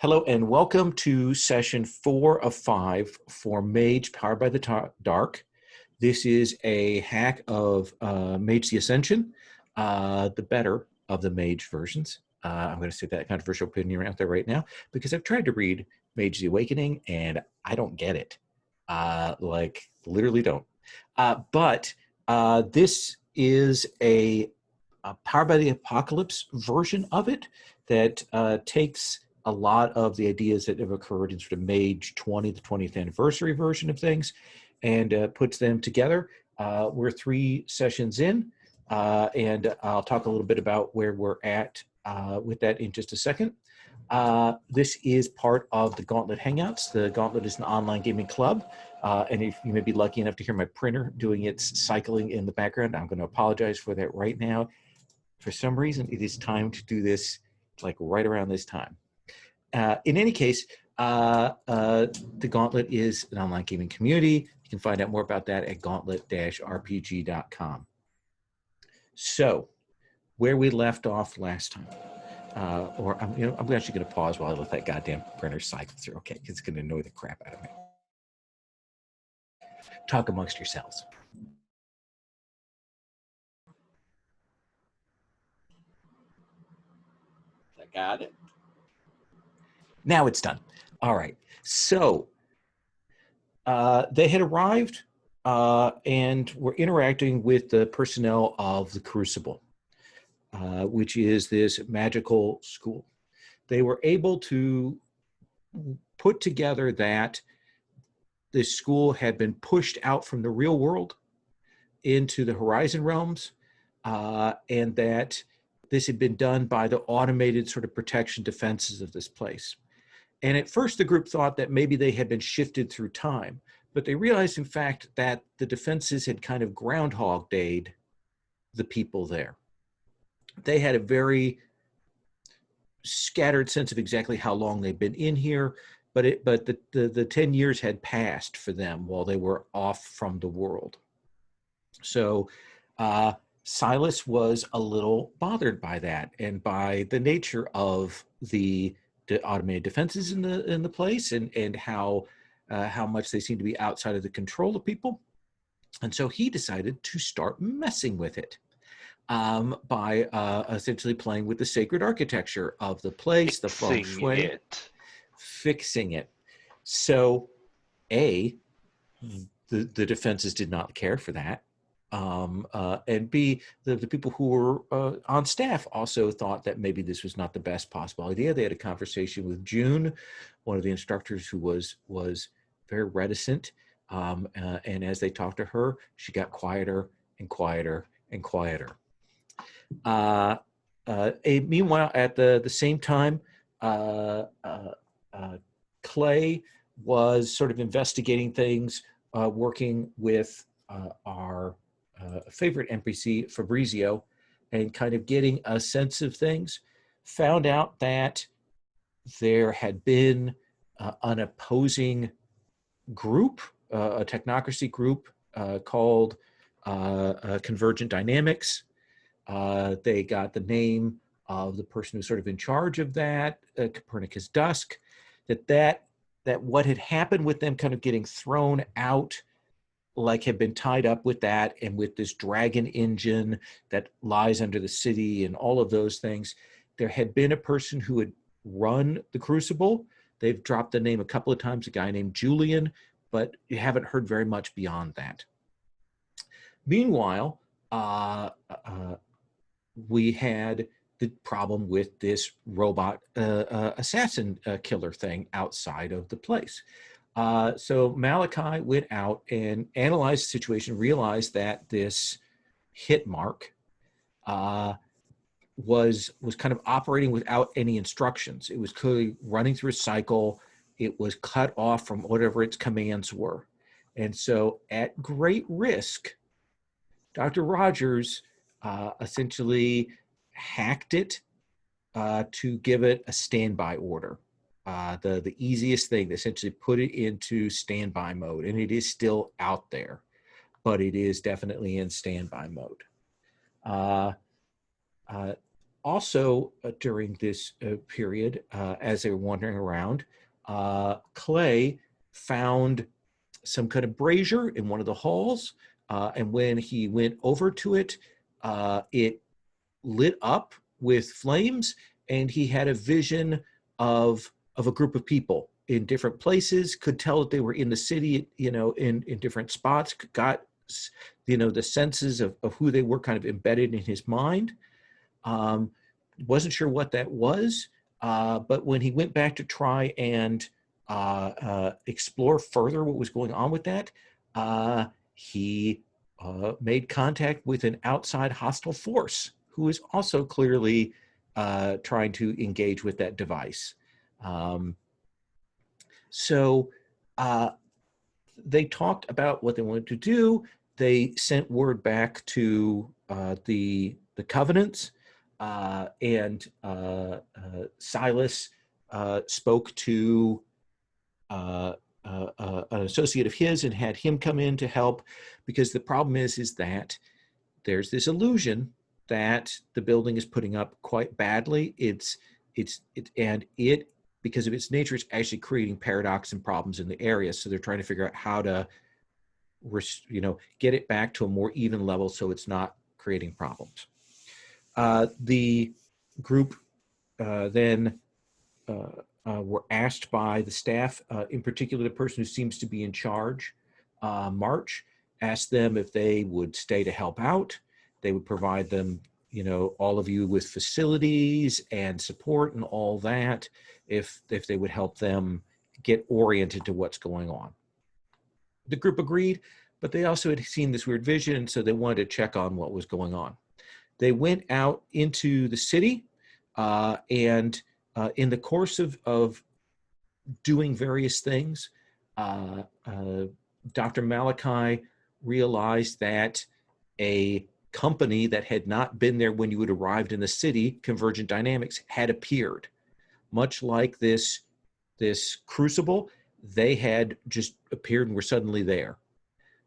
Hello and welcome to session 4 of 5 for Mage Powered by the Dark. This is a hack of Mage the Ascension, the better of the Mage versions. I'm going to say that controversial opinion out there right now because I've tried to read Mage the Awakening and I don't get it. Like, literally don't. But this is a Powered by the Apocalypse version of it that takes a lot of the ideas that have occurred in sort of Mage 20, the 20th anniversary version of things, and puts them together. We're 3 sessions in, and I'll talk a little bit about where we're at with that in just a second. This is part of the Gauntlet Hangouts. The Gauntlet is an online gaming club, and if you may be lucky enough to hear my printer doing its cycling in the background, I'm going to apologize for that right now. For some reason, it is time to do this like right around this time. In any case, the Gauntlet is an online gaming community. You can find out more about that at gauntlet-rpg.com. So, where we left off last time, I'm actually going to pause while I let that goddamn printer cycle through. Okay, it's going to annoy the crap out of me. Talk amongst yourselves. I got it. Now it's done. All right. So they had arrived and were interacting with the personnel of the Crucible, which is this magical school. They were able to put together that this school had been pushed out from the real world into the Horizon realms, and that this had been done by the automated sort of protection defenses of this place. And at first, the group thought that maybe they had been shifted through time, but they realized, in fact, that the defenses had kind of Groundhog Day'd the people there. They had a very scattered sense of exactly how long they'd been in here, but the 10 years had passed for them while they were off from the world. So Silas was a little bothered by that and by the nature of the automated defenses in the place and how much they seem to be outside of the control of people. And so he decided to start messing with it by essentially playing with the sacred architecture of the place, the feng shui, fixing it. So the defenses did not care for that. And B, the people who were on staff also thought that maybe this was not the best possible idea. They had a conversation with June, one of the instructors who was very reticent. And as they talked to her, she got quieter and quieter and quieter. Meanwhile, at the same time, Clay was sort of investigating things, working with our favorite NPC, Fabrizio, and kind of getting a sense of things. Found out that there had been an opposing group, a technocracy group called Convergent Dynamics. They got the name of the person who's sort of in charge of that, Copernicus Dusk, that what had happened with them kind of getting thrown out, like had been tied up with that and with this dragon engine that lies under the city and all of those things. There had been a person who had run the Crucible. They've dropped the name a couple of times, a guy named Julian, but you haven't heard very much beyond that. Meanwhile, we had the problem with this robot assassin killer thing outside of the place. So Malachi went out and analyzed the situation, realized that this hit mark was kind of operating without any instructions. It was clearly running through a cycle. It was cut off from whatever its commands were. And so at great risk, Dr. Rogers essentially hacked it to give it a standby order. The easiest thing, essentially put it into standby mode, and it is still out there, but it is definitely in standby mode. Also, during this period, as they were wandering around, Clay found some kind of brazier in one of the halls, and when he went over to it, it lit up with flames, and he had a vision of a group of people in different places. Could tell that they were in the city, in different spots. Got the senses of who they were kind of embedded in his mind. Um, wasn't sure what that was, but when he went back to try and explore further what was going on with that, he made contact with an outside hostile force who was also clearly trying to engage with that device. So they talked about what they wanted to do. They sent word back to the Covenants, and Silas spoke to an associate of his and had him come in to help, because the problem is that there's this illusion that the building is putting up quite badly. And because of its nature, it's actually creating paradox and problems in the area. So they're trying to figure out how to, get it back to a more even level so it's not creating problems. The group then were asked by the staff, in particular the person who seems to be in charge, March, asked them if they would stay to help out. They would provide them, all of you with facilities and support and all that, if they would help them get oriented to what's going on. The group agreed, but they also had seen this weird vision, so they wanted to check on what was going on. They went out into the city, and in the course of doing various things, Dr. Malachi realized that a company that had not been there when you had arrived in the city, Convergent Dynamics, had appeared. Much like this crucible, they had just appeared and were suddenly there.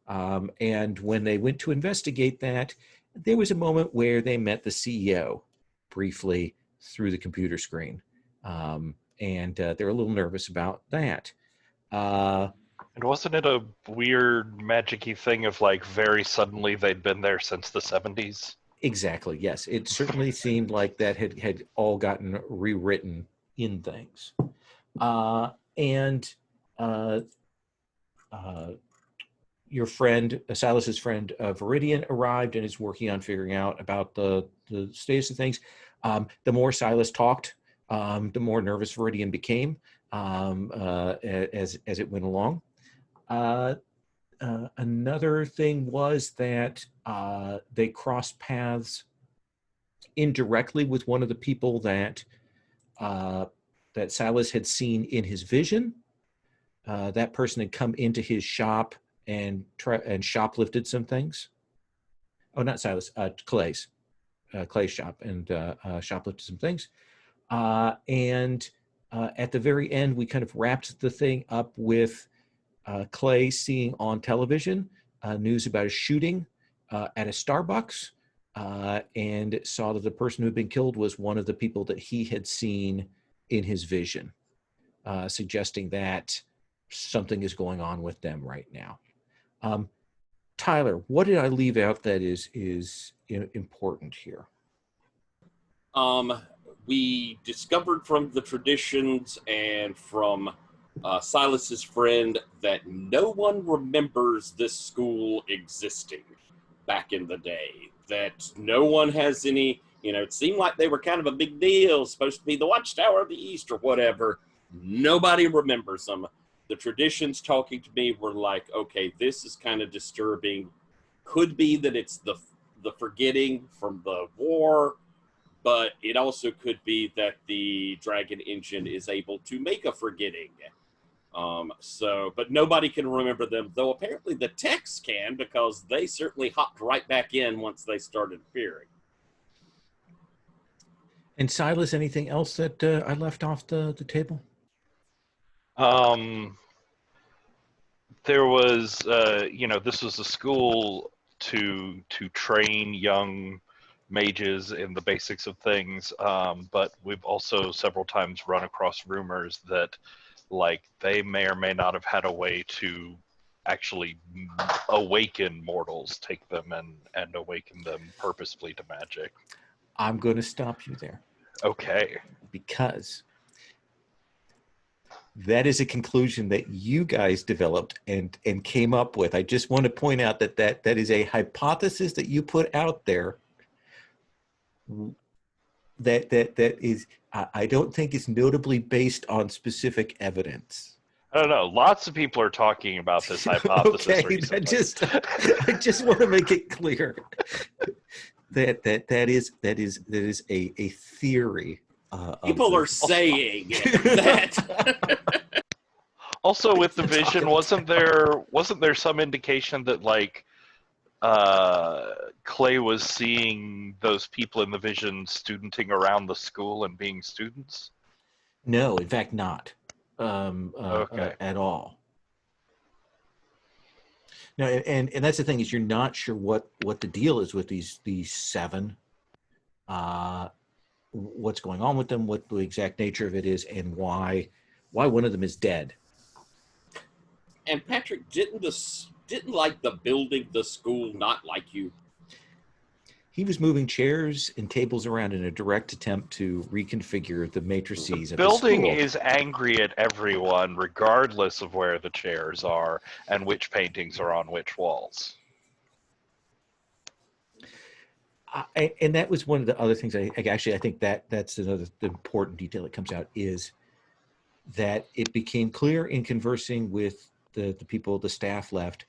And when they went to investigate that, there was a moment where they met the CEO briefly through the computer screen. And they're a little nervous about that. And wasn't it a weird magic-y thing of like very suddenly they'd been there since the 70s? Exactly, yes. It certainly seemed like that had all gotten rewritten in things. Your friend, Silas's friend, Viridian, arrived and is working on figuring out about the status of things. The more Silas talked, the more nervous Viridian became as it went along. Another thing was that they crossed paths indirectly with one of the people that Silas had seen in his vision. That person had come into his shop and shoplifted some things. Oh, not Silas, Clay's shop, and shoplifted some things. And at the very end, we kind of wrapped the thing up with Clay seeing on television news about a shooting at a Starbucks, and saw that the person who had been killed was one of the people that he had seen in his vision, suggesting that something is going on with them right now. Tyler, what did I leave out that is important here? We discovered from the traditions and from Silas's friend that no one remembers this school existing back in the day. That no one has any, it seemed like they were kind of a big deal, supposed to be the Watchtower of the East or whatever. Nobody remembers them. The traditions talking to me were like, okay, this is kind of disturbing. Could be that it's the forgetting from the war, but it also could be that the Dragon Engine is able to make a forgetting. But nobody can remember them, though apparently the techs can, because they certainly hopped right back in once they started appearing. And Silas, anything else that I left off the table? There was, this was a school to train young mages in the basics of things, but we've also several times run across rumors that like they may or may not have had a way to actually awaken mortals, take them and awaken them purposefully to magic. I'm going to stop you there Okay. because that is a conclusion that you guys developed and came up with. I just want to point out that is a hypothesis that you put out there that is, I don't think is notably based on specific evidence. I don't know. Lots of people are talking about this hypothesis Okay, recently. I just want to make it clear that is a theory. People are saying that. Also, with the vision, wasn't there some indication that like Clay was seeing those people in the vision studenting around the school and being students? No, in fact, not Okay. at all. No, and that's the thing is you're not sure what the deal is with these seven. What's going on with them, what the exact nature of it is, and why one of them is dead. And Patrick, didn't like the building, the school not like you? He was moving chairs and tables around in a direct attempt to reconfigure the matrices The of building the school. is angry at everyone, regardless of where the chairs are and which paintings are on which walls. And that was one of the other things I think that's another important detail that comes out is that it became clear in conversing with the people, the staff left,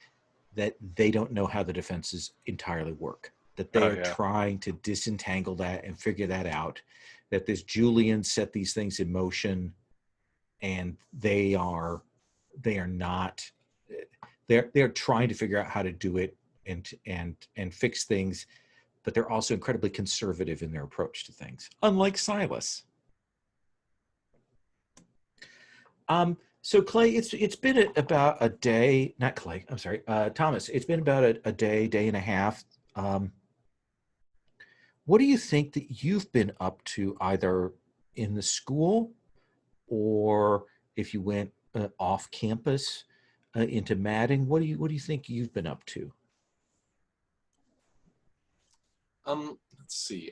that they don't know how the defenses entirely work, that they are trying to disentangle that and figure that out, that this Julian set these things in motion and they're trying to figure out how to do it and fix things, but they're also incredibly conservative in their approach to things, unlike Silas. So Clay, it's been about a day, not Clay, I'm sorry, Thomas, it's been about a day and a half. What do you think that you've been up to either in the school or if you went off campus into Madding? What do you think you've been up to? Let's see.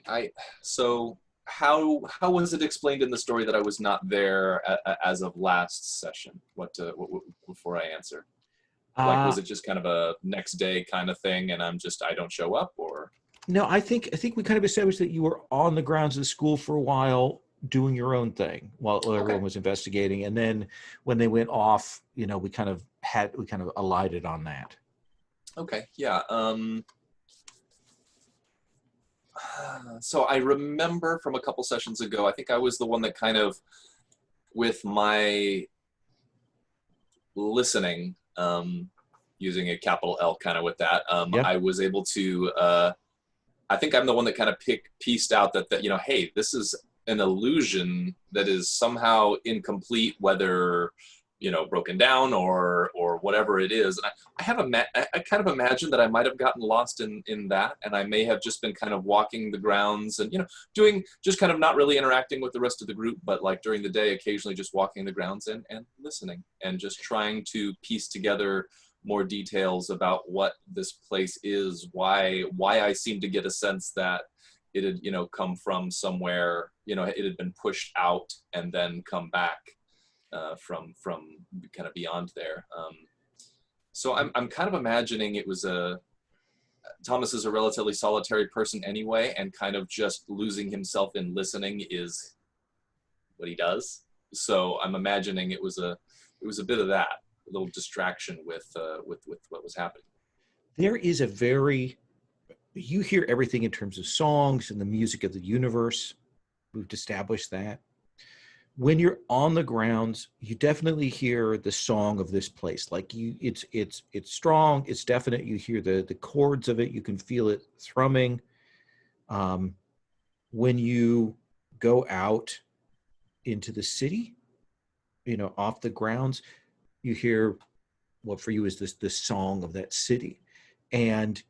So how was it explained in the story that I was not there as of last session? What before I answer? Like, was it just kind of a next day kind of thing, and I don't show up, or? No, I think we kind of established that you were on the grounds of the school for a while, doing your own thing while everyone was investigating, and then when they went off, we kind of alighted on that. Okay, yeah. So I remember from a couple sessions ago, I think I was the one that kind of, with my listening, using a capital L kind of with that, I was able to, I think I'm the one that kind of pieced out that, hey, this is an illusion that is somehow incomplete, whether, broken down or whatever it is. And I kind of imagined that I might have gotten lost in that, and I may have just been kind of walking the grounds and, doing just kind of not really interacting with the rest of the group, but like during the day, occasionally just walking the grounds and listening and just trying to piece together more details about what this place is, why I seem to get a sense that it had, come from somewhere, it had been pushed out and then come back. From kind of beyond there. So I'm kind of imagining it was Thomas is a relatively solitary person anyway, and kind of just losing himself in listening is what he does. So I'm imagining it was a bit of that, a little distraction with what was happening. There is you hear everything in terms of songs and the music of the universe. We've established that. When you're on the grounds, you definitely hear the song of this place. Like it's strong, it's definite. You hear the chords of it. You can feel it thrumming. When you go out into the city, off the grounds, you hear what for you is this song of that city. And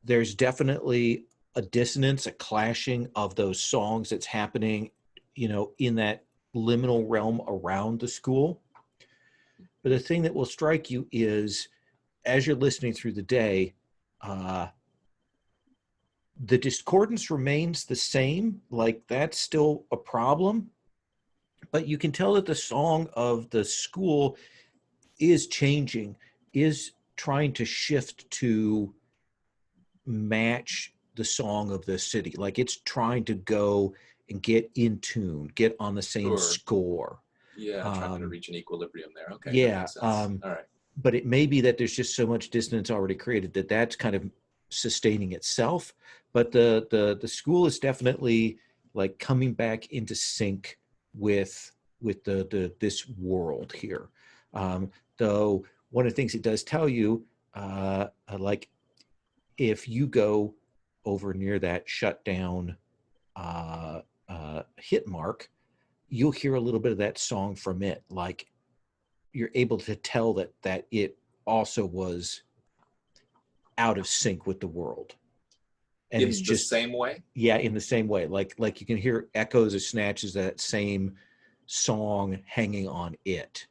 there's definitely a dissonance, a clashing of those songs that's happening, in that liminal realm around the school. But the thing that will strike you is, as you're listening through the day, the discordance remains the same. Like, that's still a problem. But you can tell that the song of the school is changing, is trying to shift to match the song of the city. Like, it's trying to go and get in tune, get on the same score. Yeah, trying to reach an equilibrium there. Okay, yeah, that makes sense. All right. But it may be that there's just so much dissonance already created that that's kind of sustaining itself. But the school is definitely like coming back into sync with this world here. Though one of the things it does tell you, like, if you go over near that shutdown hit mark, you'll hear a little bit of that song from it. Like, you're able to tell that it also was out of sync with the world. And in it's the just same way? Yeah, in the same way. Like you can hear echoes or snatches of that same song hanging on it.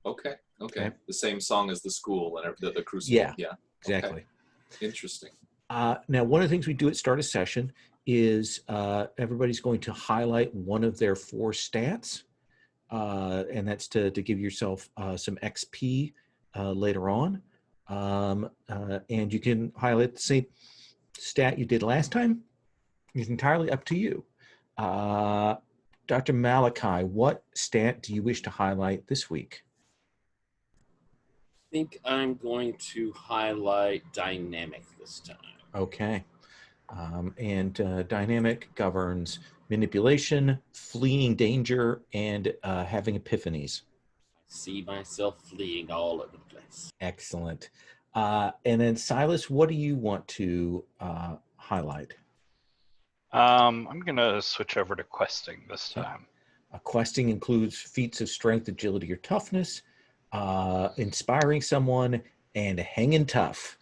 Okay. The same song as the school and the crucible. Yeah. Exactly. Okay. Interesting. Now, one of the things we do at start of session is everybody's going to highlight one of their 4 stats, and that's to give yourself some XP later on. And you can highlight the same stat you did last time. It's entirely up to you. Dr. Malachi, what stat do you wish to highlight this week? I think I'm going to highlight dynamic this time. Okay. And dynamic governs manipulation, fleeing danger, and having epiphanies. I see myself fleeing all over the place. Excellent. And then Silas, what do you want to highlight? I'm going to switch over to questing this time. Questing includes feats of strength, agility, or toughness, inspiring someone, and hanging tough.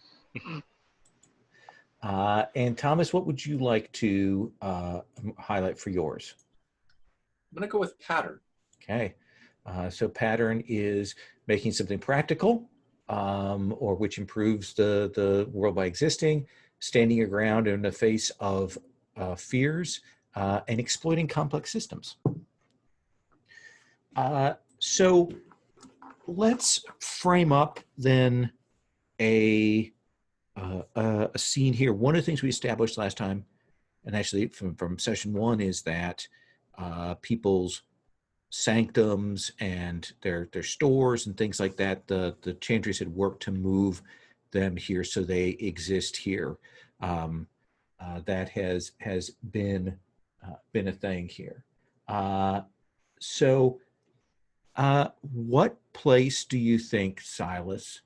And Thomas, what would you like to highlight for yours? I'm going to go with pattern. Okay. So pattern is making something practical, or which improves the world by existing, standing your ground in the face of fears, and exploiting complex systems. So let's frame up then a scene here. One of the things we established last time, and actually from session 1, is that people's sanctums and their stores and things like that, the Chantries had worked to move them here so they exist here. That has been a thing here. So what place do you think, Silas,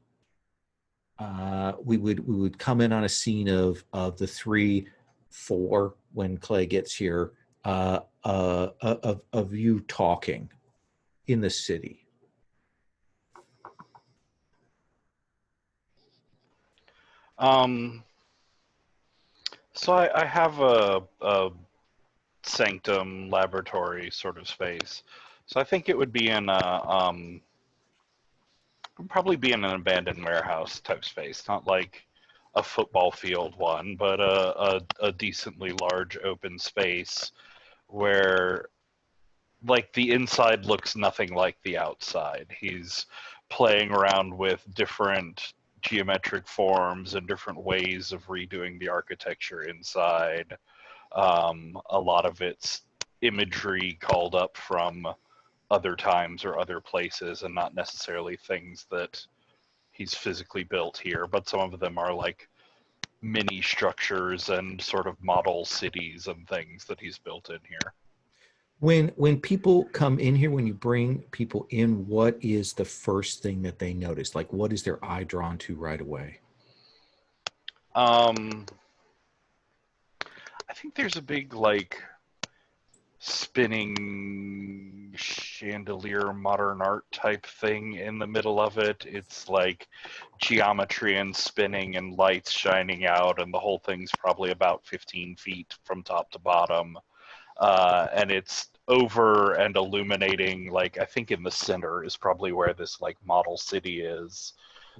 we would come in on a scene of the 3, 4 when Clay gets here, of you talking in the city? So I have a sanctum laboratory sort of space. So I think it would be in probably be in an abandoned warehouse type space, not like a football field one, but a decently large open space where, like, the inside looks nothing like the outside. He's playing around with different geometric forms and different ways of redoing the architecture inside. A lot of it's imagery called up from other times or other places, and not necessarily things that he's physically built here, but some of them are like mini structures and sort of model cities and things that he's built in here. When people come in here, when you bring people in, what is the first thing that they notice? Like, what is their eye drawn to right away? I think there's a big, like, spinning chandelier modern art type thing in the middle of it. It's like geometry and spinning and lights shining out, and the whole thing's probably about 15 feet from top to bottom. And it's over and illuminating, like I think in the center is probably where this like model city is,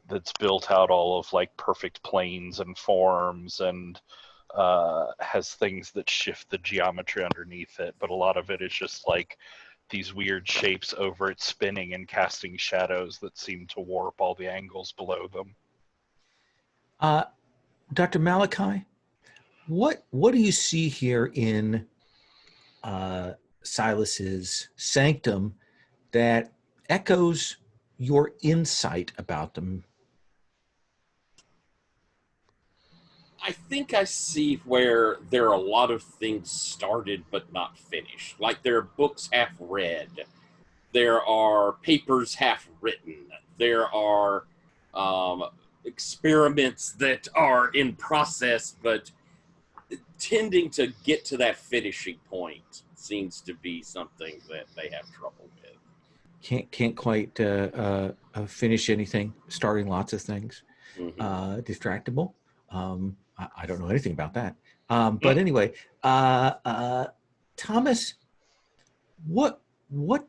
that's built out all of like perfect planes and forms, and has things that shift the geometry underneath it, but a lot of it is just like these weird shapes over it spinning and casting shadows that seem to warp all the angles below them. Dr. Malachi, what do you see here in Silas's sanctum that echoes your insight about them? I think I see where there are a lot of things started but not finished. Like there are books half read, there are papers half written, there are experiments that are in process, but tending to get to that finishing point seems to be something that they have trouble with. Can't quite finish anything, starting lots of things. Mm-hmm. Distractible. I don't know anything about that. But anyway, Thomas, what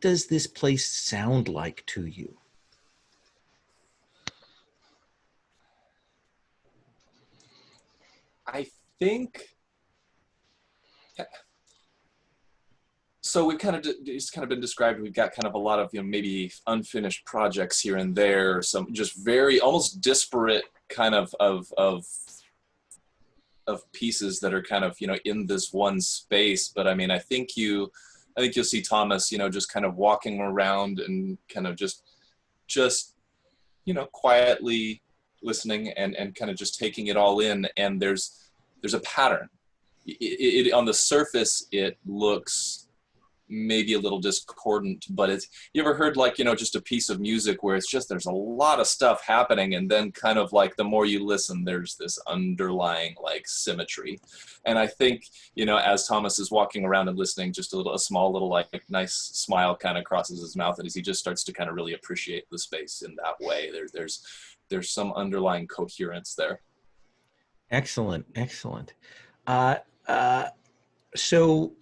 does this place sound like to you? I think so. We've kind of it's kind of been described. We've got kind of a lot of maybe unfinished projects here and there. Some just very almost disparate kind of pieces that are kind of in this one space. But I mean, I think you'll see Thomas just kind of walking around and kind of just quietly listening and kind of just taking it all in. And there's a pattern. It on the surface it looks maybe a little discordant, but you ever heard like just a piece of music where it's just there's a lot of stuff happening, and then kind of like the more you listen there's this underlying like symmetry. And I think as Thomas is walking around and listening, just a small little like nice smile kind of crosses his mouth as he just starts to kind of really appreciate the space in that way. There's some underlying coherence there. Excellent. So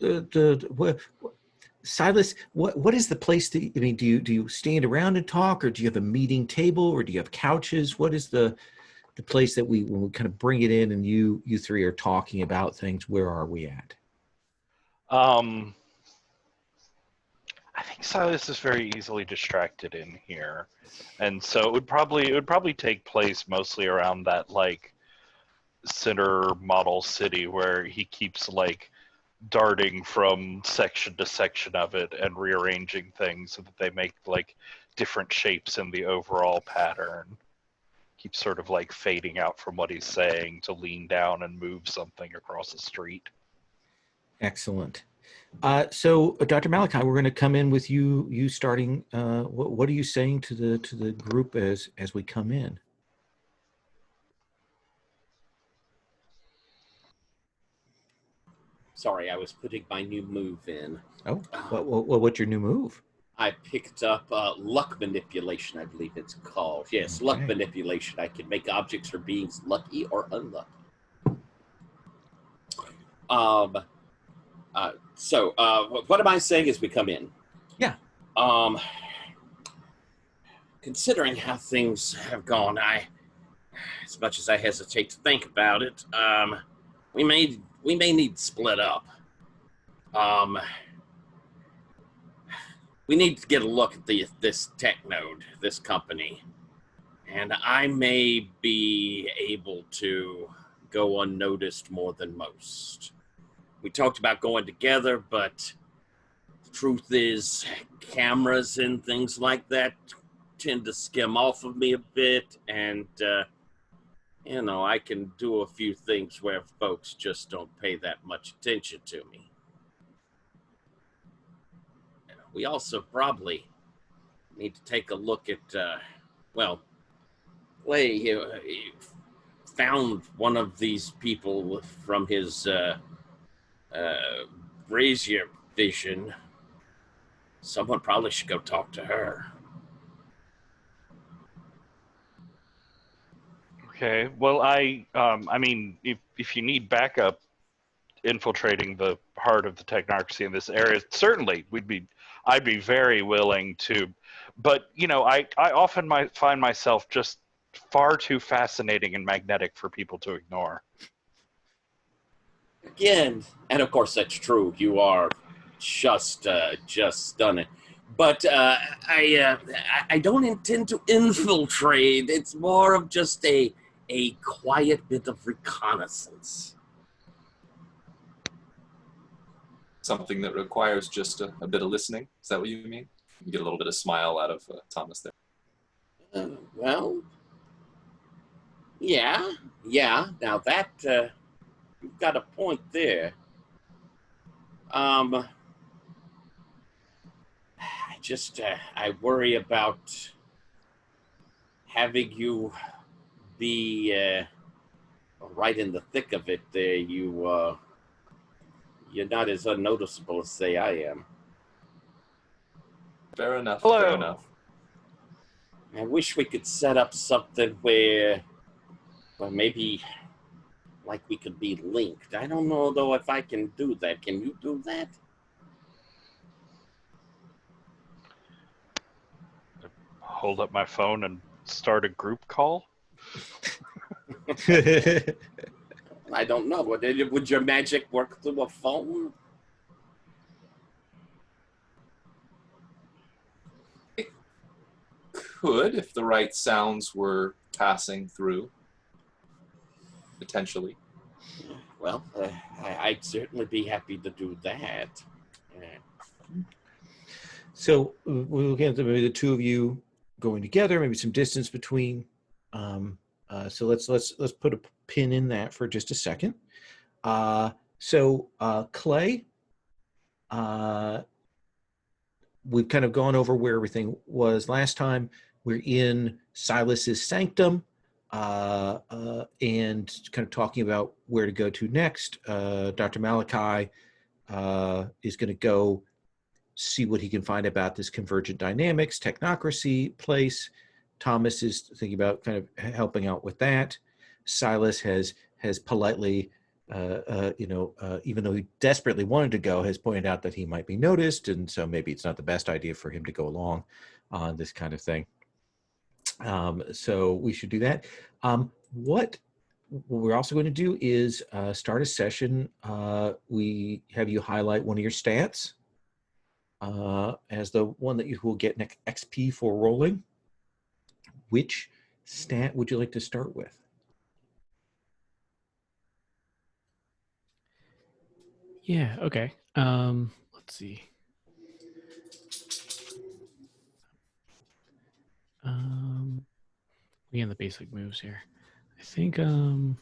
Silas, what is the place that do you stand around and talk, or do you have a meeting table, or do you have couches? What is the place that when we kind of bring it in and you three are talking about things? Where are we at? I think Silas is very easily distracted in here, and so it would probably take place mostly around that like center model city where he keeps like darting from section to section of it and rearranging things so that they make like different shapes in the overall pattern. Keeps sort of like fading out from what he's saying to lean down and move something across the street. Excellent. So Dr. Malachi, we're going to come in with you starting. What are you saying to the group as we come in? Sorry, I was putting my new move in. Oh, what's your new move? I picked up luck manipulation, I believe it's called. Yes, okay. Luck manipulation. I can make objects or beings lucky or unlucky. So what am I saying as we come in? Yeah. Considering how things have gone, as much as I hesitate to think about it, we may need to split up. We need to get a look at this tech node, this company, and I may be able to go unnoticed more than most. We talked about going together, but the truth is cameras and things like that tend to skim off of me a bit, and I can do a few things where folks just don't pay that much attention to me. We also probably need to take a look at, Clay found one of these people from his brazier vision. Someone probably should go talk to her. Okay. Well, I mean, if you need backup infiltrating the heart of the technocracy in this area, certainly I'd be very willing to. But you know, I often find myself just far too fascinating and magnetic for people to ignore. Again, and of course that's true. You are just stunning. But I don't intend to infiltrate. It's more of just a quiet bit of reconnaissance. Something that requires just a bit of listening. Is that what you mean? You get a little bit of smile out of Thomas there. Well, yeah. Now that you've got a point there. I worry about having you be right in the thick of it there. You're not as unnoticeable as, say, I am. Fair enough. Hello. Fair enough. I wish we could set up something where, well, maybe like we could be linked. I don't know, though, if I can do that. Can you do that? Hold up my phone and start a group call? I don't know. Would your magic work through a phone? It could, if the right sounds were passing through. Potentially. Well, I'd certainly be happy to do that. So we're looking at maybe the two of you going together, maybe some distance between. So let's put a pin in that for just a second. Clay, we've kind of gone over where everything was last time. We're in Silas's sanctum, and kind of talking about where to go to next. Dr. Malachi is going to go see what he can find about this convergent dynamics, technocracy place. Thomas is thinking about kind of helping out with that. Silas has politely, even though he desperately wanted to go, has pointed out that he might be noticed, and so maybe it's not the best idea for him to go along on this kind of thing. So we should do that. What we're also going to do is start a session. We have you highlight one of your stats as the one that you will get an XP for rolling. Which stat would you like to start with? Yeah, okay. Let's see. Again, the basic moves here. I think feel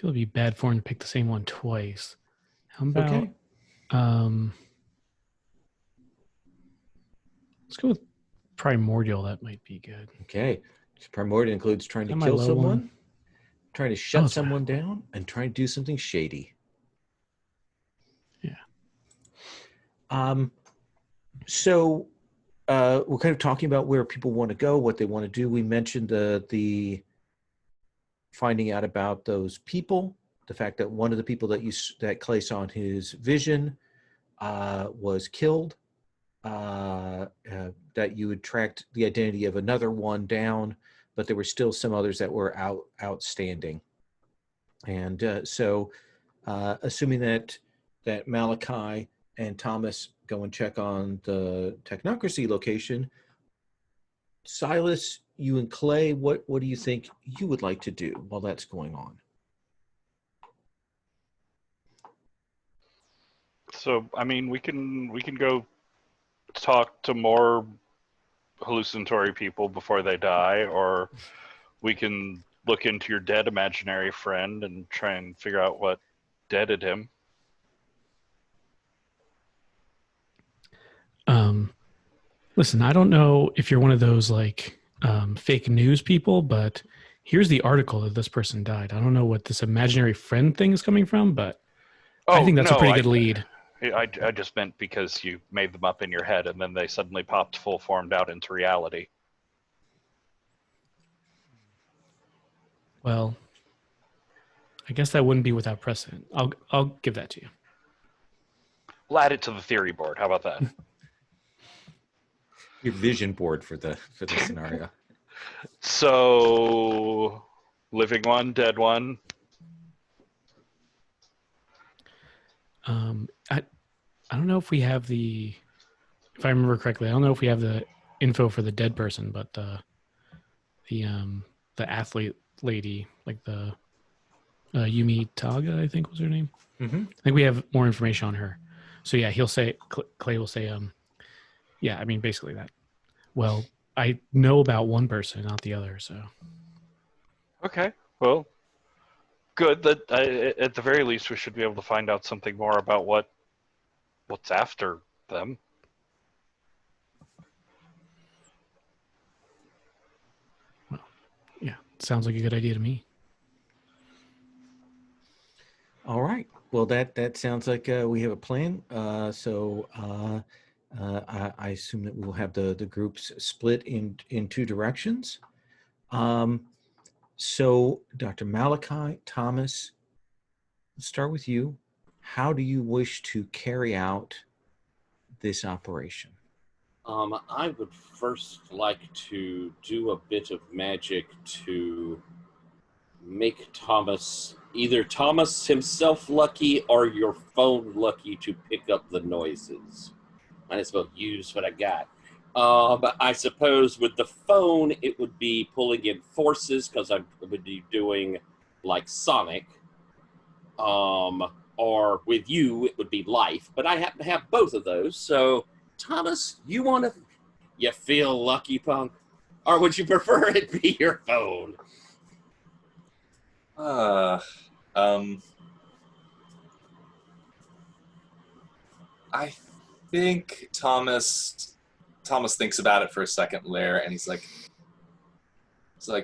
it'd be bad form to pick the same one twice. How about Okay. Let's go with primordial. That might be good. Okay. So primordial includes trying to Is that my kill low someone, one? trying to shut Oh, someone down, and trying to do something shady. Yeah. So we're kind of talking about where people want to go, what they want to do. We mentioned the finding out about those people, the fact that one of the people that Clay saw in his vision was killed, that you had tracked the identity of another one down, but there were still some others that were outstanding. And so assuming that Malachi and Thomas go and check on the technocracy location, Silas, you and Clay, what do you think you would like to do while that's going on? So, I mean, we can go talk to more hallucinatory people before they die, or we can look into your dead imaginary friend and try and figure out what deaded him. Listen, I don't know if you're one of those like fake news people, but here's the article that this person died. I don't know what this imaginary friend thing is coming from, but Oh, I think that's a no, pretty good lead. I just meant because you made them up in your head and then they suddenly popped full formed out into reality. Well, I guess that wouldn't be without precedent. I'll give that to you. We'll add it to the theory board. How about that? Your vision board for the scenario. So, living one, dead one. I don't know if we have if I remember correctly, I don't know if we have the info for the dead person, but the athlete lady, like the Yumi Taga, I think was her name. Mm-hmm. I think we have more information on her. So yeah, he'll say, Clay will say, yeah, I mean, basically that. Well, I know about one person, not the other, so. Okay, well, good. That at the very least, we should be able to find out something more about what's after them. Well, yeah, sounds like a good idea to me. All right. Well, that sounds like we have a plan. So I assume that we'll have the groups split in two directions. So Dr. Malachi, Thomas, let's start with you. How do you wish to carry out this operation? I would first like to do a bit of magic to make either Thomas himself lucky or your phone lucky to pick up the noises. Might as well use what I got. But I suppose with the phone, it would be pulling in forces because I would be doing like Sonic. Or with you, it would be life. But I happen to have both of those. So, Thomas, you feel lucky, punk? Or would you prefer it be your phone? I think Thomas thinks about it for a second, Lair, and he's like,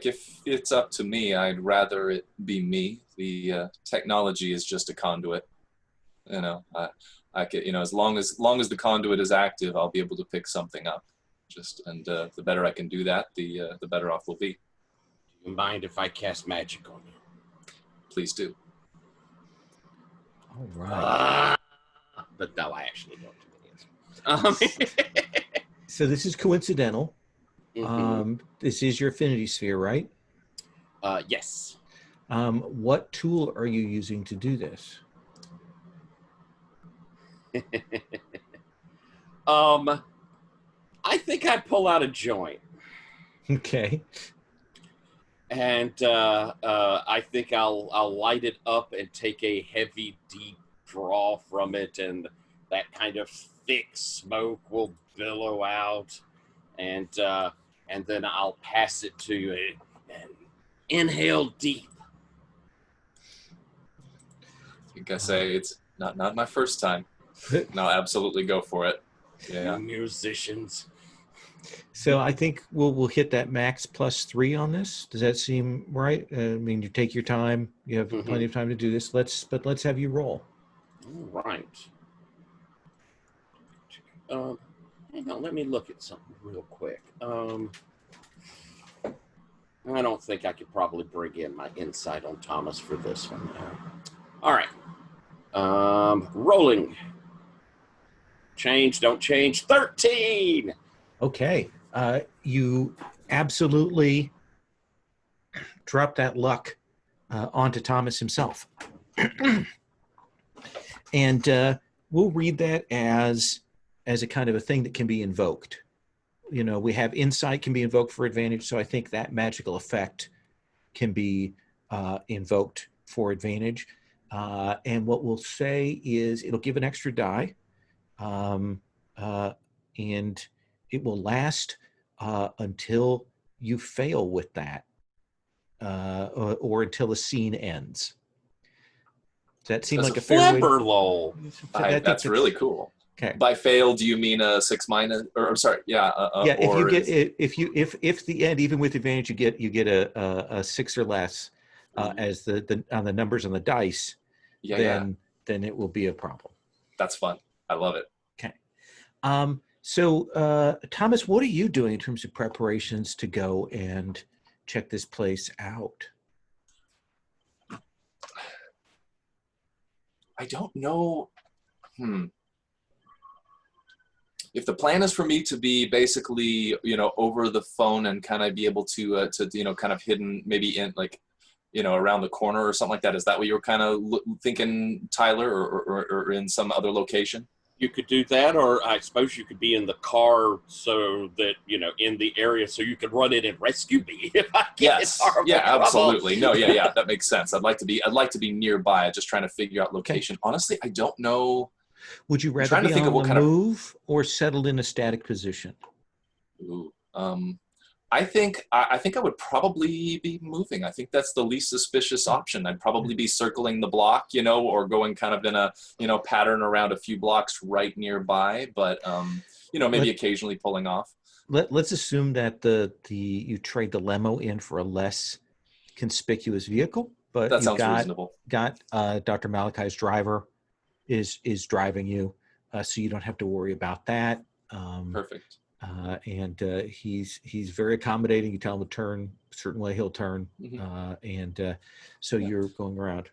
if it's up to me, I'd rather it be me. The technology is just a conduit. You know, I could, as long as the conduit is active, I'll be able to pick something up. The better I can do that, the better off we'll be. Do you mind if I cast magic on you? Please do. All right. But no, I actually don't do it. So this is coincidental. Mm-hmm. This is your affinity sphere, right? Yes. What tool are you using to do this? I think I'd pull out a joint. Okay. And I think I'll light it up and take a heavy, deep draw from it, and that kind of thick smoke will billow out, and then I'll pass it to you and inhale deep. I think I say it's not my first time. No, absolutely go for it. Yeah. Musicians. So I think we'll hit that max +3 on this. Does that seem right? I mean, you take your time. You have plenty of time to do this. Let's have you roll. All right. Hang on, let me look at something real quick. I don't think I could probably bring in my insight on Thomas for this one. All right. Rolling. Change, don't change. 13. Okay. You absolutely drop that luck onto Thomas himself. And we'll read that as a kind of a thing that can be invoked. You know, we have insight can be invoked for advantage, so I think that magical effect can be invoked for advantage. And what we'll say is it'll give an extra die, and it will last until you fail with that, or until a scene ends. Does that seem like a fair way? Lol. That's really cool. Okay. By fail, do you mean a 6-? Or I'm sorry, yeah. Yeah. If the end, even with advantage, you get a 6 or less as the on the numbers on the dice. Yeah, then then it will be a problem. That's fun. I love it. Okay. So Thomas, what are you doing in terms of preparations to go and check this place out? I don't know. If the plan is for me to be basically, over the phone and kind of be able to kind of hidden maybe in like, around the corner or something like that, is that what you were kind of thinking, Tyler, or in some other location? You could do that, or I suppose you could be in the car so that, in the area so you could run in and rescue me if I get in horrible trouble. Absolutely. No, yeah, that makes sense. I'd like to be nearby, just trying to figure out location. Okay. Honestly, I don't know. Would you rather be on the move or settled in a static position? Ooh, I think I would probably be moving. I think that's the least suspicious option. I'd probably be circling the block, or going kind of in a, pattern around a few blocks right nearby, but, maybe occasionally pulling off. Let's assume that you trade the limo in for a less conspicuous vehicle, but that sounds reasonable. Got Dr. Malachi's driver is driving you, so you don't have to worry about that. Perfect. And he's very accommodating. You tell him to turn a certain way, he'll turn. So you're going around.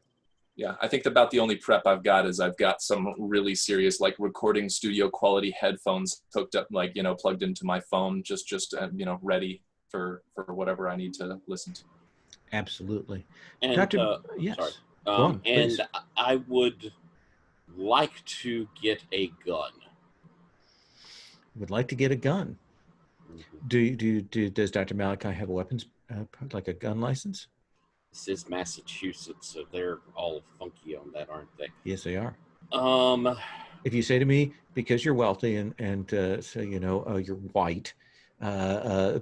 Yeah, I think about the only prep I've got is I've got some really serious, like, recording studio quality headphones hooked up, like, plugged into my phone, just ready for whatever I need to listen to. Absolutely. And yes. Sorry. On, and I would like to get a gun. Would like to get a gun. Does Dr. Malachi have a weapons, like a gun license? This is Massachusetts, so they're all funky on that, aren't they? Yes, they are. If you say to me, because you're wealthy and so you're white,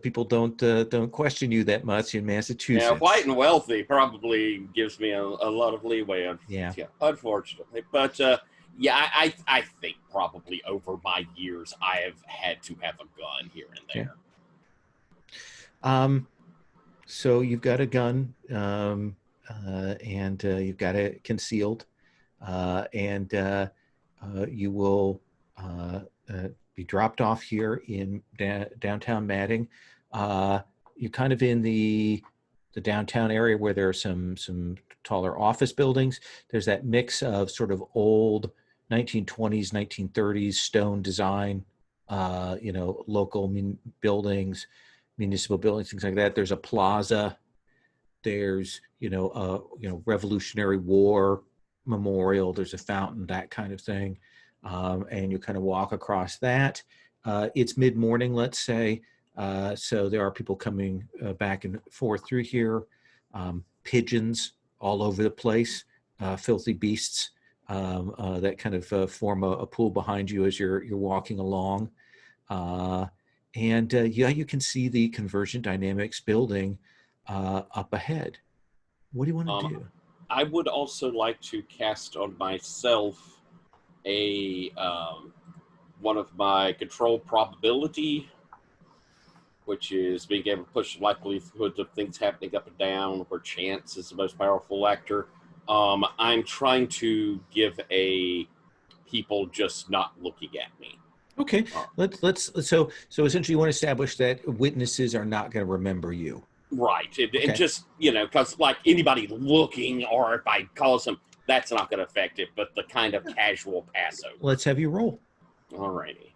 people don't question you that much in Massachusetts. Yeah, white and wealthy probably gives me a lot of leeway. Unfortunately, but. I think probably over my years, I have had to have a gun here and there. Yeah. So you've got a gun, and you've got it concealed, and you will be dropped off here in downtown Madding. You're kind of in the downtown area where there are some taller office buildings. There's that mix of sort of old 1920s, 1930s stone design, local buildings, municipal buildings, things like that. There's a plaza. There's, Revolutionary War memorial. There's a fountain, that kind of thing. And you kind of walk across that. It's mid-morning, let's say. So there are people coming back and forth through here. Pigeons all over the place, filthy beasts. That kind of form a pool behind you as you're walking along. You can see the Conversion Dynamics building up ahead. What do you want to do? I would also like to cast on myself a one of my control probability, which is being able to push the likelihood of things happening up and down, where chance is the most powerful actor. I'm trying to give a people just not looking at me. Okay, so essentially you want to establish that witnesses are not going to remember you. Right, and just, because like anybody looking, or if I call them, that's not going to affect it, but the kind of casual pass over. Let's have you roll. Alrighty.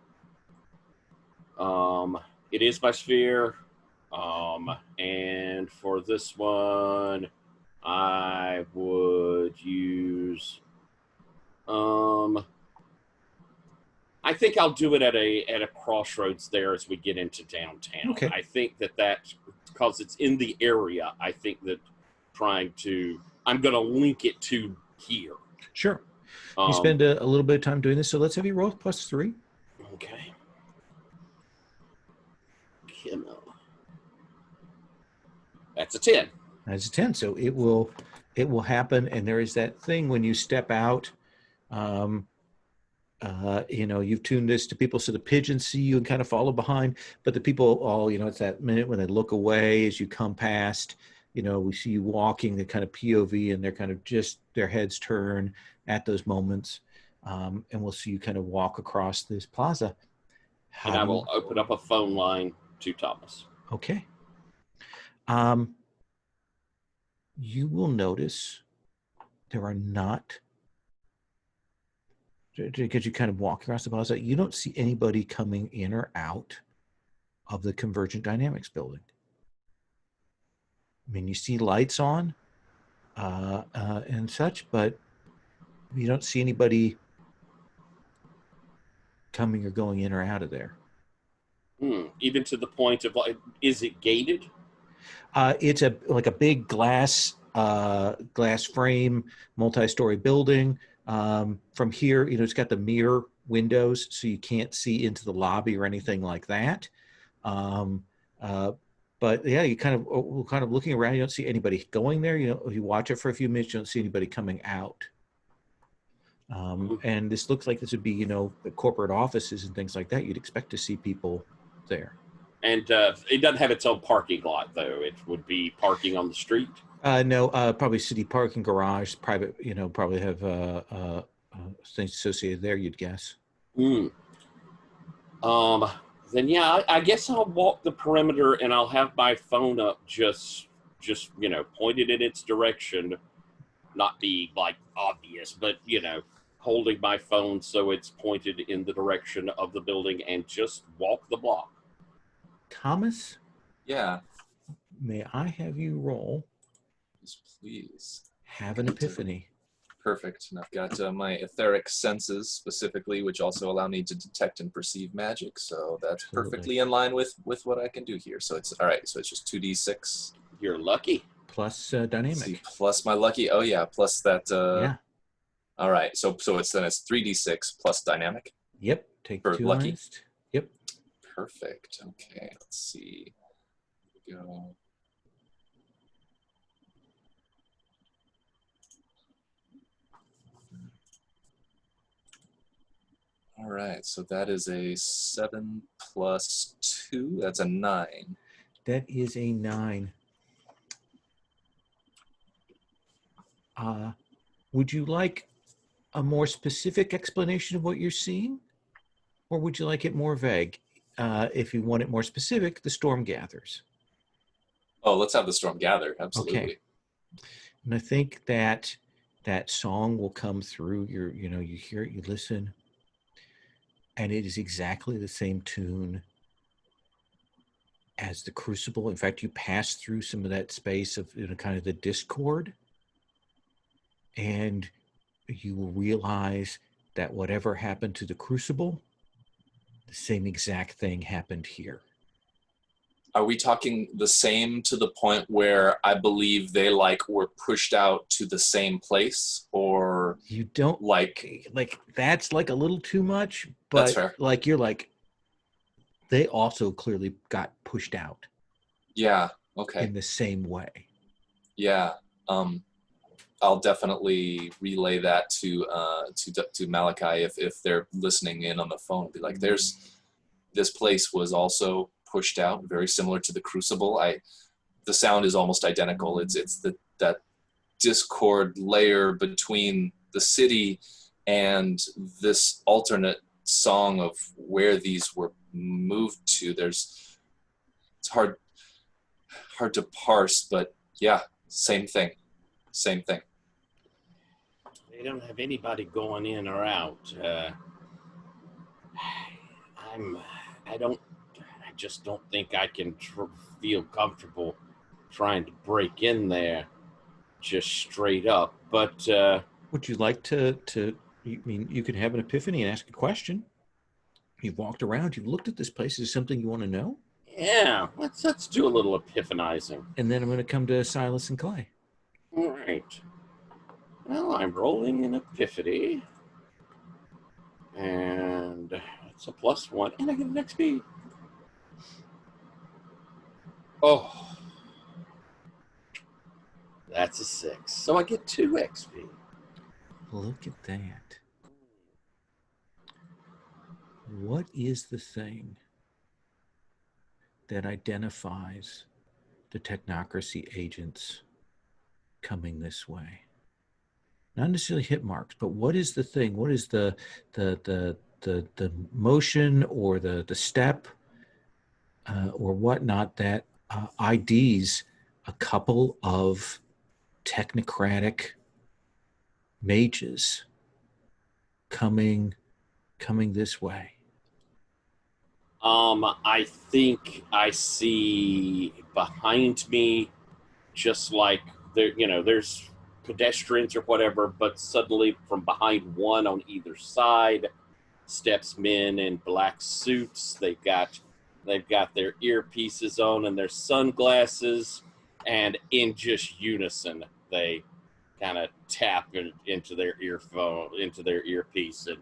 It is my sphere, and for this one, I would use, I think I'll do it at a crossroads there as we get into downtown. Okay. I think that because it's in the area, I think that I'm going to link it to here. Sure. You spend a little bit of time doing this, so let's have you roll +3. Okay. That's a 10. That's a 10. So it will happen, and there is that thing when you step out. You've tuned this to people so the pigeons see you and kind of follow behind, but the people all, it's that minute when they look away as you come past. We see you walking, the kind of POV, and they're kind of just their heads turn at those moments. And we'll see you kind of walk across this plaza. And I will open up a phone line to Thomas. Okay. You will notice there are not, because you kind of walk across the plaza, you don't see anybody coming in or out of the Convergent Dynamics building. I mean, you see lights on and such, but you don't see anybody coming or going in or out of there. Even to the point of, is it gated? It's like a big glass frame, multi-story building. From here, it's got the mirror windows, so you can't see into the lobby or anything like that. But yeah, you kind of looking around, you don't see anybody going there. If you watch it for a few minutes, you don't see anybody coming out. And this looks like this would be, the corporate offices and things like that. You'd expect to see people there. And it doesn't have its own parking lot, though. It would be parking on the street. No, probably city parking garage, private. Probably have things associated there. You'd guess. Then yeah, I guess I'll walk the perimeter and I'll have my phone up, just pointed in its direction, not be like obvious, but holding my phone so it's pointed in the direction of the building and just walk the block. Thomas? Yeah. May I have you roll? Yes, please. Have an epiphany. Perfect. And I've got my etheric senses specifically, which also allow me to detect and perceive magic. So that's perfectly in line with what I can do here. So it's all right. So it's just 2d6. You're lucky. Plus dynamic. See, plus my lucky. Oh yeah. Plus that. Yeah. All right. So it's 3d6 plus dynamic. Yep. Take for 2 lucky. Highest. Yep. Perfect. Okay. Let's see. Here we go. All right, so that is a 7 plus 2. That's a 9. That is a 9. Would you like a more specific explanation of what you're seeing? Or would you like it more vague? If you want it more specific, the storm gathers. Oh, let's have the storm gather. Absolutely. Okay. And I think that song will come through. You hear it, you listen. And it is exactly the same tune as the Crucible. In fact, you pass through some of that space of kind of the discord, and you will realize that whatever happened to the Crucible, the same exact thing happened here. Are we talking the same to the point where I believe they were pushed out to the same place, or you don't like that's like a little too much, but that's fair. They also clearly got pushed out. Yeah. Okay. In the same way. Yeah. I'll definitely relay that to Malachi if they're listening in on the phone. Be like, this place was also pushed out, very similar to the Crucible. The sound is almost identical. It's that discord layer between the city and this alternate song of where these were moved to. It's hard to parse, but yeah, same thing. They don't have anybody going in or out. I just don't think I can feel comfortable trying to break in there just straight up. But would you like to you could have an epiphany and ask a question. You've walked around, you've looked at this place. Is there something you want to know? Yeah, let's do a little epiphanizing. And then I'm going to come to Silas and Clay. All right. Well, I'm rolling an epiphany. And it's a +1. And I get an XP. Oh. That's a 6. So I get 2 XP. Look at that. What is the thing that identifies the technocracy agents coming this way? not necessarily hit marks, but what is the thing? What is the motion or the step or whatnot that IDs a couple of technocratic mages coming this way? I think I see behind me, just like there, there's pedestrians or whatever, but suddenly from behind one on either side steps men in black suits. They've got their earpieces on and their sunglasses, and in just unison they kind of tap into their earpiece, and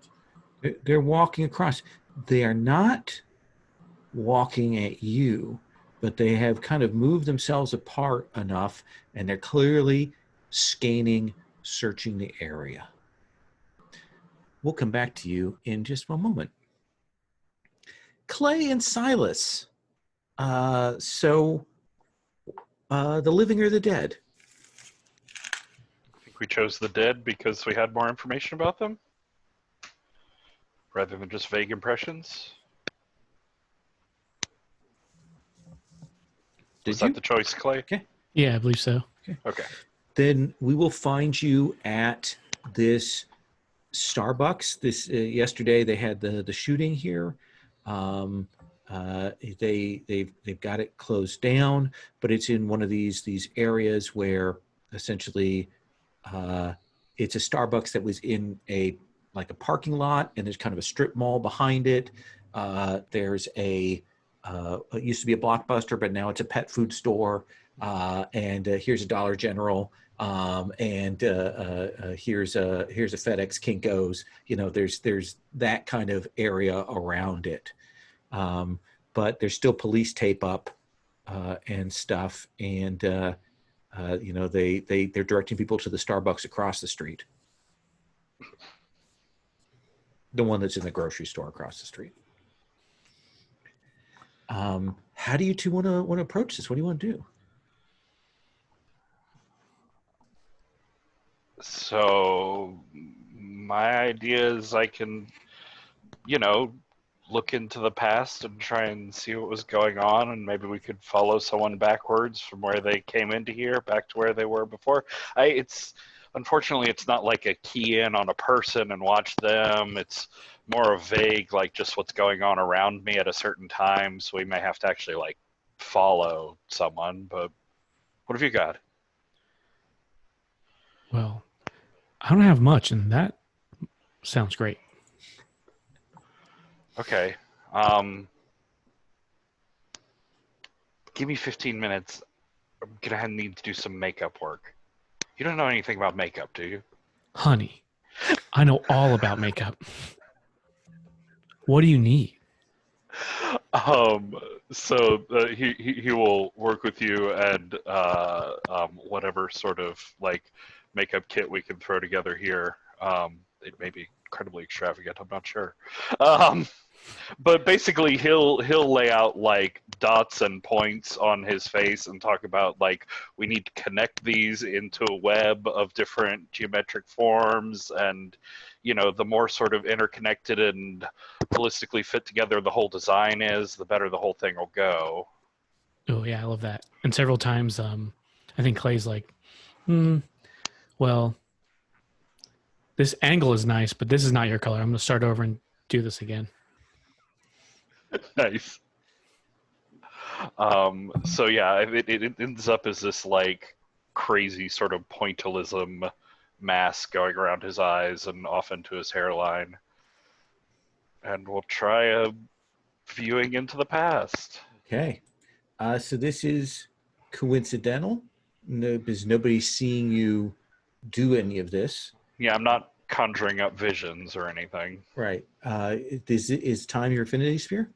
They're walking across. They are not walking at you, but they have kind of moved themselves apart enough, and they're clearly scanning, searching the area. We'll come back to you in just one moment. Clay and Silas. The living or the dead? I think we chose the dead because we had more information about them, rather than just vague impressions. Was that the choice, Clay? Okay. Yeah, I believe so. Okay. Then we will find you at this Starbucks. This yesterday they had the shooting here. They've got it closed down, but it's in one of these areas where essentially it's a Starbucks that was in a parking lot, and there's kind of a strip mall behind it. There's it used to be a Blockbuster, but now it's a pet food store. And here's a Dollar General. And here's a FedEx Kinko's. There's that kind of area around it. But there's still police tape up and stuff. And they're directing people to the Starbucks across the street. The one that's in the grocery store across the street. How do you two want to approach this? What do you want to do? So my idea is I can, look into the past and try and see what was going on, and maybe we could follow someone backwards from where they came into here back to where they were before. Unfortunately, it's not like a key in on a person and watch them. It's more of vague, like just what's going on around me at a certain time. So we may have to actually follow someone. But what have you got? Well, I don't have much, and that sounds great. Okay. Give me 15 minutes. I'm going to need to do some makeup work. You don't know anything about makeup, do you? Honey, I know all about makeup. What do you need? So he will work with you, and whatever sort of makeup kit we can throw together here. It may be incredibly extravagant. I'm not sure. But basically, he'll lay out dots and points on his face and talk about we need to connect these into a web of different geometric forms, and the more sort of interconnected and holistically fit together the whole design is, the better the whole thing will go. Oh yeah, I love that. And several times, I think Clay's like, well, this angle is nice, but this is not your color. I'm going to start over and do this again. Nice. So yeah, it ends up as this crazy sort of pointillism mask going around his eyes and off into his hairline. And we'll try a viewing into the past. Okay. So this is coincidental. Because nobody's seeing you do any of this. Yeah, I'm not conjuring up visions or anything. Right. Is time your affinity sphere?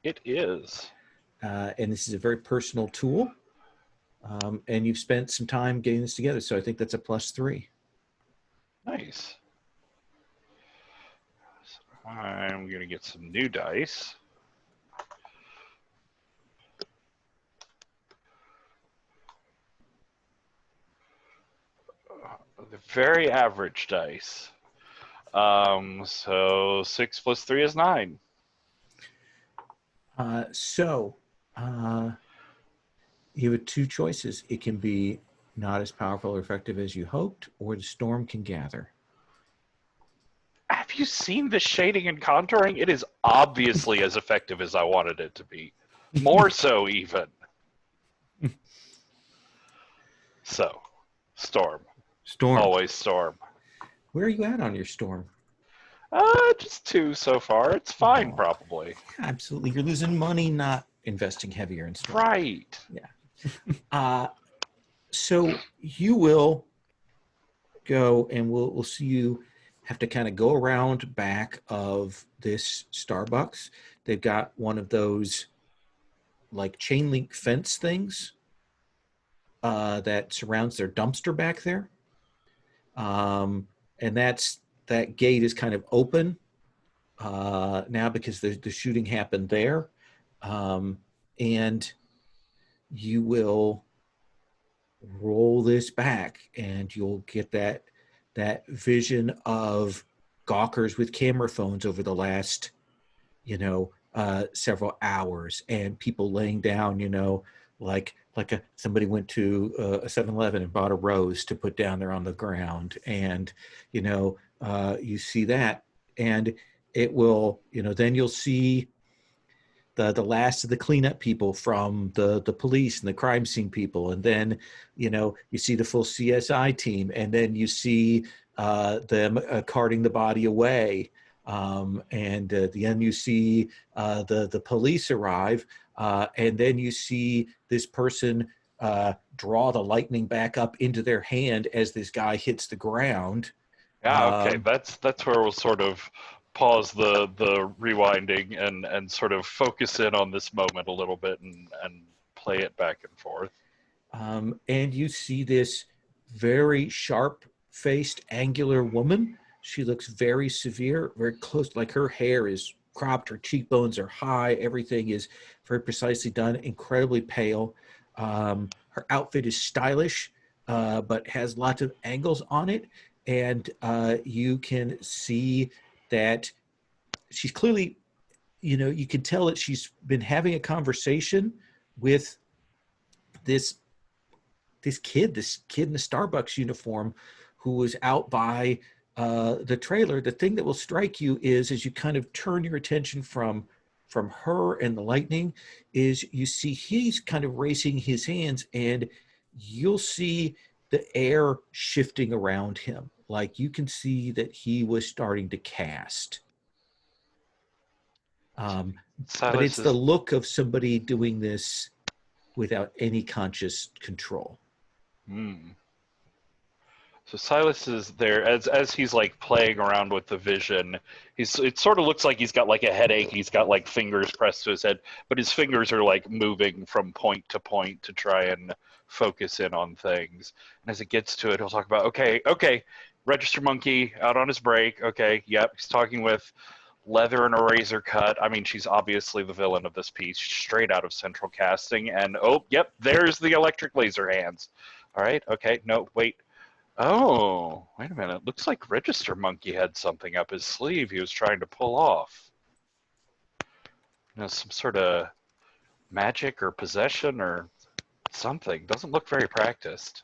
It is. And this is a very personal tool. And you've spent some time getting this together. So I think that's a +3. Nice. So I'm going to get some new dice. They're very average dice. So 6 plus 3 is 9. You have two choices. It can be not as powerful or effective as you hoped, or the storm can gather. Have you seen the shading and contouring? It is obviously as effective as I wanted it to be. More so, even. So, storm. Storm. Always storm. Where are you at on your storm? Just 2 so far. It's fine, probably. Absolutely. You're losing money not investing heavier in storm. Right. Yeah. So you will go, and we'll see you have to kind of go around back of this Starbucks. They've got one of those like chain link fence things that surrounds their dumpster back there. And that gate is kind of open now because the shooting happened there. And you will roll this back, and you'll get that vision of gawkers with camera phones over the last, several hours, and people laying down, somebody went to a 7-Eleven and bought a rose to put down there on the ground, and you see that, and it will, then you'll see the last of the cleanup people from the police and the crime scene people. And then, you see the full CSI team, and then you see them carting the body away. And at the end you see the police arrive, and then you see this person draw the lightning back up into their hand as this guy hits the ground. Yeah, okay. That's where we'll sort of pause the rewinding and sort of focus in on this moment a little bit and play it back and forth. And you see this very sharp-faced, angular woman. She looks very severe, very close, like her hair is cropped, her cheekbones are high, everything is very precisely done, incredibly pale. Her outfit is stylish, but has lots of angles on it. And you can see that she's clearly, you can tell that she's been having a conversation with this kid in the Starbucks uniform who was out by the trailer. The thing that will strike you is, as you kind of turn your attention from her and the lightning, is you see he's kind of raising his hands, and you'll see the air shifting around him. Like you can see that he was starting to cast. But it's the look of somebody doing this without any conscious control. So Silas is there as he's like playing around with the vision. It sort of looks like he's got like a headache. He's got like fingers pressed to his head, but his fingers are like moving from point to point to try and focus in on things. And as it gets to it, he'll talk about, okay, Register Monkey out on his break. Okay, yep, he's talking with Leather and a Razor Cut. I mean, she's obviously the villain of this piece, straight out of Central Casting. And oh, yep, there's the electric laser hands. All right, okay, no, wait. Oh, wait a minute. Looks like Register Monkey had something up his sleeve he was trying to pull off. Some sort of magic or possession or something. Doesn't look very practiced.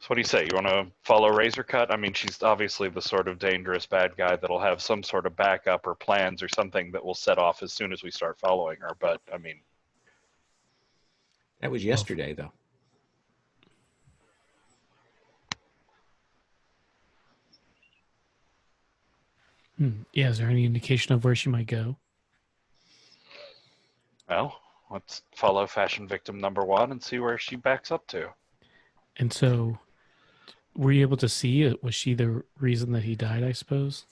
So what do you say? You want to follow Razor Cut? I mean, she's obviously the sort of dangerous bad guy that'll have some sort of backup or plans or something that will set off as soon as we start following her. But, I mean... That was yesterday, though. Yeah, is there any indication of where she might go? Well, let's follow fashion victim number 1 and see where she backs up to. And so, were you able to see it? Was she the reason that he died, I suppose?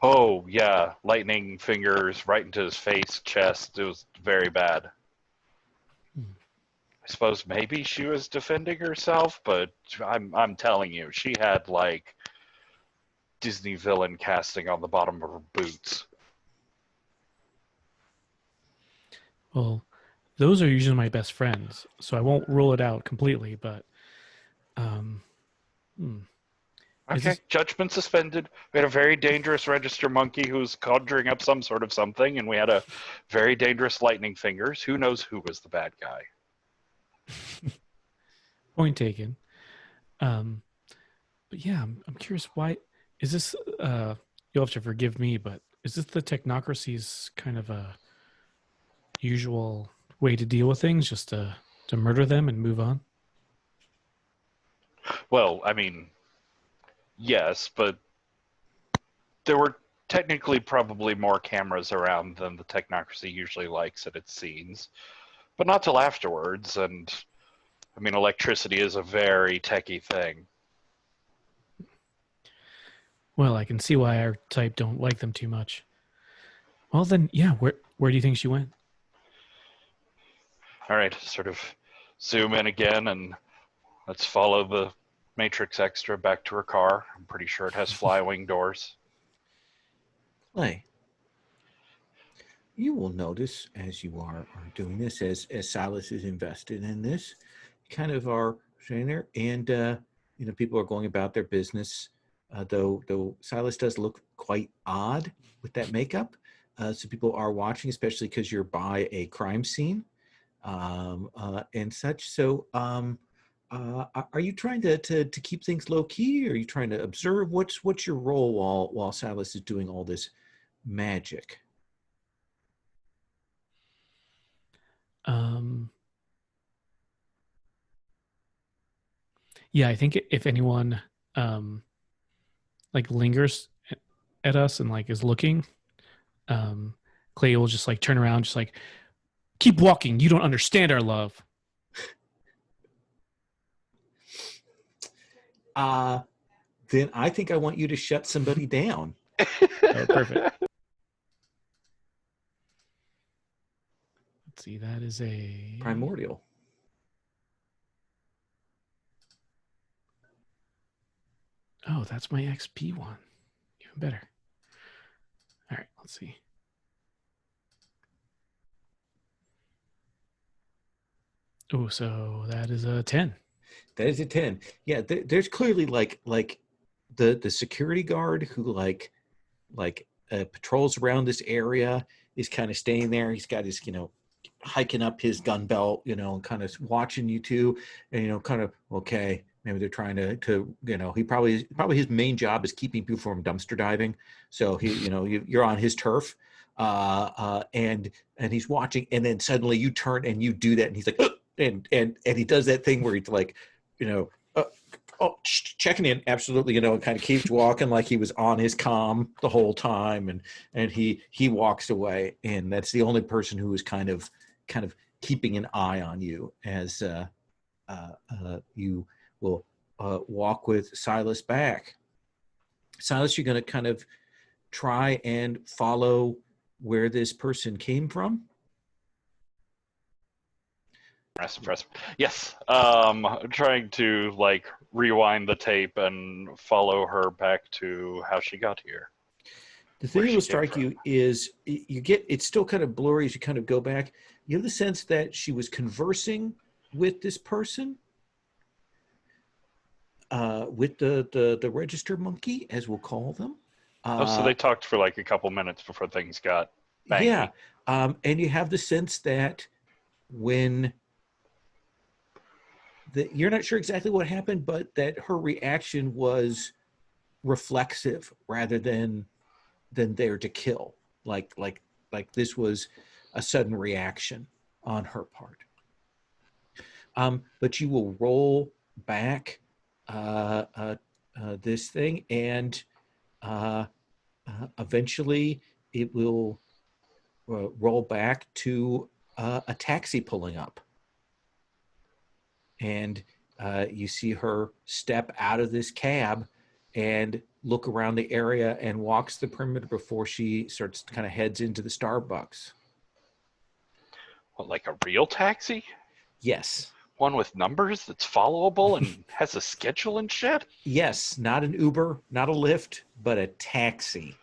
Oh, yeah. Lightning fingers right into his face, chest. It was very bad. I suppose maybe she was defending herself, but I'm telling you, she had like Disney villain casting on the bottom of her boots. Well, those are usually my best friends, so I won't rule it out completely. But Is Okay, this- judgment suspended. We had a very dangerous register monkey who was conjuring up some sort of something, and we had a very dangerous lightning fingers. Who knows who was the bad guy? point taken. But yeah, I'm curious why is this? You'll have to forgive me, but is this the technocracy's kind of a usual way to deal with things, just to murder them and move on? Well, I mean, yes, but there were technically probably more cameras around than the technocracy usually likes at its scenes, but not till afterwards. And I mean, electricity is a very techie thing. Well, I can see why our type don't like them too much. Well, then, yeah, where do you think she went? All right, sort of zoom in again, and let's follow the Matrix Extra back to her car. I'm pretty sure it has fly-wing doors. Clay, you will notice as you are doing this, as Silas is invested in this, kind of are sitting there, and people are going about their business. Though Silas does look quite odd with that makeup, so people are watching, especially because you're by a crime scene and such. So, are you trying to keep things low key? Or are you trying to observe? What's your role while Silas is doing all this magic? Yeah, I think if anyone like lingers at us and like is looking, Clay will just like turn around, just like, keep walking. You don't understand our love. Then I think I want you to shut somebody down. Oh, perfect. Let's see, that is a Primordial. Oh, that's my XP one. Even better. All right, let's see. Oh, so that is a 10. That is a 10. Yeah, there's clearly like the security guard who patrols around this area is kind of staying there. He's got his, hiking up his gun belt, and kind of watching you two, and kind of, okay, maybe they're trying to he probably his main job is keeping people from dumpster diving. So he, you're on his turf, and he's watching, and then suddenly you turn and you do that, and he's like, and he does that thing where he's like, checking in, absolutely, and kind of keeps walking like he was on his comm the whole time, and he walks away, and that's the only person who is kind of keeping an eye on you as you will walk with Silas back. Silas, you're going to kind of try and follow where this person came from. Impressive. Yes. Trying to rewind the tape and follow her back to how she got here. The thing that will strike you is it's still kind of blurry as you kind of go back. You have the sense that she was conversing with this person, with the register monkey, as we'll call them. So they talked for a couple minutes before things got bangy. Yeah. And you have the sense that when you're not sure exactly what happened, but that her reaction was reflexive rather than there to kill. Like this was a sudden reaction on her part. But you will roll back this thing, and eventually it will roll back to a taxi pulling up. And you see her step out of this cab and look around the area and walks the perimeter before she starts kind of heads into the Starbucks. What, like a real taxi? Yes. One with numbers that's followable and has a schedule and shit? Yes, not an Uber, not a Lyft, but a taxi.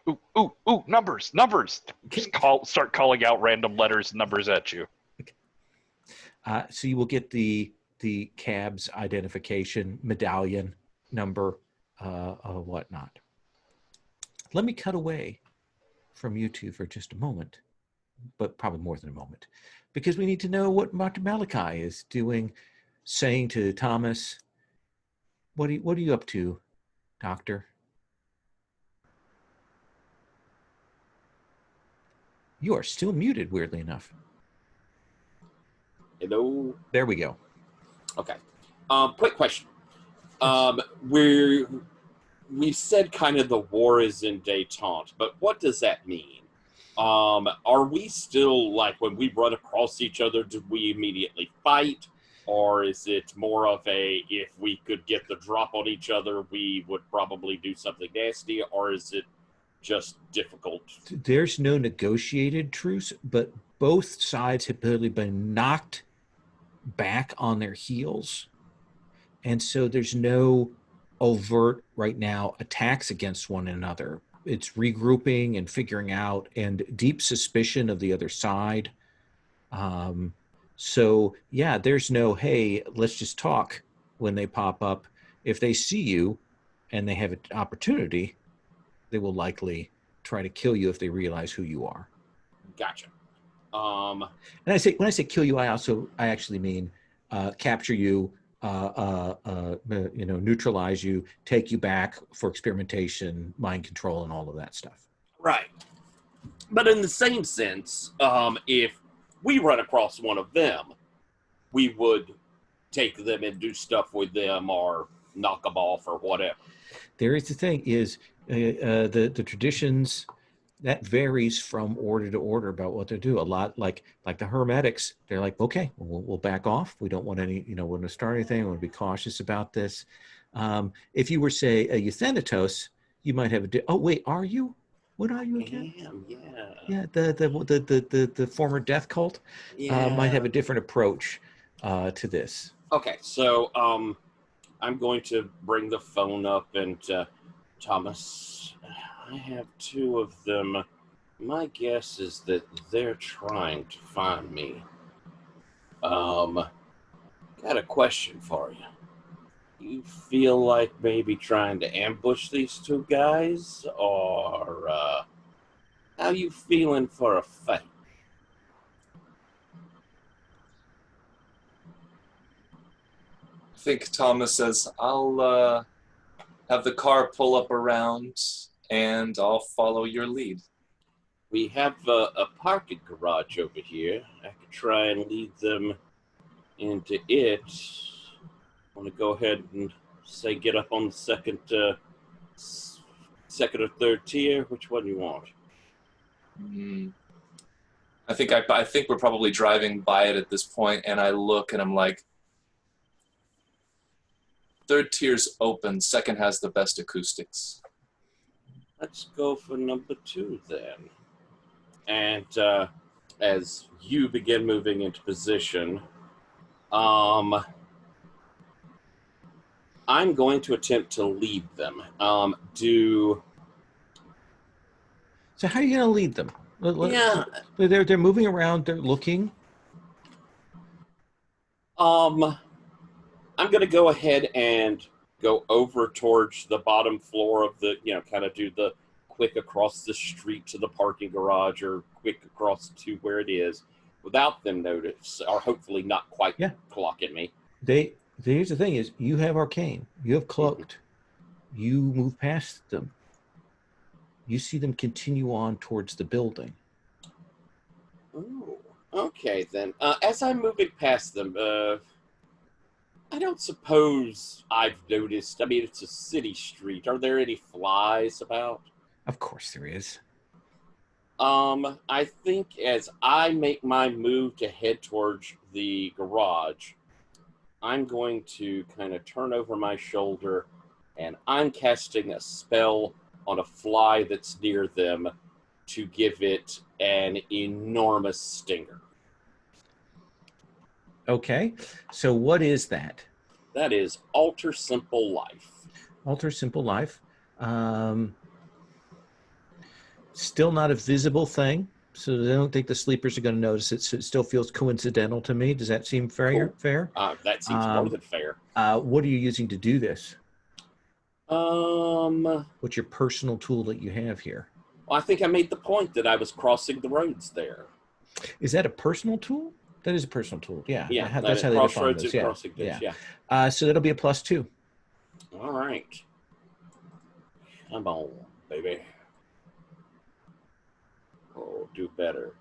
Ooh, numbers. Just start calling out random letters and numbers at you. So you will get the cab's identification, medallion number, whatnot. Let me cut away from you two for just a moment, but probably more than a moment, because we need to know what Dr. Malachi is doing, saying to Thomas. What are you up to, Doctor? You are still muted, weirdly enough. Hello. There we go. Okay. Quick question. We've said kind of the war is in détente, but what does that mean? Are we still, like, when we run across each other, do we immediately fight? Or is it more of a, if we could get the drop on each other, we would probably do something nasty? Or is it just difficult? There's no negotiated truce, but both sides have clearly been knocked back on their heels. And so there's no overt right now attacks against one another. It's regrouping and figuring out and deep suspicion of the other side. So yeah, there's no, hey, let's just talk when they pop up. If they see you and they have an opportunity, they will likely try to kill you if they realize who you are. Gotcha. And when I say kill you, I actually mean capture you, neutralize you, take you back for experimentation, mind control, and all of that stuff. Right. But in the same sense, if we run across one of them, we would take them and do stuff with them or knock them off or whatever. There is the thing is the traditions that varies from order to order about what they do. A lot like the Hermetics, they're like, okay, we'll back off. We don't want any, we want to start anything. We want to be cautious about this. If you were, say, a Euthanatos, you might have oh wait, are you? What are you again? Yeah, the former death cult might have a different approach to this. Okay, so I'm going to bring the phone up and Thomas, I have two of them. My guess is that they're trying to find me. Got a question for you. You feel like maybe trying to ambush these two guys, or how you feeling for a fight? I think Thomas says, I'll have the car pull up around and I'll follow your lead. We have a parking garage over here. I could try and lead them into it. I want to go ahead and say get up on the second or third tier. Which one do you want? I think we're probably driving by it at this point, and I look and I'm like, third tier's open, second has the best acoustics. Let's go for number 2 then. And as you begin moving into position, I'm going to attempt to lead them. So how are you going to lead them? Yeah. They're moving around. They're looking. I'm going to go ahead and go over towards the bottom floor of the, kind of do the quick across the street to the parking garage or quick across to where it is without them notice, or hopefully not quite clocking me. Here's the thing is, you have arcane. You have cloaked. You move past them. You see them continue on towards the building. Oh, okay then. As I'm moving past them, I don't suppose I've noticed. I mean, it's a city street. Are there any flies about? Of course there is. I think as I make my move to head towards the garage, I'm going to kind of turn over my shoulder and I'm casting a spell on a fly that's near them to give it an enormous stinger. Okay. So what is that? That is Alter Simple Life. Alter Simple Life. Still not a visible thing, so I don't think the sleepers are going to notice it. So it still feels coincidental to me. Does that seem fair? Cool. Fair? That seems more than fair. What are you using to do this? Well, What's your personal tool that you have here? I think I made the point that I was crossing the roads there. Is that a personal tool? That is a personal tool. Yeah. Yeah, That's how they define crossroads those. and Yeah. crossing this, Yeah. yeah. So that'll be a +2. All right. Come on, baby. Oh, do better.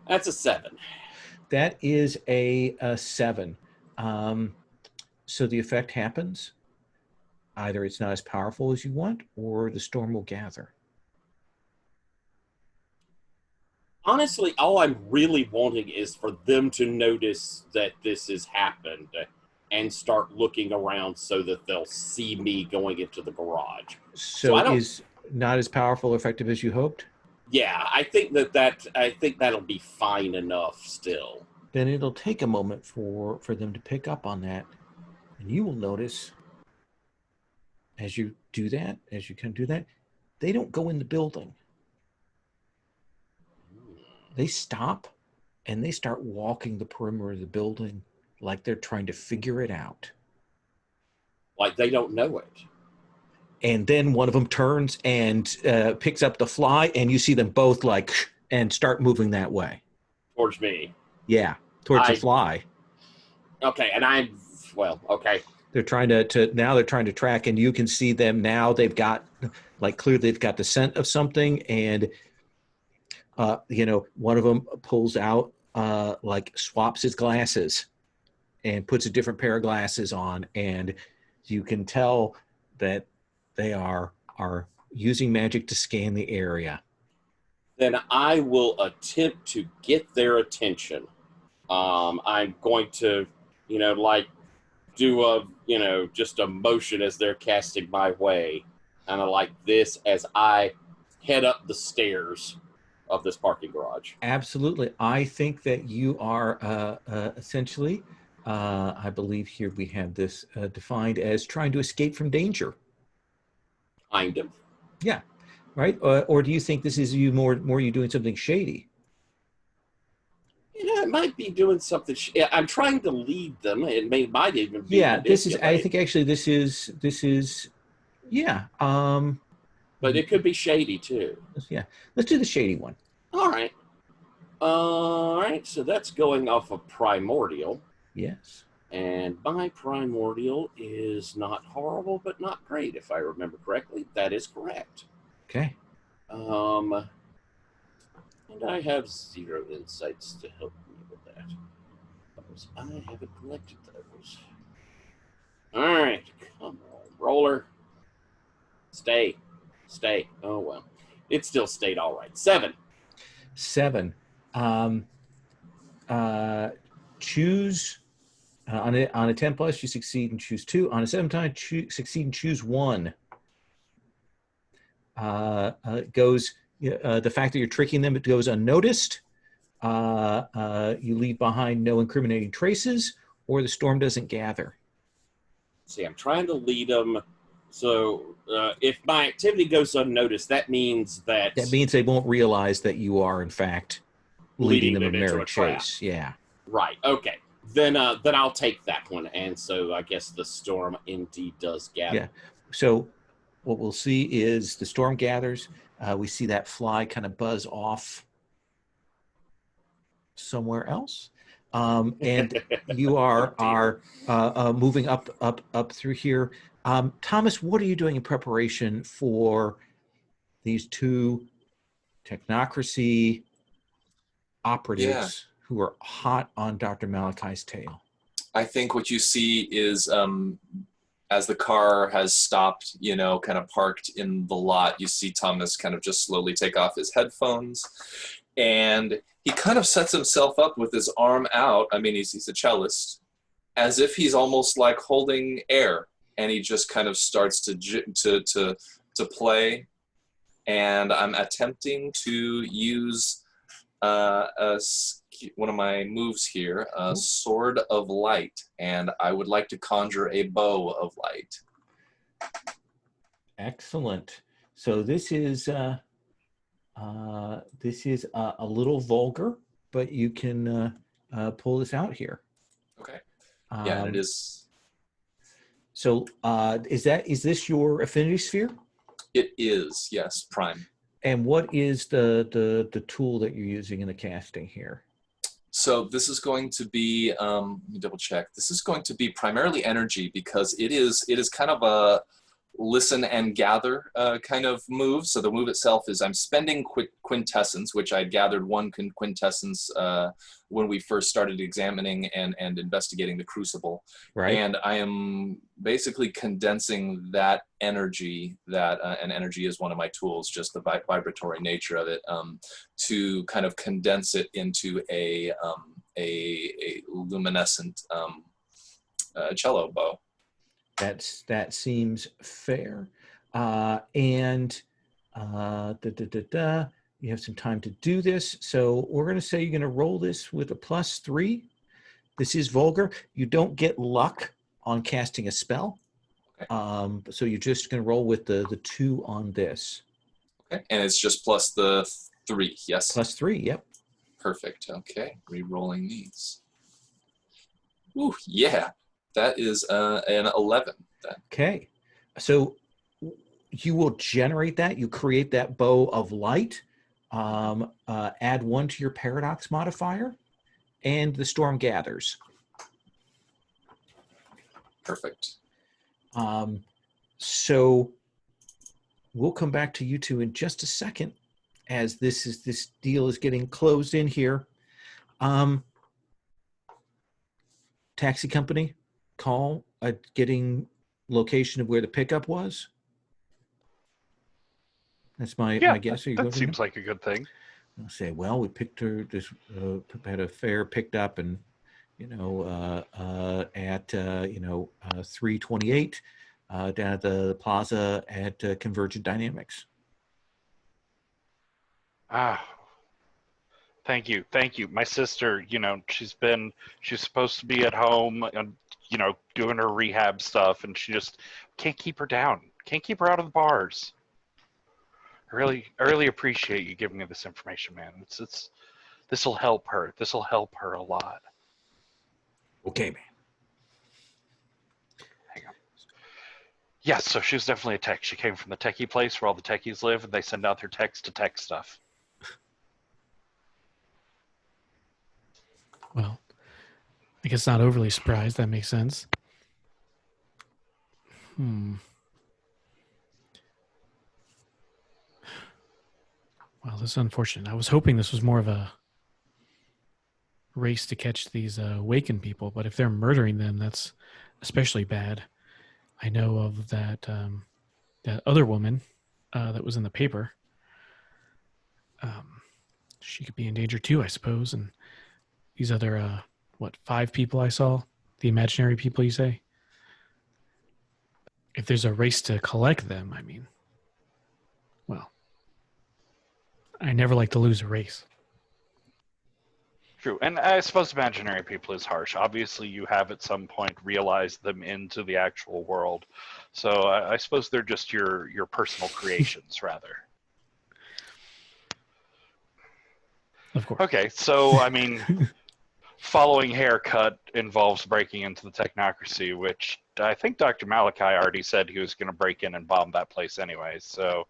That's a 7. That is a 7. So the effect happens. Either it's not as powerful as you want, or the storm will gather. Honestly, all I'm really wanting is for them to notice that this has happened and start looking around so that they'll see me going into the garage. So is not as powerful or effective as you hoped? Yeah, I think that'll be fine enough still. Then it'll take a moment for them to pick up on that. And you will notice as you do that, they don't go in the building. They stop and they start walking the perimeter of the building like they're trying to figure it out. Like they don't know it. And then one of them turns and picks up the fly, and you see them both and start moving that way. Towards me. Yeah, towards the fly. Okay, and okay. They're trying to track, and you can see them now. They've got clearly they've got the scent of something, and one of them pulls out swaps his glasses and puts a different pair of glasses on, and you can tell that they are using magic to scan the area. Then I will attempt to get their attention. I'm going to, do just a motion as they're casting my way, kind of like this as I head up the stairs of this parking garage. Absolutely. I think that you are essentially, I believe here we have this defined as trying to escape from danger. Kind of. Yeah. Right. Or do you think this is you more you doing something shady? Yeah, it might be doing something. I'm trying to lead them. It might even be. Yeah, this is. I think actually this is. Yeah. But it could be shady too. Yeah. Let's do the shady one. All right. All right. So that's going off of primordial. Yes. And my primordial is not horrible, but not great, if I remember correctly. That is correct. Okay. And I have 0 insights to help me with that. Because I haven't collected those. All right. Come on, roller. Stay. Oh, well. It still stayed all right. 7. Choose on a 10 plus, you succeed and choose 2. On a 7 time, succeed and choose 1. Goes the fact that you're tricking them, it goes unnoticed. You leave behind no incriminating traces, or the storm doesn't gather. See, I'm trying to lead them. So if my activity goes unnoticed, that means they won't realize that you are in fact leading them a merry trap. chase. Yeah. Right. Okay. Then I'll take that one. And so I guess the storm indeed does gather. Yeah. So what we'll see is the storm gathers. We see that fly kind of buzz off somewhere else. And you are moving up through here. Thomas, what are you doing in preparation for these 2 technocracy operatives who are hot on Dr. Malachi's tail? I think what you see is as the car has stopped, kind of parked in the lot, you see Thomas kind of just slowly take off his headphones, and he kind of sets himself up with his arm out. I mean, he's a cellist, as if he's almost like holding air, and he just kind of starts to play. And I'm attempting to use one of my moves here, Sword of Light, and I would like to conjure a bow of light. Excellent. So this is This is a little vulgar, but you can pull this out here. Okay. Yeah, and it Um, is. So is this your affinity sphere? It is, yes, prime. And what is the tool that you're using in the casting here? So this is going to be, let me double check. This is going to be primarily energy because it is kind of a listen and gather kind of move. So the move itself is I'm spending quintessence, which I gathered one quintessence when we first started examining and investigating the crucible. Right. And I am basically condensing that energy, and energy is one of my tools, just the vibratory nature of it, to kind of condense it into a luminescent cello bow. That seems fair. You have some time to do this. So we're going to say you're going to roll this with a +3. This is vulgar. You don't get luck on casting a spell. Okay. So you're just going to roll with the 2 on this. Okay. And it's just plus the 3, yes? +3, yep. Perfect. Okay. Re-rolling these. Ooh, yeah. That is an 11. Then. Okay. So you will generate that. You create that bow of light. Add 1 to your paradox modifier, and the storm gathers. Perfect. So we'll come back to you two in just a second, as this deal is getting closed in here. Taxi company, call getting location of where the pickup was. That's my guess. Are you that seems like a good thing. I'll say, well, we picked her. Just had a fare picked up, and at 3:28 down at the plaza at Convergent Dynamics. Thank you. My sister, she's supposed to be at home and doing her rehab stuff, and she just can't keep her down. Can't keep her out of the bars. I really appreciate you giving me this information, man. This will help her. This will help her a lot. Okay, man. Hang on. Yes, so she was definitely a tech. She came from the techie place where all the techies live, and they send out their techs to tech stuff. Well, I guess not overly surprised. That makes sense. Well, this is unfortunate. I was hoping this was more of a race to catch these Waken people, but if they're murdering them, that's especially bad. I know of that other woman that was in the paper. She could be in danger too, I suppose. And these other, 5 people I saw? The imaginary people, you say? If there's a race to collect them, I mean, well, I never like to lose a race. True, and I suppose imaginary people is harsh. Obviously, you have at some point realized them into the actual world. So I suppose they're just your personal creations, rather. Of course. Okay, so, I mean, following haircut involves breaking into the technocracy, which I think Dr. Malachi already said he was going to break in and bomb that place anyway, so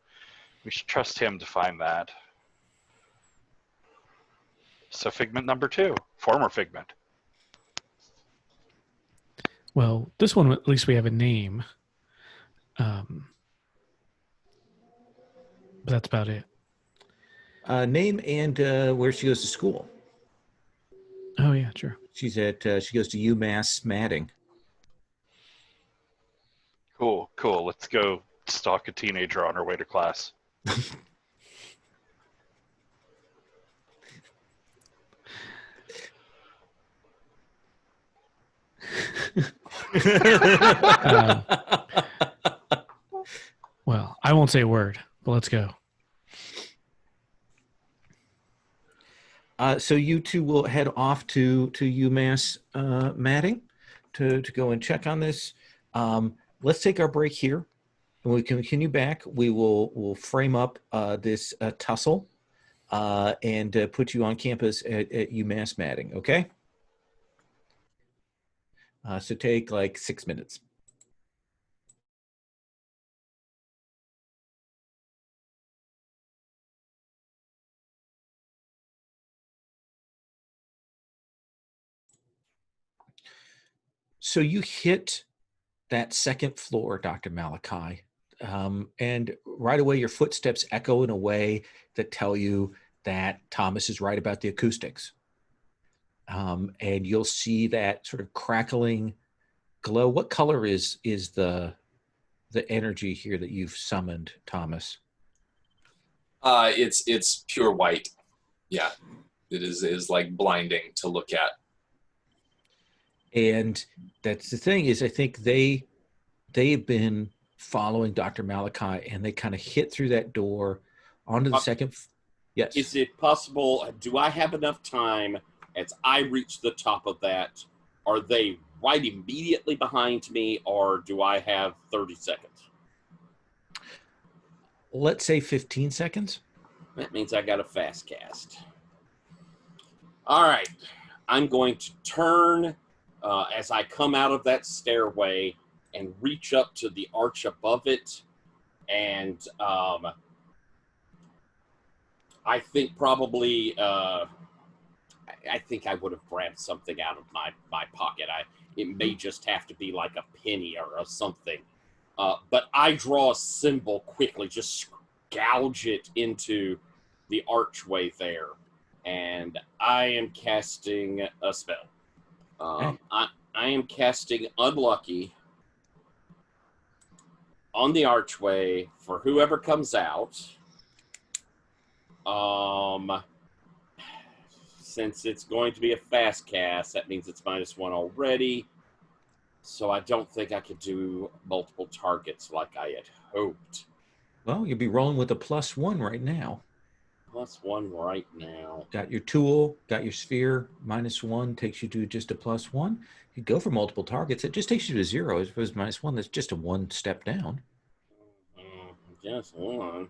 we should trust him to find that. So Figment number 2, former Figment. Well, this one, at least we have a name. But that's about it. Name and where she goes to school. Oh, yeah, sure. She goes to UMass Matting. Cool. Let's go stalk a teenager on her way to class. Well, I won't say a word, but let's go. So you two will head off to UMass Matting to go and check on this. Let's take our break here, and we can continue back. We'll frame up this tussle and put you on campus at UMass Mading, okay? So take like 6 minutes. So you hit that second floor, Dr. Malachi, and right away your footsteps echo in a way that tell you that Thomas is right about the acoustics. And you'll see that sort of crackling glow. What color is the energy here that you've summoned, Thomas? It's pure white. Yeah, it is like blinding to look at. And that's the thing is, I think they've been following Dr. Malachi, and they kind of hit through that door onto the second. Yes. Is it possible? Do I have enough time as I reach the top of that? Are they right immediately behind me, or do I have 30 seconds? Let's say 15 seconds. That means I got a fast cast. All right. I'm going to turn as I come out of that stairway and reach up to the arch above it. And I think probably, I think I would have grabbed something out of my pocket. It may just have to be like a penny or something. But I draw a symbol quickly, just gouge it into the archway there. And I am casting a spell. I am casting Unlucky on the archway for whoever comes out. Since it's going to be a fast cast, that means it's -1 already. So I don't think I could do multiple targets like I had hoped. Well, you'll be rolling with a +1 right now. +1 right now. Got your tool, got your sphere. -1 takes you to just a +1. You go for multiple targets. It just takes you to 0. If it was -1, that's just a 1 step down. Just one.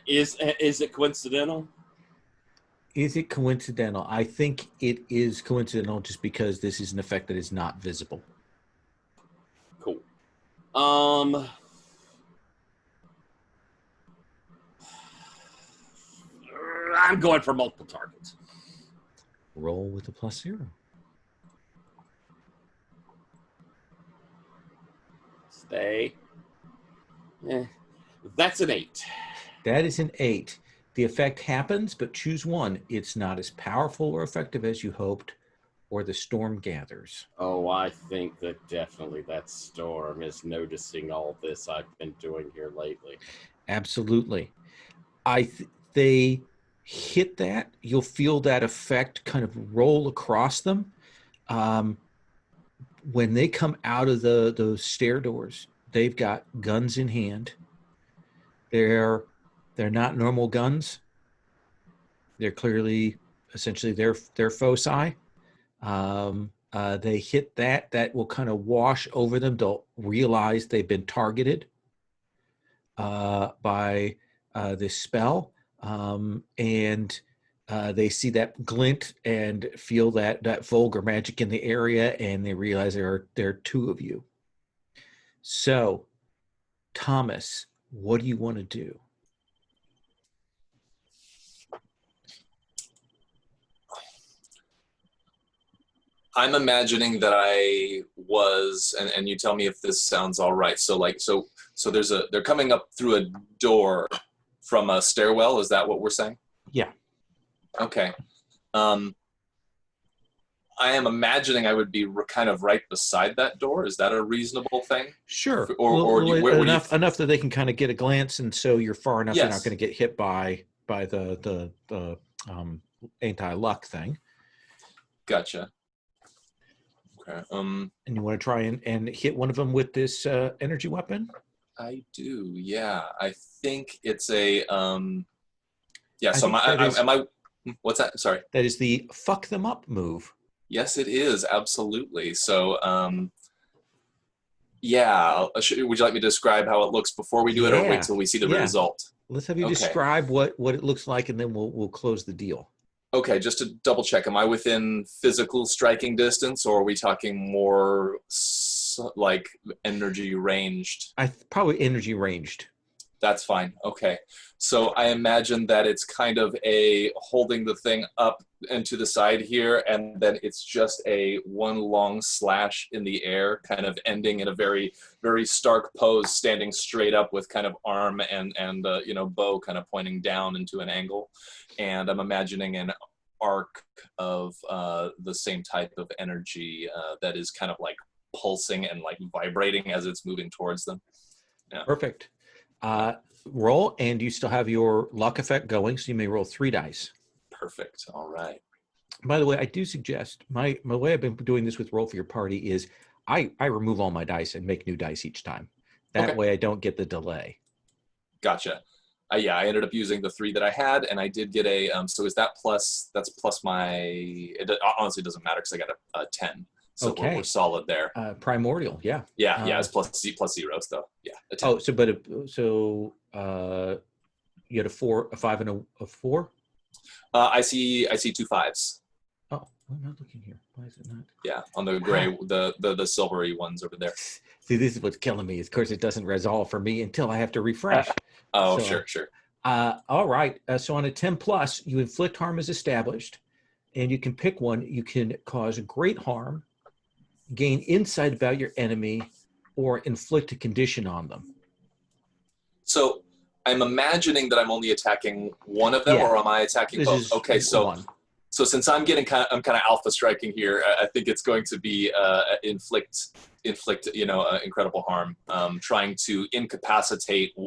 Is it coincidental? Is it coincidental? I think it is coincidental just because this is an effect that is not visible. Cool. I'm going for multiple targets. Roll with a +0. Stay. That's an 8. That is an 8. The effect happens, but choose one. It's not as powerful or effective as you hoped, or the storm gathers. Oh, I think that definitely that storm is noticing all this I've been doing here lately. Absolutely. They hit that. You'll feel that effect kind of roll across them. When they come out of those stair doors, they've got guns in hand. They're not normal guns. They're clearly, essentially, they're foci. They hit that will kind of wash over them. They'll realize they've been targeted by this spell, and they see that glint and feel that vulgar magic in the area, and they realize there are 2 of you. So, Thomas, what do you want to do? I'm imagining that I was, and you tell me if this sounds all right. So they're coming up through a door from a stairwell. Is that what we're saying? Yeah. Okay. I am imagining I would be kind of right beside that door. Is that a reasonable thing? Sure. Enough enough that they can kind of get a glance, and so you're far enough. Yes. You're not going to get hit by the anti-luck thing. Gotcha. Okay. And you want to try and hit one of them with this energy weapon? I do. Yeah. I think it's a yeah. So am I? What's that? Sorry. That is the fuck them up move. Yes, it is. Absolutely. So, yeah. Would you like me to describe how it looks before we do it, or wait till we see the result? Let's have you Okay. describe what it looks like, and then we'll close the deal. Okay, just to double check, am I within physical striking distance, or are we talking more like energy ranged? Probably energy ranged. That's fine. Okay. So I imagine that it's kind of a holding the thing up and to the side here, and then it's just a one long slash in the air, kind of ending in a very, very stark pose, standing straight up with kind of arm and bow kind of pointing down into an angle. And I'm imagining an arc of the same type of energy that is kind of like pulsing and like vibrating as it's moving towards them. Yeah. Perfect. Roll, and you still have your luck effect going, so you may roll 3 dice. Perfect. All right. By the way, I do suggest my way I've been doing this with Roll for Your Party is I remove all my dice and make new dice each time. That way I don't get the delay. Gotcha. Yeah, I ended up using the 3 that I had, and I did get a. So is that plus? That's plus my. It honestly doesn't matter because I got a 10. So Okay. we're solid there. Primordial, yeah. Yeah, it's plus 0, so yeah. A 10. Oh, so you had a 4, a 5, and a 4. I see 2 5s. Oh, I'm not looking here. Why is it not? Yeah, on the gray, the silvery ones over there. See, this is what's killing me. Of course, it doesn't resolve for me until I have to refresh. Oh, So, sure. All right. So on a 10 plus, you inflict harm as established, and you can pick one. You can cause great harm, gain insight about your enemy, or inflict a condition on them. So I'm imagining that I'm only attacking one of them, or am I attacking both? Okay, so since I'm kind of alpha striking here, I think it's going to be inflict incredible harm. Trying to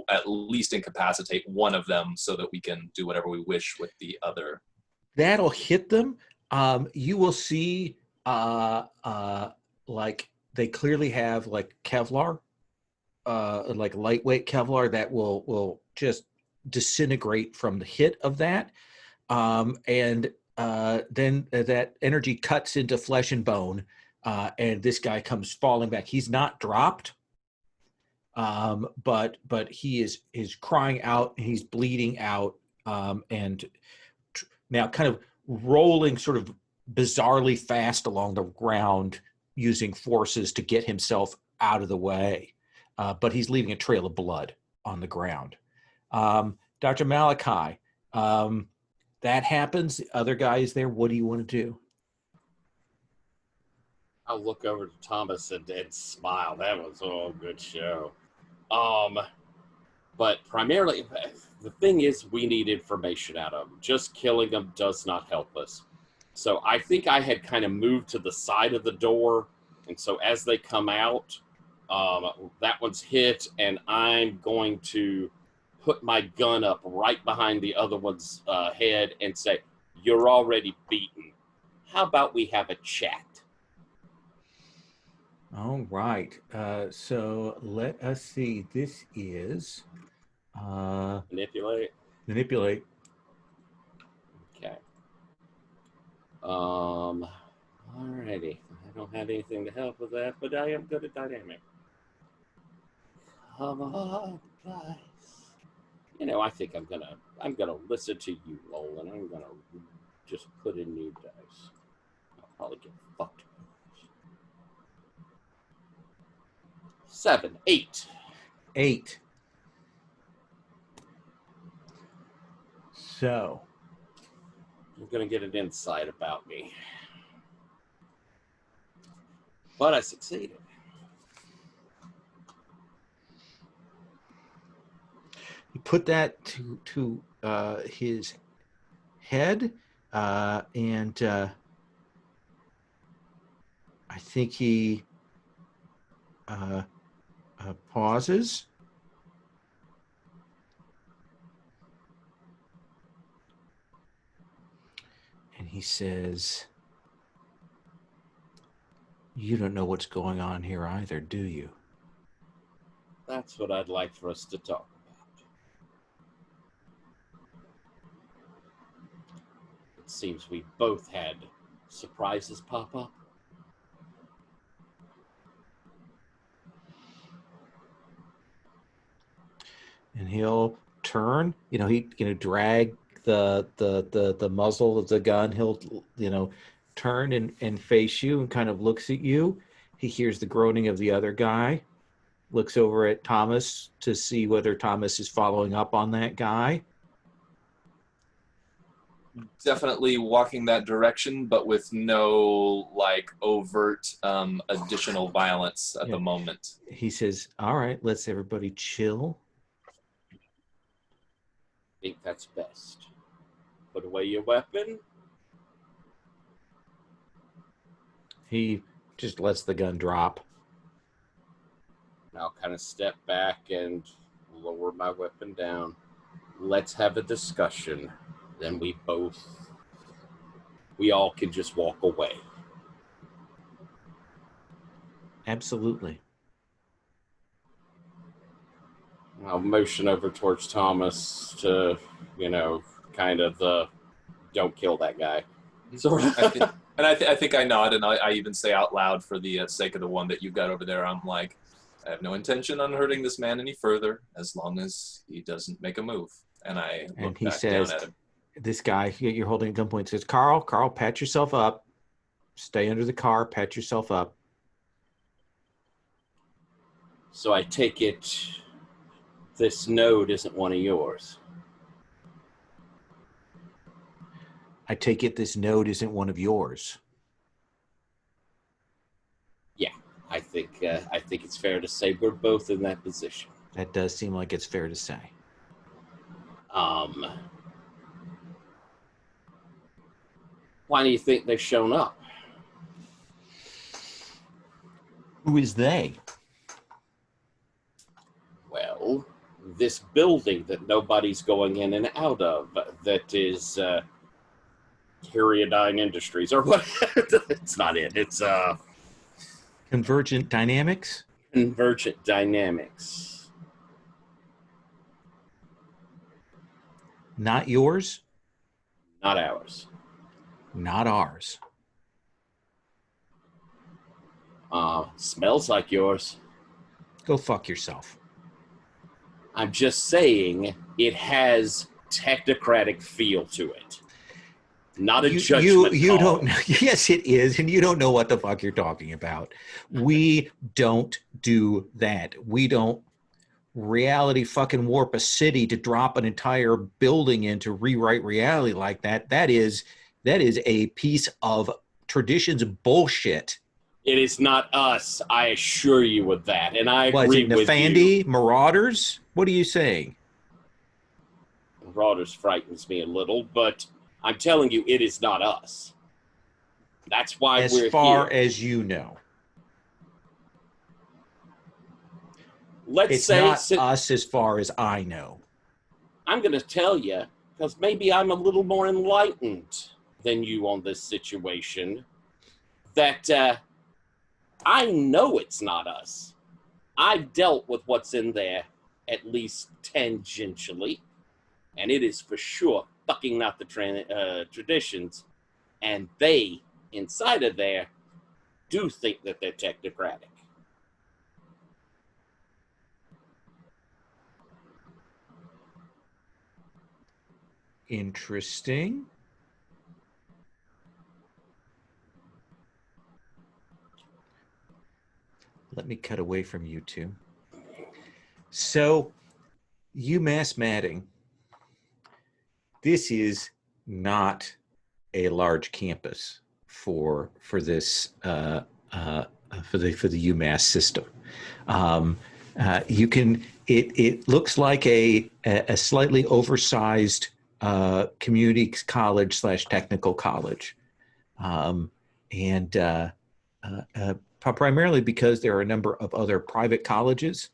at least incapacitate one of them so that we can do whatever we wish with the other. That'll hit them. You will see like they clearly have like Kevlar, like lightweight Kevlar that will just disintegrate from the hit of that. And then that energy cuts into flesh and bone, and this guy comes falling back. He's not dropped, but he is crying out, and he's bleeding out, and now kind of rolling sort of bizarrely fast along the ground, using forces to get himself out of the way. But he's leaving a trail of blood on the ground. Dr. Malachi, that happens. The other guy is there. What do you want to do? I'll look over to Thomas and smile. That was a good show. But primarily, the thing is, we need information out of them. Just killing them does not help us. So I think I had kind of moved to the side of the door. And so as they come out, that one's hit, and I'm going to put my gun up right behind the other one's head and say, "You're already beaten. How about we have a chat?" All right. So let us see. This is Manipulate. manipulate. Okay. Alrighty. I don't have anything to help with that, but I am good at dynamic. Come on, guys. I think I'm gonna listen to you, Lowell, and I'm gonna just put in new dice. I'll probably get fucked. 7, 8. 8. So You're gonna get an insight about me, but I succeeded. you put that to his head, and I think he pauses. And he says, "You don't know what's going on here either, do you?" That's what I'd like for us to talk about. It seems we both had surprises pop up. And he'll turn. He drag the muzzle of the gun. He'll turn and face you and kind of looks at you. He hears the groaning of the other guy, looks over at Thomas to see whether Thomas is following up on that guy. Definitely walking that direction, but with no overt additional violence at the moment. He says, all right, let's everybody chill. I think that's best. Put away your weapon. He just lets the gun drop. I'll kind of step back and lower my weapon down. Let's have a discussion. Then we all can just walk away. Absolutely. I'll motion over towards Thomas to, kind of the don't kill that guy. Sort of. I think I nod, and I even say out loud for the sake of the one that you've got over there, I'm like, I have no intention on hurting this man any further as long as he doesn't make a move. And I look back down at him. This guy you're holding at gunpoint says, Carl, pat yourself up. Stay under the car, pat yourself up. So I take it this node isn't one of yours. I take it this node isn't one of yours. Yeah, I think it's fair to say we're both in that position. That does seem like it's fair to say. Why do you think they've shown up? Who is they? Well, this building that nobody's going in and out of, that is Kyriadine Industries, or what? It's not it. It's Convergent Dynamics? Convergent Dynamics. Not yours? Not ours. Not ours. Smells like yours. Go fuck yourself. I'm just saying it has technocratic feel to it. Not a judgment You call. don't know. Yes, it is, and you don't know what the fuck you're talking about. We don't do that. We don't reality fucking warp a city to drop an entire building in to rewrite reality like that. That is a piece of traditions bullshit. It is not us, I assure you of that. And I agree with Nefandi, you. Marauders? What are you saying? Marauders frightens me a little, but I'm telling you, it is not us. That's why we're here. As far as you know. It's not us as far as I know. I'm going to tell you, because maybe I'm a little more enlightened than you on this situation, that I know it's not us. I've dealt with what's in there, at least tangentially, and it is for sure fucking not the traditions, and they, inside of there, do think that they're technocratic. Interesting. Let me cut away from you two. So, UMass Matting, this is not a large campus for this for the UMass system. It looks like a slightly oversized community college / technical college, primarily because there are a number of other private colleges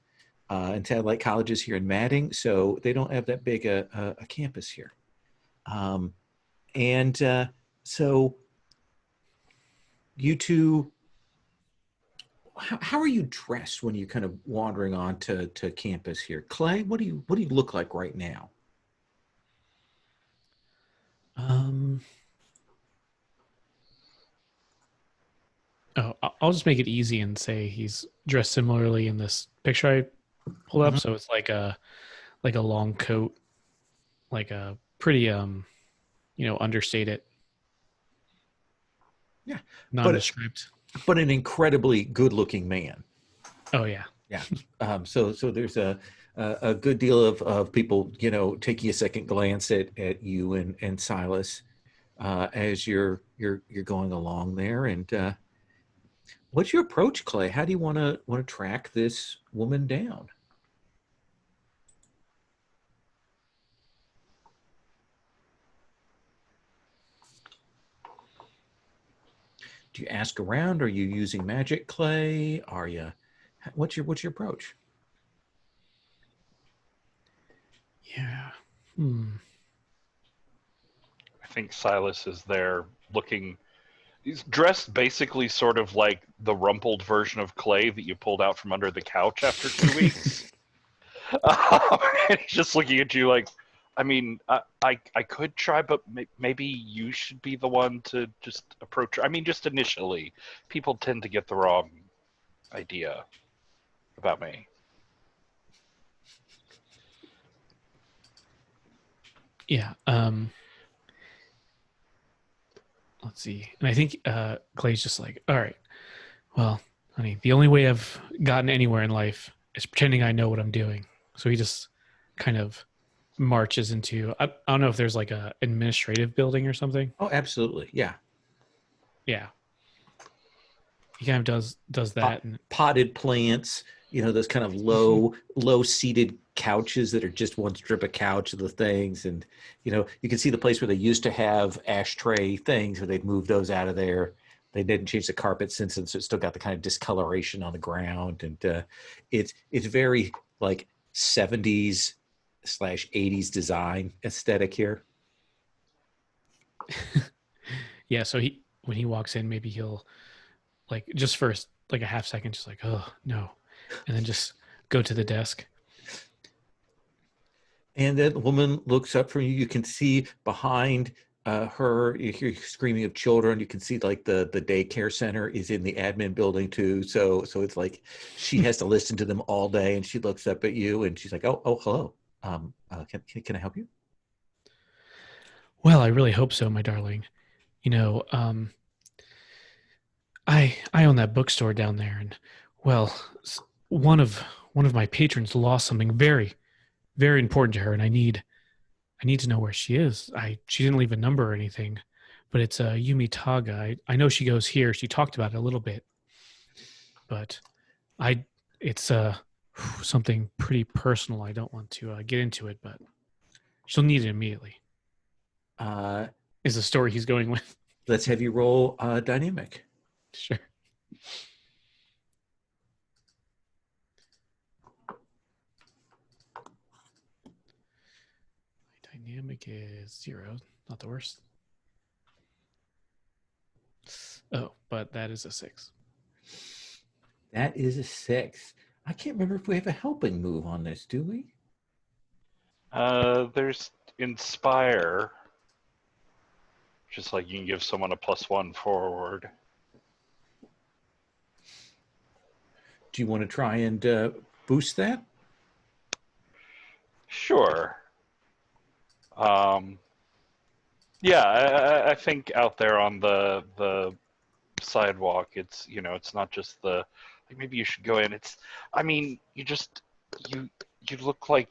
and satellite colleges here in Matting, so they don't have that big a campus here. So you two, how are you dressed when you kind of wandering on to campus here? Clay, what do you look like right now? I'll just make it easy and say he's dressed similarly in this picture I pulled up. So it's like a long coat like a pretty understate it. Yeah, nondescript. But an incredibly good-looking man. Oh yeah. Yeah. So there's a good deal of people, taking a second glance at you and Silas as you're going along there. And what's your approach, Clay? How do you want to track this woman down? Do you ask around? Are you using magic, Clay? What's your approach? Yeah. I think Silas is there looking. He's dressed basically sort of like the rumpled version of Clay that you pulled out from under the couch after 2 weeks. And he's just looking at you like, I mean, I could try, but maybe you should be the one to just approach her. I mean, just initially, people tend to get the wrong idea about me. Yeah. Let's see. And I think Clay's just like, all right, well, honey, the only way I've gotten anywhere in life is pretending I know what I'm doing. So he just kind of marches into, I don't know if there's like a administrative building or something. Oh, absolutely. Yeah. Yeah. He kind of does that. And potted plants, those kind of low seated couches that are just one strip of couch of the things. And, you can see the place where they used to have ashtray things, where they'd moved those out of there. They didn't change the carpet since, and so it's still got the kind of discoloration on the ground. And it's very like 70s/80s design aesthetic here. Yeah. So when he walks in, maybe he'll like just first, like a half second, just like, oh no. And then just go to the desk. And that woman looks up from you. You can see behind her, you hear screaming of children. You can see like the daycare center is in the admin building too. So it's like she has to listen to them all day. And she looks up at you and she's like, oh, hello. Can I help you? Well, I really hope so, my darling. I own that bookstore down there, and well, one of my patrons lost something very, very important to her, and I need to know where she is. She didn't leave a number or anything, but it's Yumi Taga. I know she goes here. She talked about it a little bit, but it's something pretty personal. I don't want to get into it, but she'll need it immediately. Is the story he's going with. Let's have you roll dynamic. Sure. Dynamic is 0. Not the worst. Oh, but that is a 6. That is a 6. I can't remember if we have a helping move on this, do we? There's Inspire. Just like you can give someone a +1 forward. Do you want to try and boost that? Sure. Yeah, I think out there on the sidewalk, it's it's not just like maybe you should go in. You look like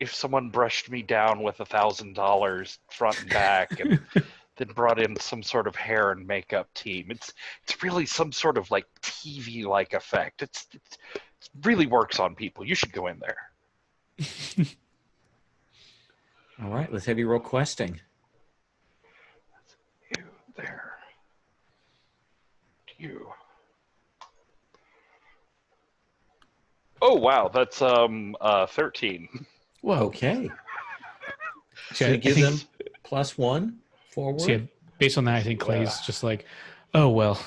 if someone brushed me down with $1,000 front and back and then brought in some sort of hair and makeup team. It's really some sort of like TV like effect. It really works on people. You should go in there. All right, let's have you roll questing. You there. You. Oh wow, that's 13. Whoa. Okay. So you give them +1 forward. So yeah, based on that, I think Clay's just like, oh well,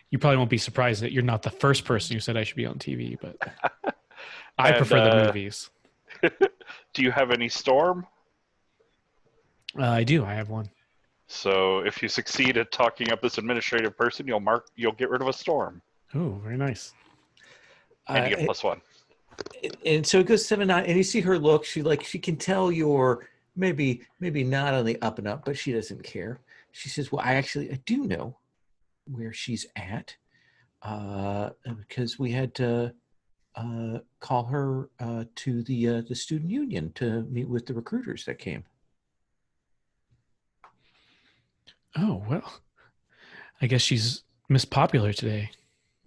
you probably won't be surprised that you're not the first person who said I should be on TV, but I prefer the movies. Do you have any storm? I do. I have one. So if you succeed at talking up this administrative person, you'll get rid of a storm. Oh, very nice. And you get +1. And so it goes 7-9, and you see her look. She can tell you're maybe not on the up and up, but she doesn't care. She says, well, I do know where she's at, because we had to call her to the student union to meet with the recruiters that came. Oh, well, I guess she's Miss Popular today.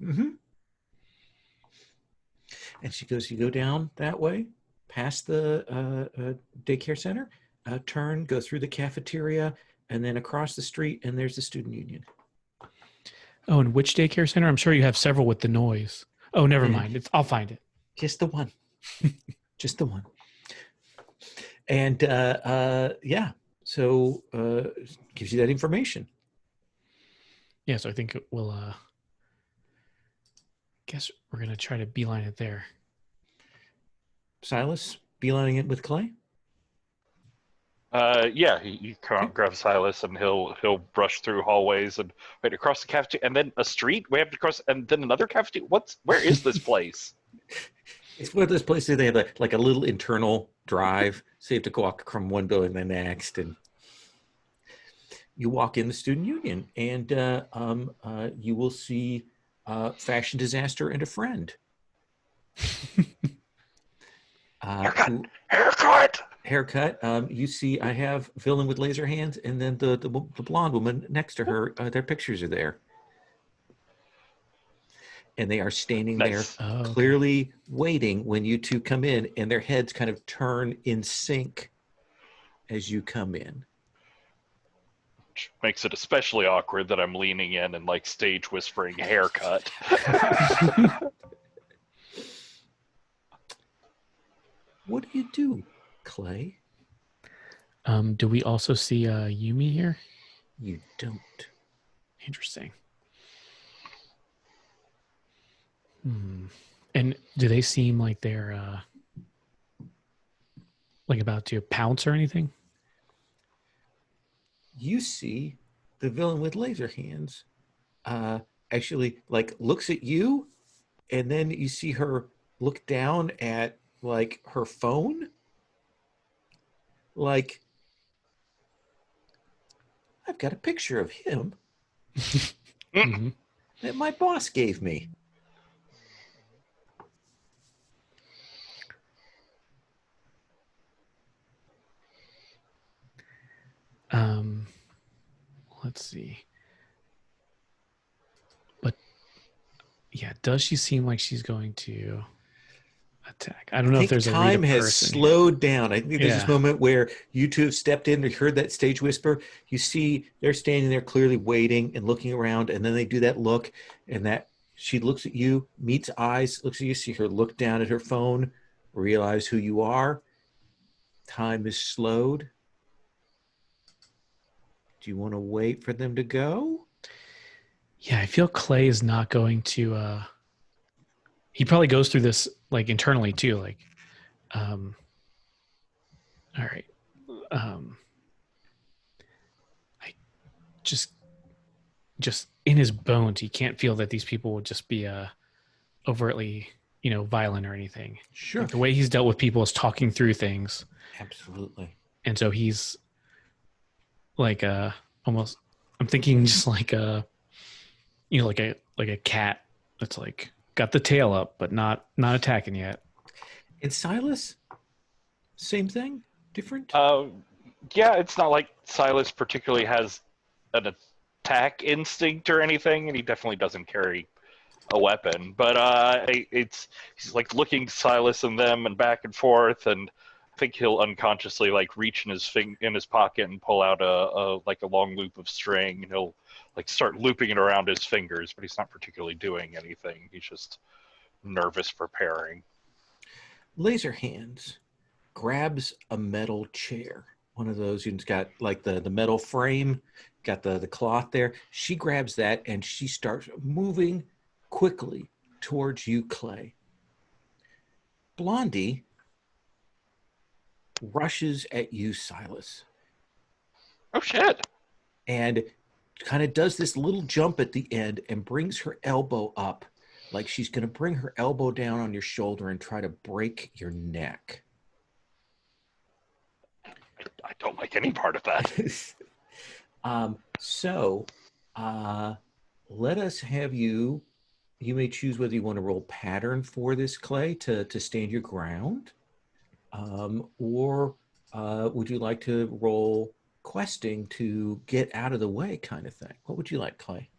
Mm-hmm. And she goes, you go down that way, past the daycare center, turn, go through the cafeteria, and then across the street, and there's the student union. Oh, and which daycare center? I'm sure you have several with the noise. Oh, never mind. I'll find it. Just the one. Just the one. And yeah, so gives you that information. Yeah, so I think we'll guess we're gonna try to beeline it there. Silas, beelining it with Clay? Yeah, you grab Silas and he'll brush through hallways and wait across the cafeteria and then a street. We have to cross and then another cafeteria. Where is this place? It's one of those places they have like a little internal drive, so you have to walk from one building to the next, and you walk in the student union, and you will see Fashion Disaster and a friend. Haircut. You see, I have Villain with laser hands, and then the blonde woman next to her. Their pictures are there, and they are standing there, clearly waiting when you two come in, and their heads kind of turn in sync as you come in. Which makes it especially awkward that I'm leaning in and like stage whispering haircut. What do you do, Clay? Do we also see Yumi here? You don't. Interesting. And do they seem like they're like about to pounce or anything? You see the villain with laser hands actually like looks at you, and then you see her look down at like her phone, like, I've got a picture of him that my boss gave me. Let's see. But yeah, does she seem like she's going to attack? I don't know if there's time a has slowed down. I think there's this moment where you two have stepped in and heard that stage whisper. You see they're standing there clearly waiting and looking around, and then they do that look, and that she looks at you, meets eyes, looks at you, see her look down at her phone, realize who you are. Time is slowed. Do you want to wait for them to go? Yeah, I feel Clay is not going to he probably goes through this like internally too, like all right. I just in his bones, he can't feel that these people would just be overtly, violent or anything. Sure. Like the way he's dealt with people is talking through things. Absolutely. And so he's like almost, I'm thinking just like like a cat that's like got the tail up but not attacking yet. And Silas, same thing, different. Yeah, it's not like Silas particularly has an attack instinct or anything, and he definitely doesn't carry a weapon. But he's like looking Silas and them and back and forth, and I think he'll unconsciously like reach in his pocket and pull out a long loop of string, and he'll like start looping it around his fingers, but he's not particularly doing anything. He's just nervous preparing. Laser hands grabs a metal chair, one of those who's got like the metal frame, got the cloth there. She grabs that and she starts moving quickly towards you, Clay. Blondie rushes at you, Silas. Oh shit. And kind of does this little jump at the end and brings her elbow up, like she's going to bring her elbow down on your shoulder and try to break your neck. I don't like any part of that. So, let us have you. You may choose whether you want to roll pattern for this, Clay, to stand your ground, or would you like to roll questing to get out of the way, kind of thing. What would you like, Clay?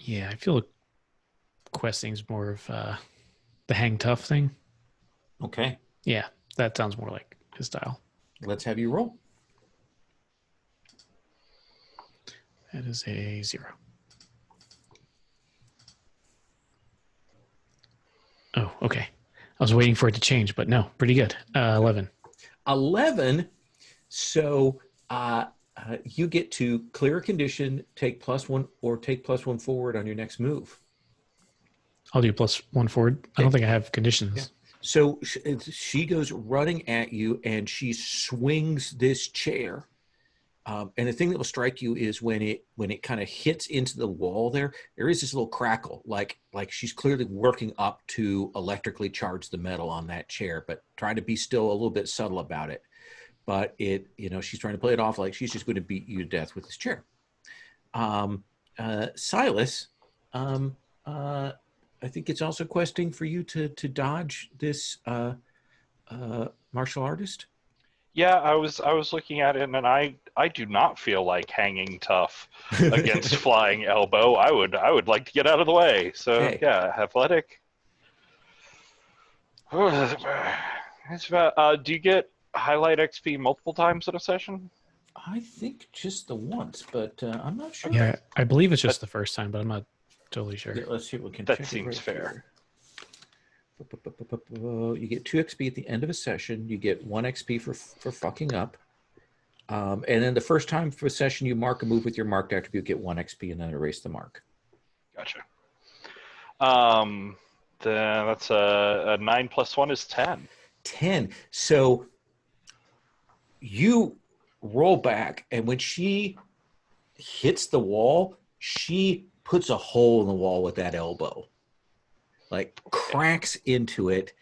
Yeah, I feel questing's more of the hang tough thing. Okay. Yeah, that sounds more like his style. Let's have you roll. That is a 0. Oh, okay. I was waiting for it to change, but no, pretty good. 11. 11. So you get to clear a condition, take +1, or take +1 forward on your next move. I'll do +1 forward. I don't think I have conditions. Yeah. So she goes running at you, and she swings this chair. And the thing that will strike you is when it kind of hits into the wall there is this little crackle, like she's clearly working up to electrically charge the metal on that chair, but trying to be still a little bit subtle about it. But she's trying to play it off like she's just going to beat you to death with this chair. Silas, I think it's also questing for you to dodge this martial artist. Yeah, I was looking at it, and I do not feel like hanging tough against flying elbow. I would like to get out of the way. So Okay. yeah, athletic. It's about. Do you get highlight XP multiple times in a session? I think just the once, but I'm not sure. Yeah, I believe it's just the first time, but I'm not totally sure. Yeah, let's see what we can That check it seems right fair. here. You get 2 XP at the end of a session. You get 1 XP for fucking up. And then the first time for a session you mark a move with your marked attribute, get 1 XP and then erase the mark. Gotcha. Then that's a 9 + 1 is 10. 10. So you roll back, and when she hits the wall, she puts a hole in the wall with that elbow, like cracks into it,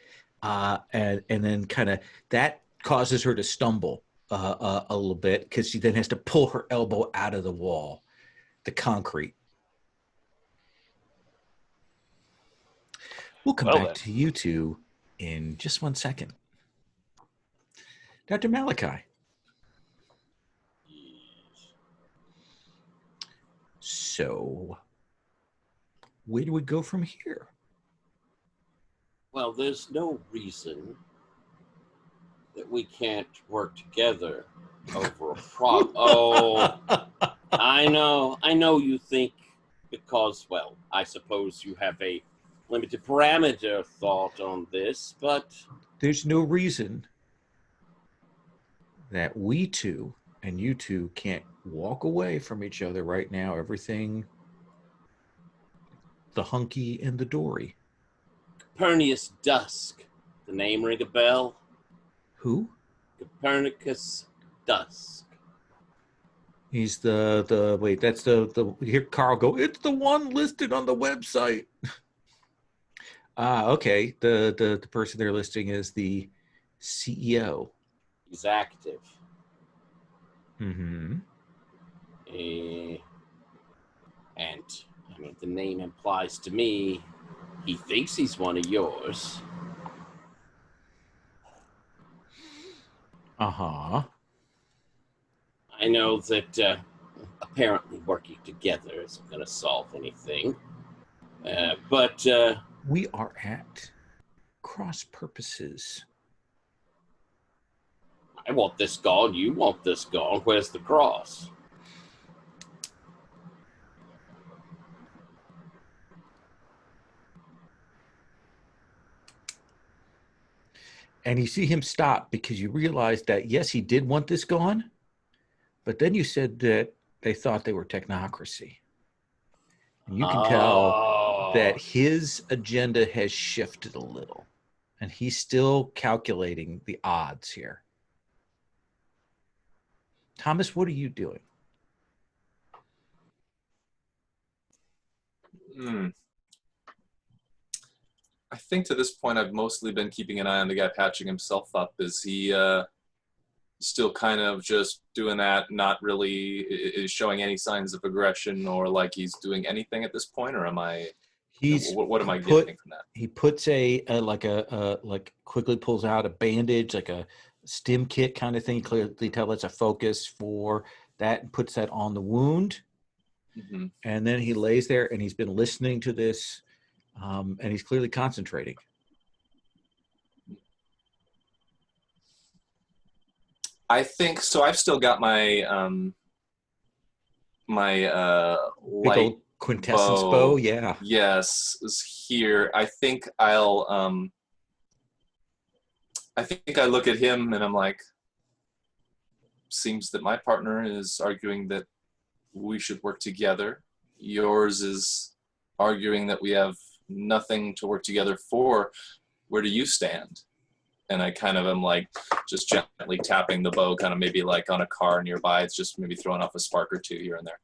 and then kind of that causes her to stumble a little bit, because she then has to pull her elbow out of the wall, the concrete. We'll come back to you two in just 1 second. Dr. Malachi. So, where do we go from here? Well, there's no reason that we can't work together over a problem. Oh, I know you think because, well, I suppose you have a limited parameter thought on this, but there's no reason that we two and you two can't walk away from each other right now. Everything, the hunky and the dory. Copernicus Dusk. The name ring a bell? Who? Copernicus Dusk. He's the wait, that's the here Carl go, it's the one listed on the website. Okay. The person they're listing is the CEO. He's active. Mm-hmm. And I mean, the name implies to me he thinks he's one of yours. Uh-huh. I know that apparently working together isn't going to solve anything. But we are at cross purposes. I want this gone. You want this gone. Where's the cross? And you see him stop because you realize that, yes, he did want this gone, but then you said that they thought they were technocracy. And you can tell that his agenda has shifted a little, and he's still calculating the odds here. Thomas, what are you doing? I think to this point, I've mostly been keeping an eye on the guy patching himself up. Is he still kind of just doing that, not really is showing any signs of aggression or like he's doing anything at this point? Or am I, what am I getting from that? He puts like quickly pulls out a bandage, like a stim kit kind of thing. Clearly tell that's a focus for that, and puts that on the wound. Mm-hmm. And then he lays there and he's been listening to this, and he's clearly concentrating. I think so. I've still got my Big old quintessence bow. Yeah. Yes, is here. I think I look at him and I'm like, seems that my partner is arguing that we should work together. Yours is arguing that we have nothing to work together for. Where do you stand? And I kind of am like just gently tapping the bow, kind of maybe like on a car nearby. It's just maybe throwing off a spark or two here and there.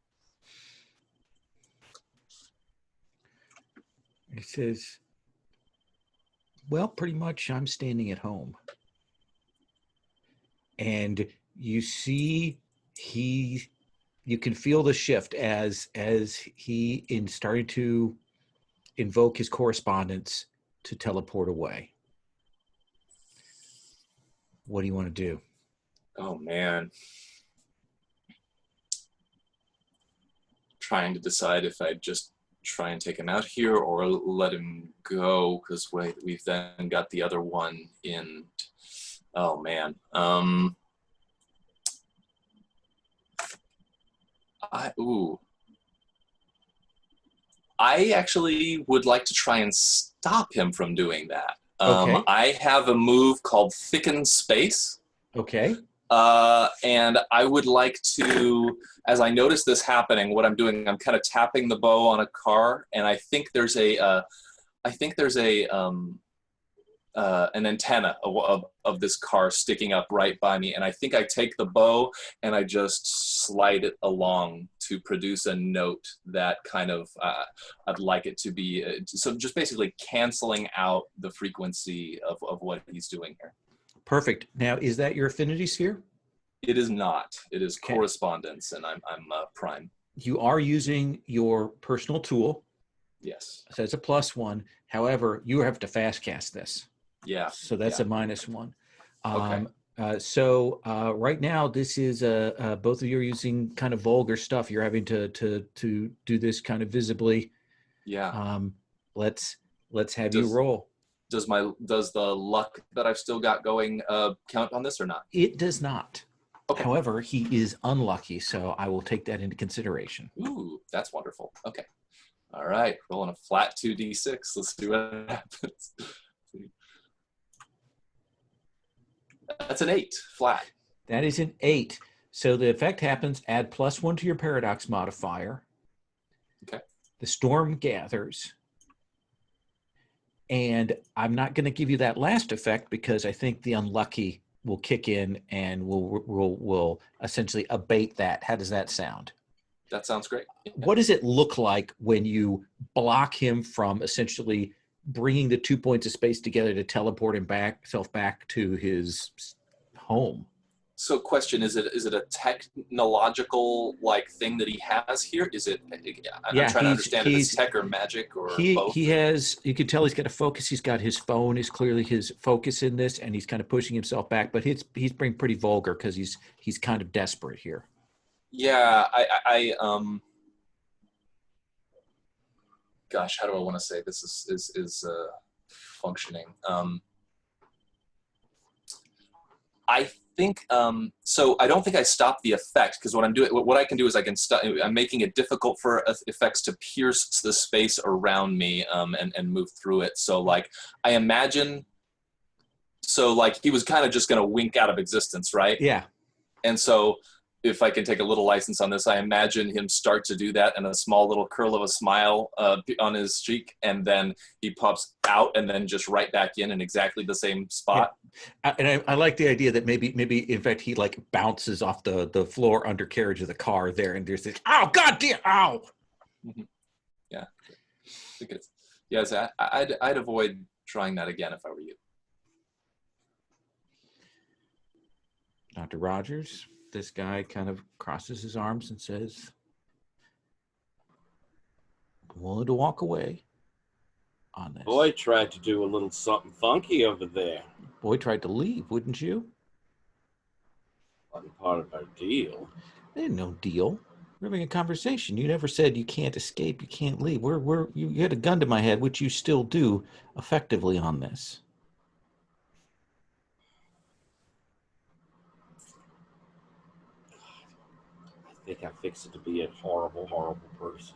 He says, well, pretty much I'm standing at home. And you see you can feel the shift as he started to invoke his correspondence to teleport away. What do you want to do? Oh man. Trying to decide if I just try and take him out here or let him go, because we've then got the other one in. Oh man. I actually would like to try and stop him from doing that. Okay. I have a move called Thicken Space. Okay. And I would like to, as I notice this happening, what I'm doing, I'm kind of tapping the bow on a car, and I think there's an antenna of this car sticking up right by me, and I think I take the bow and I just slide it along to produce a note that kind of I'd like it to be so just basically canceling out the frequency of what he's doing here. Perfect. Now, is that your affinity sphere? It is not. It is Okay. correspondence, and I'm prime. You are using your personal tool. Yes. So it's a +1. However, you have to fast cast this. Yeah. So that's a -1. Okay. So right now, this is both of you are using kind of vulgar stuff. You're having to do this kind of visibly. Yeah. Let's have you roll. Does the luck that I've still got going count on this or not? It does not. Okay. However, he is unlucky, so I will take that into consideration. Ooh, that's wonderful. Okay. All right. Rolling a flat 2d6. Let's see what happens. That's an 8 flat. That is an 8. So the effect happens, add +1 to your paradox modifier. Okay. The storm gathers. And I'm not going to give you that last effect because I think the unlucky will kick in and will essentially abate that. How does that sound? That sounds great. Yeah. What does it look like when you block him from essentially bringing the 2 points of space together to teleport himself back to his home? So question, is it a technological like thing that he has here? Is it, I'm trying to understand if it's tech or magic or both. He has, you can tell he's got a focus. He's got his phone is clearly his focus in this, and he's kind of pushing himself back, but he's being pretty vulgar because he's kind of desperate here. Yeah, gosh, how do I want to say this is functioning? I think so. I don't think I stopped the effect because what I can do is I'm making it difficult for effects to pierce the space around me and move through it. So like I imagine, so like he was kind of just going to wink out of existence, right? Yeah. And so if I can take a little license on this, I imagine him start to do that and a small little curl of a smile on his cheek, and then he pops out and then just right back in exactly the same spot. Yeah. And I like the idea that maybe in fact he like bounces off the floor undercarriage of the car there, and there's this, ow, goddamn, ow. Mm-hmm. Yeah, because yes, I'd avoid trying that again if I were you. Dr. Rogers, this guy kind of crosses his arms and says, I'm willing to walk away on this. Boy tried to do a little something funky over there. Boy tried to leave, wouldn't you? Wasn't part of our deal. There ain't no deal. We're having a conversation. You never said you can't escape, you can't leave. You had a gun to my head, which you still do effectively on this. I think I fixed it to be a horrible, horrible person.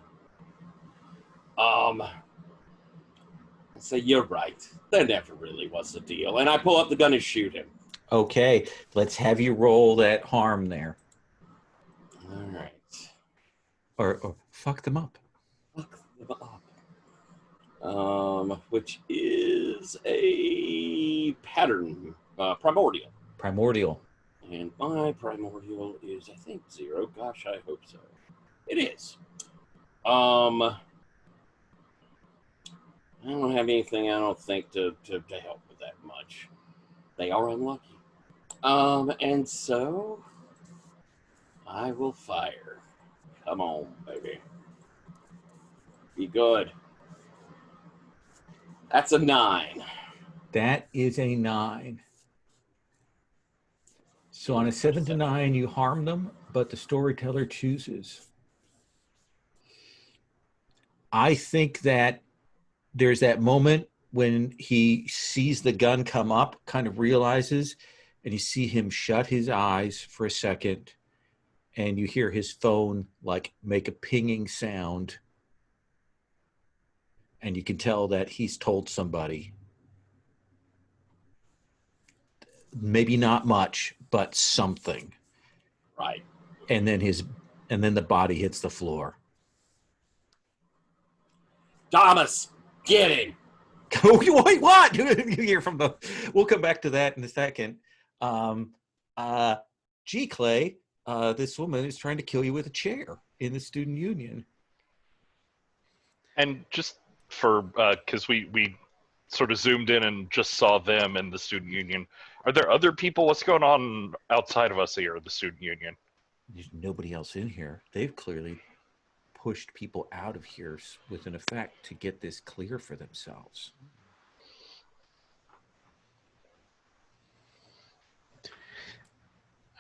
So you're right. There never really was a deal. And I pull up the gun and shoot him. Okay, let's have you roll that harm there. All right. Or fuck them up. Fuck them up. Which is a pattern, primordial. Primordial. And my primordial is, I think, 0. Gosh, I hope so. It is. I don't have anything, I don't think, to help with that much. They are unlucky. And so I will fire. Come on, baby. Be good. That's a 9. That is a 9. So on a 7 to 9, you harm them, but the storyteller chooses. I think that there's that moment when he sees the gun come up, kind of realizes, and you see him shut his eyes for a second, and you hear his phone like make a pinging sound, and you can tell that he's told somebody. Maybe not much, but something. Right. And then the body hits the floor. Thomas, get him. Wait, what? You hear from the. We'll come back to that in a second. G. Clay, this woman is trying to kill you with a chair in the student union. And just for because we sort of zoomed in and just saw them in the student union. Are there other people? What's going on outside of us here, the student union? There's nobody else in here. They've clearly pushed people out of here with an effect to get this clear for themselves.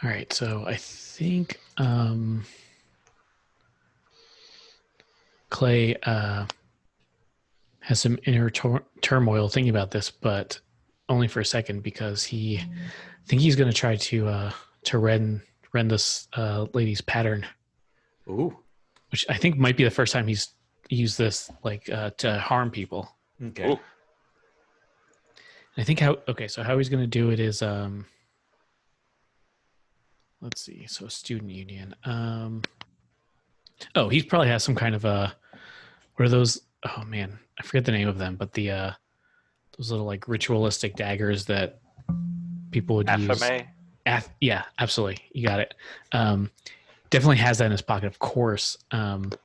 All right, so I think Clay has some inner turmoil thinking about this, but only for a second, because I think he's going to try to rend this lady's pattern. Ooh. Which I think might be the first time he's used this to harm people. Okay. Ooh. I think how he's going to do it is let's see. So student union. He probably has some kind of what are those? Oh man, I forget the name of them, but the those little like ritualistic daggers that people would use. Yeah, absolutely. You got it. Definitely has that in his pocket, of course. And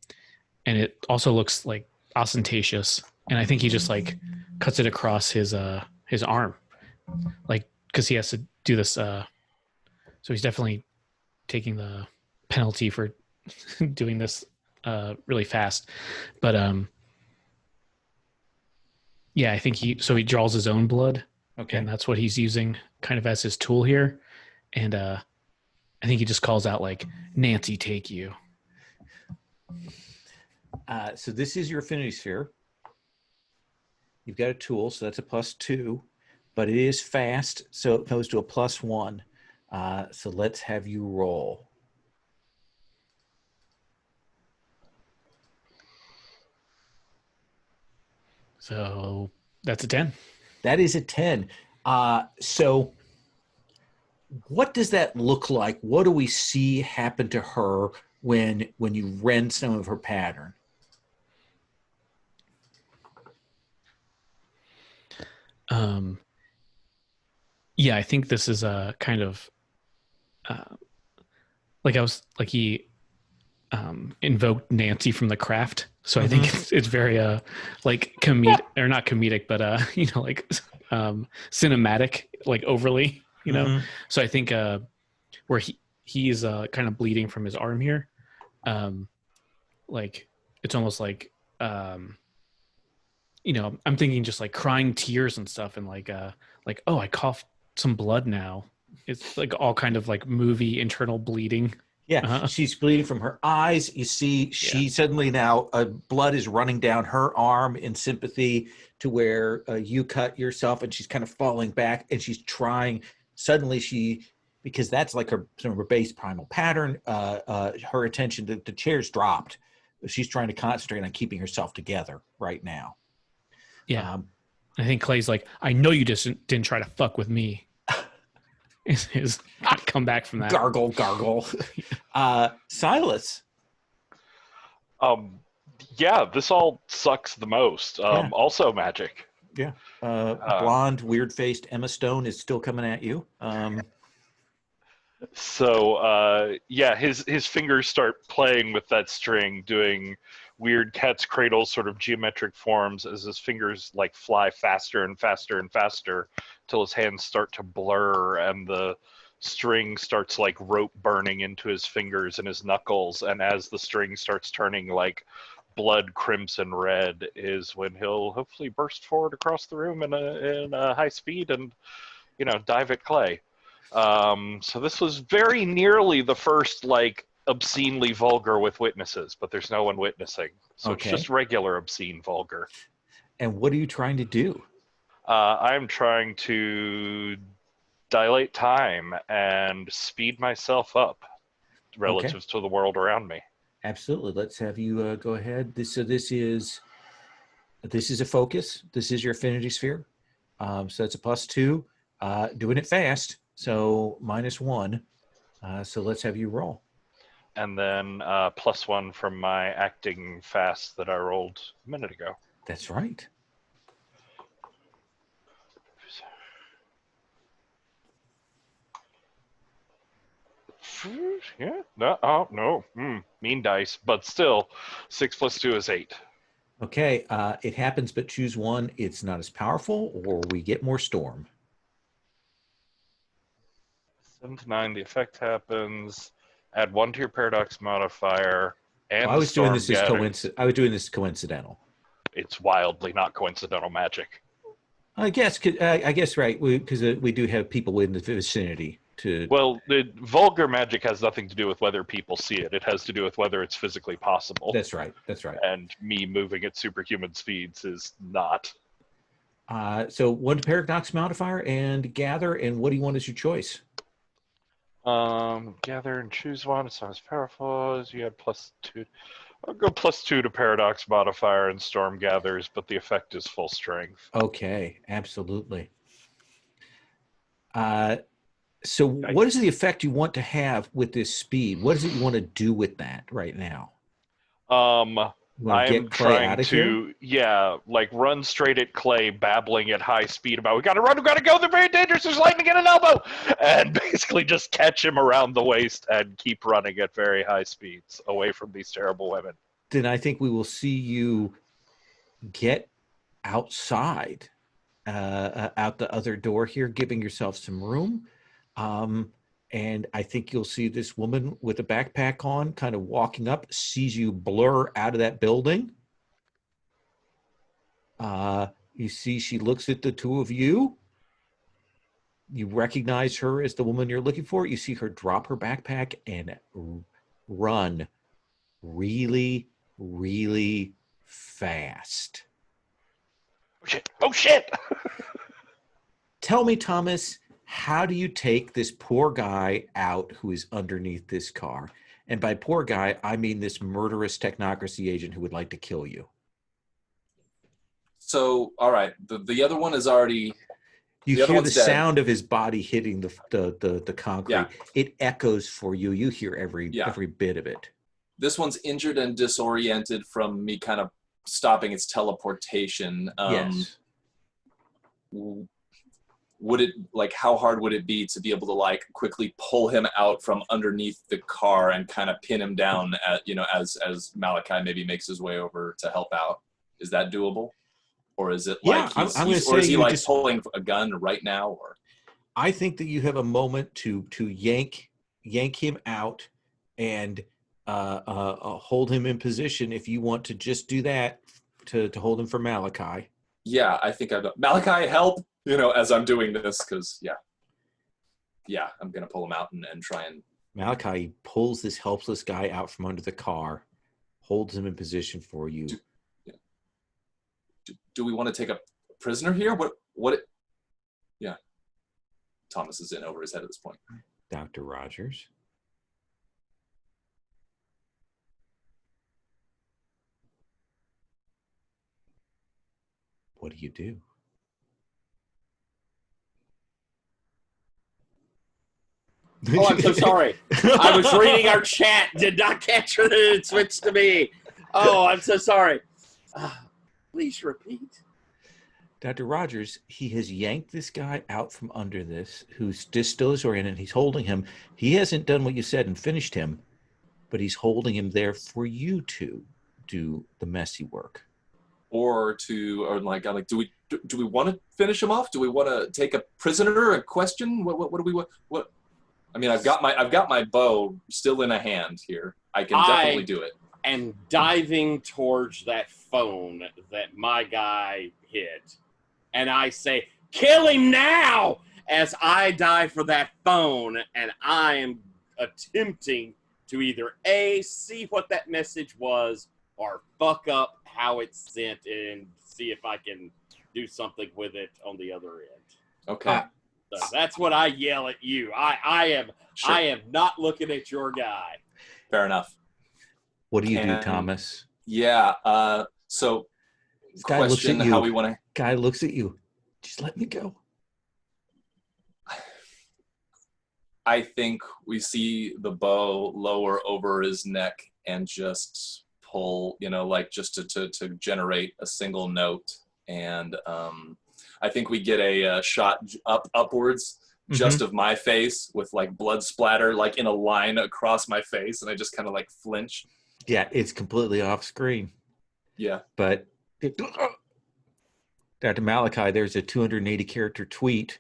it also looks like ostentatious. And I think he just like cuts it across his arm, like because he has to do this. So he's definitely taking the penalty for doing this really fast. But yeah, I think he draws his own blood. Okay. And that's what he's using kind of as his tool here. And I think he just calls out like, Nancy, take you. So this is your affinity sphere. You've got a tool, so that's a +2, but it is fast, so it goes to a +1. So let's have you roll. So that's a 10. That is a 10. So what does that look like? What do we see happen to her when you rend some of her pattern? Yeah, I think this is a kind of like he invoked Nancy from The Craft, so I think it's very like comedic or not comedic, but like cinematic, like overly, So I think where he's kind of bleeding from his arm here, like it's almost like I'm thinking just like crying tears and stuff, and like oh, I coughed some blood now. It's like all kind of like movie internal bleeding. Yeah, she's bleeding from her eyes. You see, she suddenly now blood is running down her arm in sympathy to where you cut yourself, and she's kind of falling back, and she's trying. Suddenly, because that's like some of her base primal pattern. Her attention to the chair's dropped. She's trying to concentrate on keeping herself together right now. Yeah, I think Clay's like, I know you just didn't try to fuck with me. His come back from that. Gargle. Silas. Yeah, this all sucks the most. Also magic. Yeah. Blonde, weird-faced Emma Stone is still coming at you. His fingers start playing with that string, doing weird cat's cradle sort of geometric forms as his fingers like fly faster and faster and faster till his hands start to blur and the string starts like rope burning into his fingers and his knuckles. And as the string starts turning like blood crimson red is when he'll hopefully burst forward across the room in a high speed and, dive at Clay. So this was very nearly the first like obscenely vulgar with witnesses, but there's no one witnessing. So It's just regular obscene vulgar. And what are you trying to do? I'm trying to dilate time and speed myself up relative to the world around me. Absolutely. Let's have you go ahead. This is a focus. This is your affinity sphere. So that's a +2. Doing it fast. So -1. So let's have you roll. And then +1 from my acting fast that I rolled a minute ago. That's right. Yeah. No. Mean dice, but still, 6 + 2 is 8. Okay. It happens, but choose one. It's not as powerful, or we get more storm. 7 to 9. The effect happens. Add 1 to your paradox modifier. And I was doing this as coincidental. It's wildly not coincidental magic. I guess right, because we do have people in the vicinity to. Well, the vulgar magic has nothing to do with whether people see it. It has to do with whether it's physically possible. That's right. And me moving at superhuman speeds is not. So 1 to paradox modifier and gather. And what do you want as your choice? Gather and choose one. It's not as powerful as you had +2. I'll go +2 to paradox modifier and storm gathers, but the effect is full strength. Okay, absolutely. So what is the effect you want to have with this speed? What is it you want to do with that right now? I'm trying to, run straight at Clay, babbling at high speed about, we gotta run, we gotta go, they're very dangerous, there's lightning in an elbow, and basically just catch him around the waist and keep running at very high speeds away from these terrible women. Then I think we will see you get outside, out the other door here, giving yourself some room. And I think you'll see this woman with a backpack on kind of walking up, sees you blur out of that building. You see she looks at the two of you. You recognize her as the woman you're looking for. You see her drop her backpack and run really, really fast. Oh, shit! Tell me, Thomas, how do you take this poor guy out who is underneath this car? And by poor guy, I mean this murderous technocracy agent who would like to kill you. So, all right, the other one is already You The other hear the one's dead. sound of his body hitting the concrete. Yeah. It echoes for you. You hear every bit of it. This one's injured and disoriented from me kind of stopping its teleportation. Yes. Would it, like, how hard would it be to be able to, like, quickly pull him out from underneath the car and kind of pin him down at, you know, as Malachi maybe makes his way over to help out? Is that doable? Or is it like I'm gonna or is say he you like just pulling a gun right now? Or I think that you have a moment to yank him out and hold him in position if you want to just do that to hold him for Malachi. Yeah, I think I've Malachi, help! You know, as I'm doing this, because I'm gonna pull him out and try and. Malachi pulls this helpless guy out from under the car, holds him in position for you. Do we want to take a prisoner here? What? Yeah. Thomas is in over his head at this point. Dr. Rogers. What do you do? Oh, I'm so sorry. I was reading our chat. Did not catch that it switched to me. Oh, I'm so sorry. Please repeat. Dr. Rogers, he has yanked this guy out from under this, who's just still disoriented. He's holding him. He hasn't done what you said and finished him, but he's holding him there for you to do the messy work. Or like, I'm like, do we want to finish him off? Do we want to take a prisoner, a question? What do we want? What? I mean, I've got my bow still in a hand here. I can definitely do it. And diving towards that phone that my guy hit. And I say, kill him now! As I dive for that phone, and I am attempting to either A, see what that message was, or fuck up how it's sent and see if I can do something with it on the other end. Okay. So that's what I yell at you. I am not looking at your guy. Fair enough. What do you do, Thomas? Yeah. So, guy looks question at you. How we want to. Guy looks at you. Just let me go. I think we see the bow lower over his neck and just pull, you know, like just to generate a single note. And I think we get a shot upwards just of my face with like blood splatter, like in a line across my face. And I just kind of like flinch. Yeah, it's completely off screen. Yeah. But Dr. Malachi, there's a 280 character tweet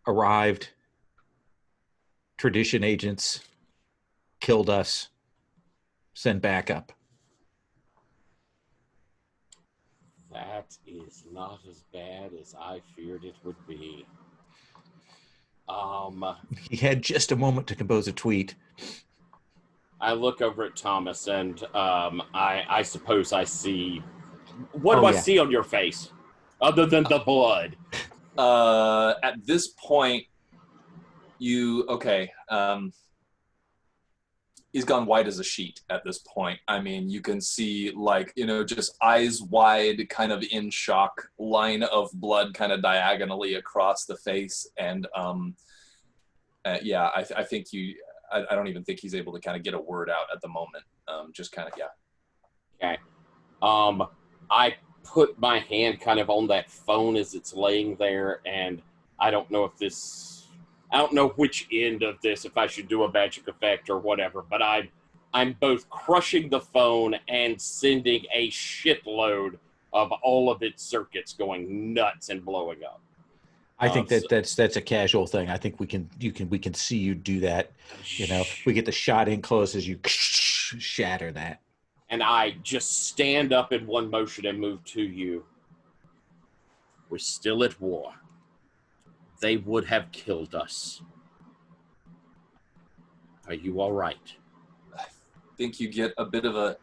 arrived. Tradition agents killed us. Send backup. That is not as bad as I feared it would be. He had just a moment to compose a tweet. I look over at Thomas, and I suppose I see. What do I see on your face, other than the blood? At this point, he's gone white as a sheet at this point. I mean, you can see, like, you know, just eyes wide, kind of in shock, line of blood kind of diagonally across the face. And I think I don't even think he's able to kind of get a word out at the moment. Just kind of, Okay. I put my hand kind of on that phone as it's laying there, and I don't know which end of this, if I should do a magic effect or whatever, but I'm both crushing the phone and sending a shitload of all of its circuits going nuts and blowing up. I think that's a casual thing. I think we can see you do that. You know, we get the shot in close as you shatter that. And I just stand up in one motion and move to you. We're still at war. They would have killed us. Are you all right? I think you get a bit of a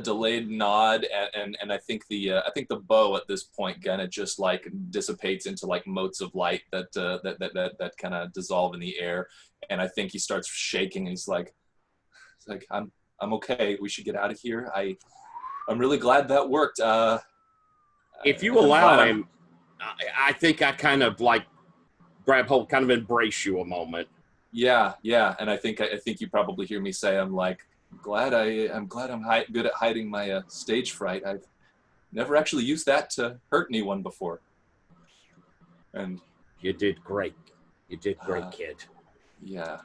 delayed nod, and I think the bow at this point kind of just like dissipates into like motes of light that kind of dissolve in the air, and I think he starts shaking, and he's like I'm okay. We should get out of here. I'm really glad that worked. If you allow him, I think I kind of like grab hold, kind of embrace you a moment. Yeah, and I think you probably hear me say, I'm glad I'm good at hiding my stage fright. I've never actually used that to hurt anyone before. And you did great. You did great, kid. Yeah.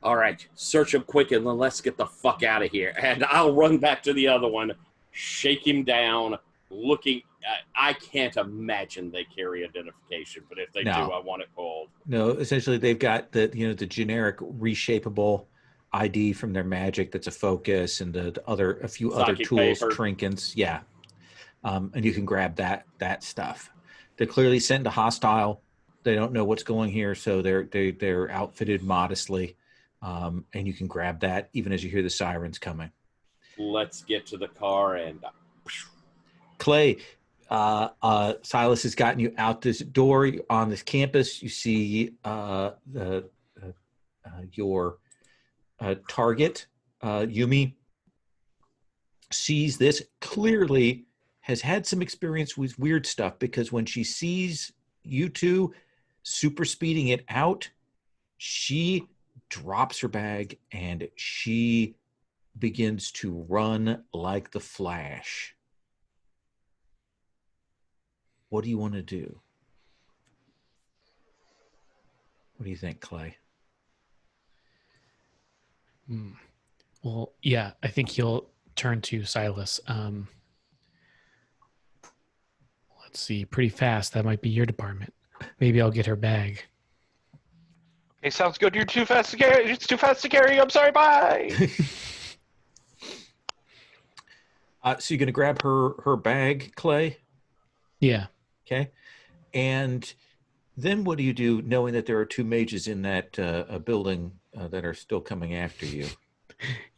All right, search him quick and then let's get the fuck out of here. And I'll run back to the other one, shake him down, looking. I can't imagine they carry identification, but if they do, I want it called. No, essentially they've got the the generic reshapeable ID from their magic that's a focus, and a few other tools, paper, trinkets. Yeah, and you can grab that stuff. They're clearly sent to hostile. They don't know what's going here, so they're outfitted modestly, and you can grab that even as you hear the sirens coming. Let's get to the car and Clay. Silas has gotten you out this door on this campus. You see your target, Yumi, sees this, clearly has had some experience with weird stuff, because when she sees you two super speeding it out, she drops her bag and she begins to run like the Flash. What do you want to do? What do you think, Clay? Well, yeah, I think he'll turn to Silas. Let's see, pretty fast. That might be your department. Maybe I'll get her bag. Okay, sounds good. You're too fast to carry. It's too fast to carry. I'm sorry. Bye. So you're going to grab her bag, Clay? Yeah. Okay. And then what do you do, knowing that there are two mages in that building that are still coming after you?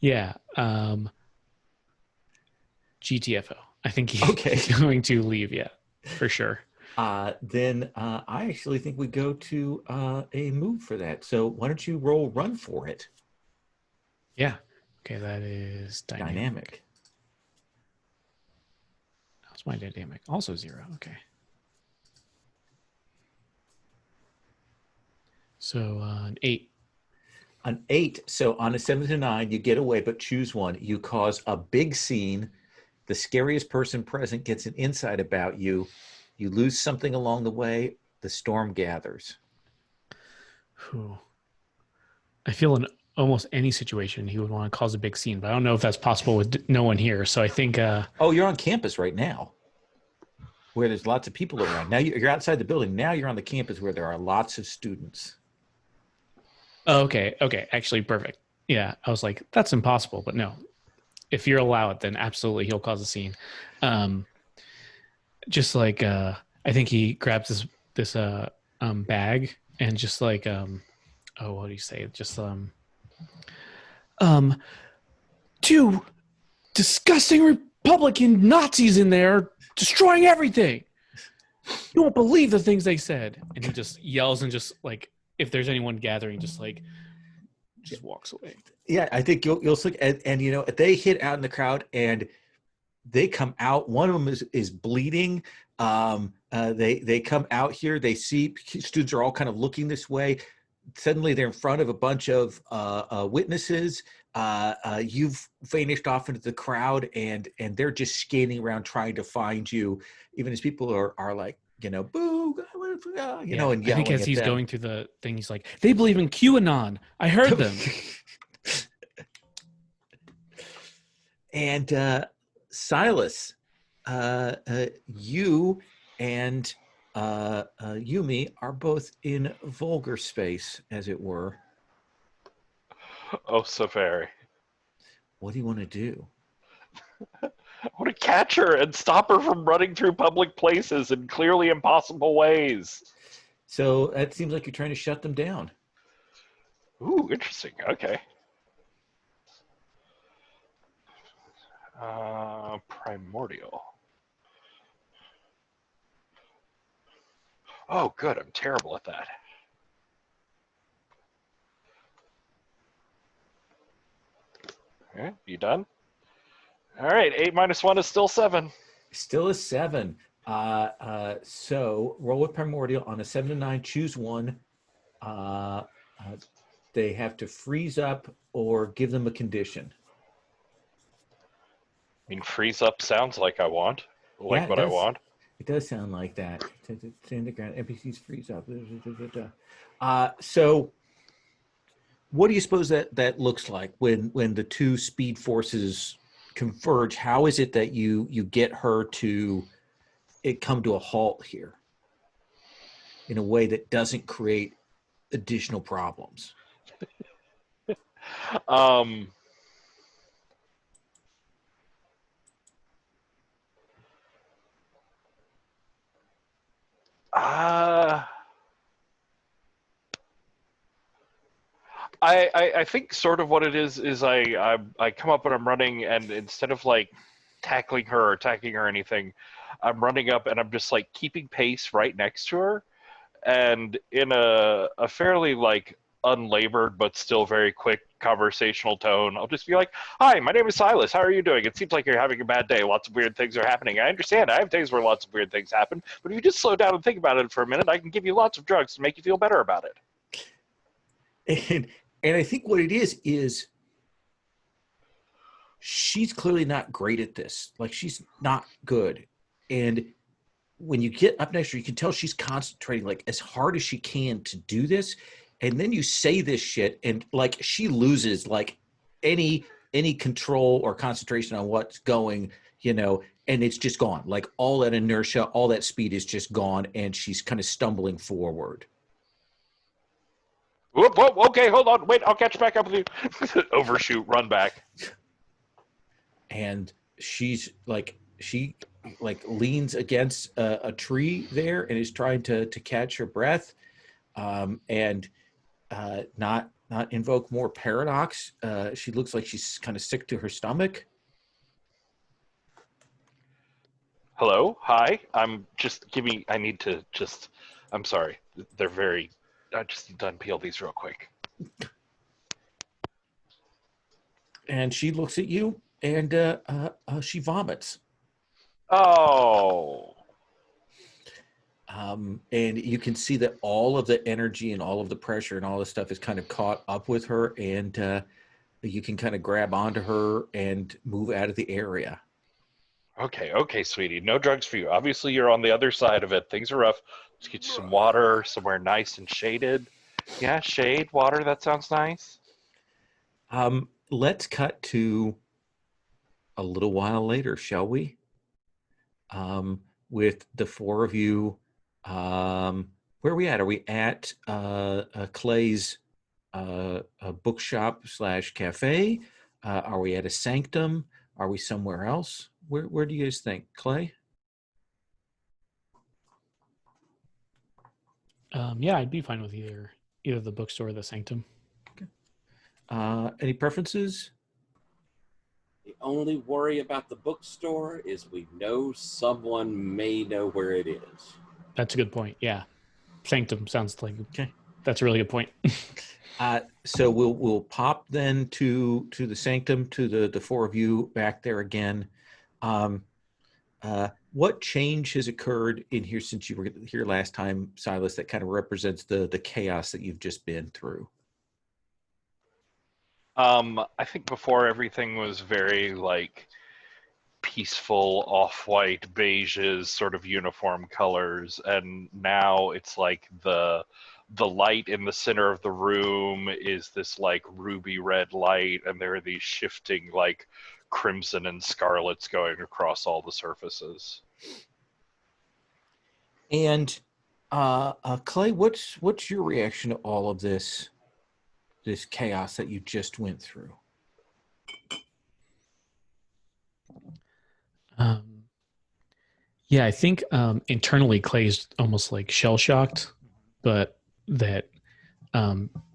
Yeah. GTFO. I think he's going to leave, yeah, for sure. Then I actually think we go to a move for that. So why don't you roll run for it? Yeah. Okay, that is dynamic. That's my dynamic. Also 0. Okay. So an 8. An 8. So on a 7 to 9, you get away, but choose one. You cause a big scene. The scariest person present gets an insight about you. You lose something along the way. The storm gathers. Whew. I feel in almost any situation he would want to cause a big scene, but I don't know if that's possible with no one here. So I think... Oh, you're on campus right now, where there's lots of people around. Now you're outside the building. Now you're on the campus where there are lots of students. Oh, okay. Actually, perfect. Yeah, I was like, that's impossible, but no. If you allow it, then absolutely he'll cause a scene. Just like I think he grabs this bag and just like what do you say? Just two disgusting Republican Nazis in there destroying everything. You won't believe the things they said. And he just yells and just like, if there's anyone gathering, just walks away. Yeah, I think you'll look and they hit out in the crowd and they come out. One of them is bleeding. They come out here. They see students are all kind of looking this way. Suddenly, they're in front of a bunch of witnesses. You've vanished off into the crowd, and they're just scanning around trying to find you. Even as people are like, boo, and yelling. I think as he's them. going through the thing, he's like, they believe in QAnon. I heard them. And Silas, you and Yumi are both in vulgar space, as it were. Oh, so very. What do you want to do? I want to catch her and stop her from running through public places in clearly impossible ways. So that seems like you're trying to shut them down. Ooh, interesting. Okay. Primordial. Oh, good. I'm terrible at that. Okay, you done? All right, 8 minus 1 is still 7. Still a 7. So roll with Primordial on a 7 to 9. Choose one. They have to freeze up or give them a condition. I mean, freeze up sounds like I want. Like Yeah, it what I does. want. It does sound like that. Stand the ground. NPCs freeze up. So what do you suppose that looks like when the two speed forces converge? How is it that you get her to come to a halt here in a way that doesn't create additional problems? Um, uh, I think sort of what it is I come up and I'm running, and instead of like tackling her or attacking her or anything, I'm running up and I'm just like keeping pace right next to her, and in a fairly like unlabored but still very quick conversational tone, I'll just be like, "Hi, my name is Silas. How are you doing? It seems like you're having a bad day. Lots of weird things are happening. I understand. I have days where lots of weird things happen, but if you just slow down and think about it for a minute, I can give you lots of drugs to make you feel better about it." And I think what it is she's clearly not great at this. Like, she's not good. And when you get up next to her, you can tell she's concentrating like as hard as she can to do this. And then you say this shit, and like she loses like any control or concentration on what's going, and it's just gone. Like all that inertia, all that speed is just gone, and she's kind of stumbling forward. Whoop, whoop, okay, hold on. Wait, I'll catch back up with you. Overshoot, run back. And she leans against a tree there and is trying to catch her breath, and not invoke more paradox. She looks like she's kind of sick to her stomach. Hello, hi. I'm sorry. I just need to unpeel these real quick. And she looks at you, and she vomits. Oh. And you can see that all of the energy and all of the pressure and all this stuff is kind of caught up with her, and you can kind of grab onto her and move out of the area. Okay, sweetie. No drugs for you. Obviously, you're on the other side of it. Things are rough. Let's get you some water, somewhere nice and shaded. Yeah, shade, water, that sounds nice. Let's cut to a little while later, shall we? With the four of you, where are we at? Are we at Clay's bookshop / cafe? Are we at a sanctum? Are we somewhere else? Where do you guys think, Clay? Yeah, I'd be fine with either the bookstore or the sanctum. Okay. Any preferences? The only worry about the bookstore is we know someone may know where it is. That's a good point. Yeah, sanctum sounds like okay. That's a really good point. So we'll pop then to the sanctum, to the four of you back there again. What change has occurred in here since you were here last time, Silas, that kind of represents the chaos that you've just been through? I think before everything was very like peaceful, off-white, beiges, sort of uniform colors, and now it's like the light in the center of the room is this like ruby red light, and there are these shifting like crimson and scarlets going across all the surfaces. And Clay, what's your reaction to all of this chaos that you just went through? Yeah, I think internally Clay's almost like shell shocked, but that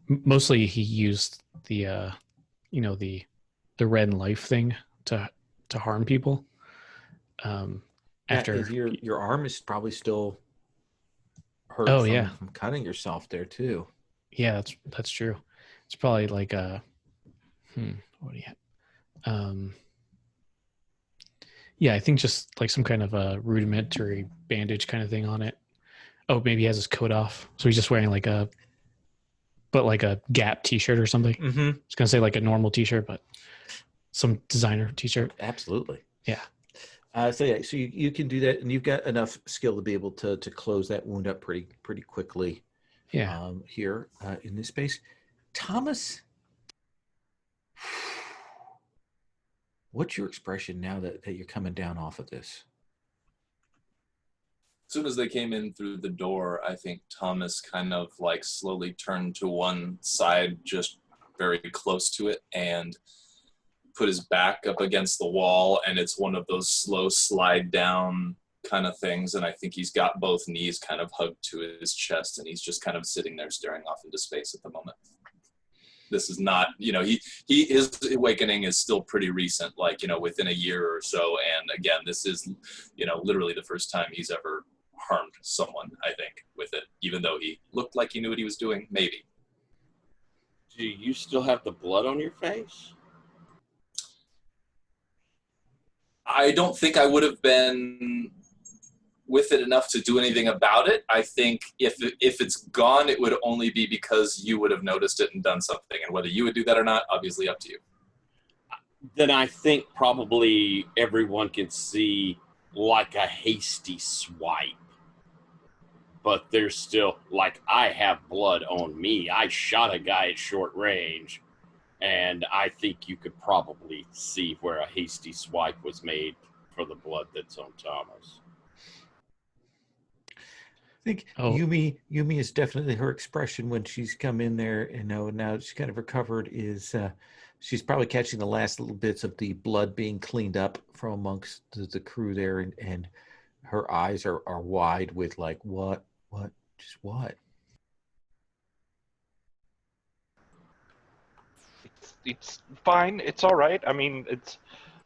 mostly he used the the red life thing to harm people. After your arm is probably still hurt. Oh, from cutting yourself there too. Yeah, that's true. It's probably like what do you have? Yeah, I think just like some kind of a rudimentary bandage kind of thing on it. Oh, maybe he has his coat off, so he's just wearing like a Gap T-shirt or something. Mm-hmm. I was gonna say like a normal T-shirt, but some designer T-shirt. Absolutely. Yeah. So you can do that, and you've got enough skill to be able to close that wound up pretty quickly. Yeah. Here in this space, Thomas, what's your expression now that you're coming down off of this? As soon as they came in through the door, I think Thomas kind of like slowly turned to one side, just very close to it, and put his back up against the wall, and it's one of those slow slide down kind of things, and I think he's got both knees kind of hugged to his chest, and he's just kind of sitting there staring off into space at the moment. This is not, his awakening is still pretty recent, like, within a year or so, and again, this is, literally the first time he's ever harmed someone, I think, with it, even though he looked like he knew what he was doing, maybe. Do you still have the blood on your face? I don't think I would have been with it enough to do anything about it. I think if it's gone, it would only be because you would have noticed it and done something. And whether you would do that or not, obviously up to you. Then I think probably everyone can see like a hasty swipe. But there's still, like, I have blood on me. I shot a guy at short range. And I think you could probably see where a hasty swipe was made for the blood that's on Thomas. I think Yumi is definitely her expression when she's come in there and now she's kind of recovered is she's probably catching the last little bits of the blood being cleaned up from amongst the crew there, and her eyes are wide with like, what, just what? It's fine. It's all right. I mean, it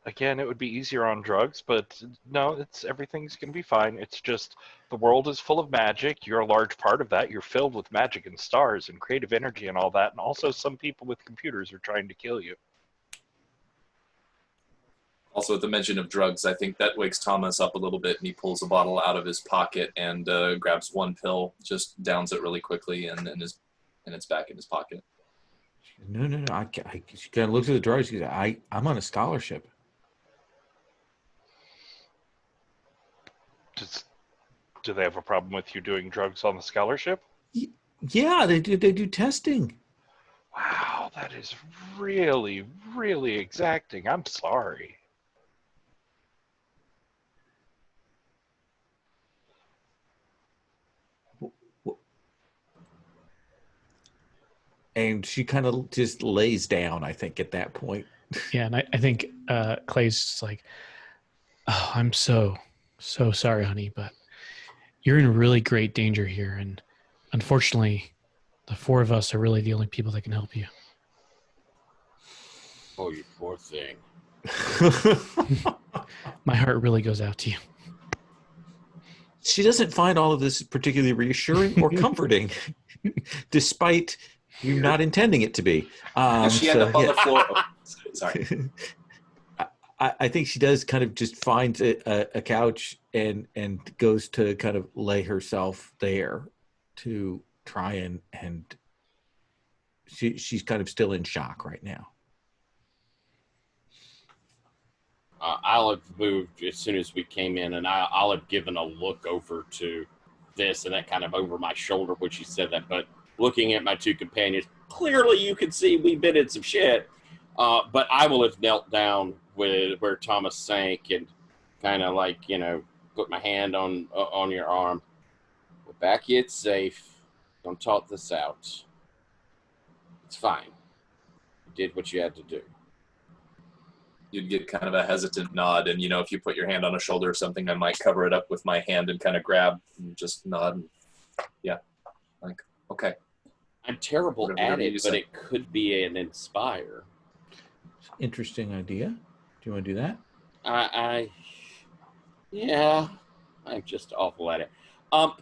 would be easier on drugs, but no, everything's going to be fine. It's just the world is full of magic. You're a large part of that. You're filled with magic and stars and creative energy and all that. And also some people with computers are trying to kill you. Also, at the mention of drugs, I think that wakes Thomas up a little bit, and he pulls a bottle out of his pocket and grabs one pill, just downs it really quickly, and it's back in his pocket. No. She kind of looks at the drugs. She goes, I'm on a scholarship. Do they have a problem with you doing drugs on the scholarship? Yeah, they do. They do testing. Wow, that is really, really exacting. I'm sorry. And she kind of just lays down, I think, at that point. Yeah, and I think Clay's just like, oh, I'm so sorry, honey, but you're in really great danger here. And unfortunately, the four of us are really the only people that can help you. Oh, you poor thing. My heart really goes out to you. She doesn't find all of this particularly reassuring or comforting, despite you not intending it to be. She ended up on the floor. Oh, sorry. I think she does kind of just finds a couch and goes to kind of lay herself there to try and she's kind of still in shock right now. I'll have moved as soon as we came in, and I'll have given a look over to this and that kind of over my shoulder when she said that. But looking at my two companions, clearly you can see we've been in some shit. But I will have knelt down with where Thomas sank and kind of like, put my hand on your arm. We're back here, it's safe. Don't talk this out. It's fine. You did what you had to do. You'd get kind of a hesitant nod, and if you put your hand on a shoulder or something, I might cover it up with my hand and kind of grab and just nod. And, yeah, like, okay. I'm terrible Whatever at it, you but say. it could be an inspire. Interesting idea. Do you want to do that? Yeah, I'm just awful at it.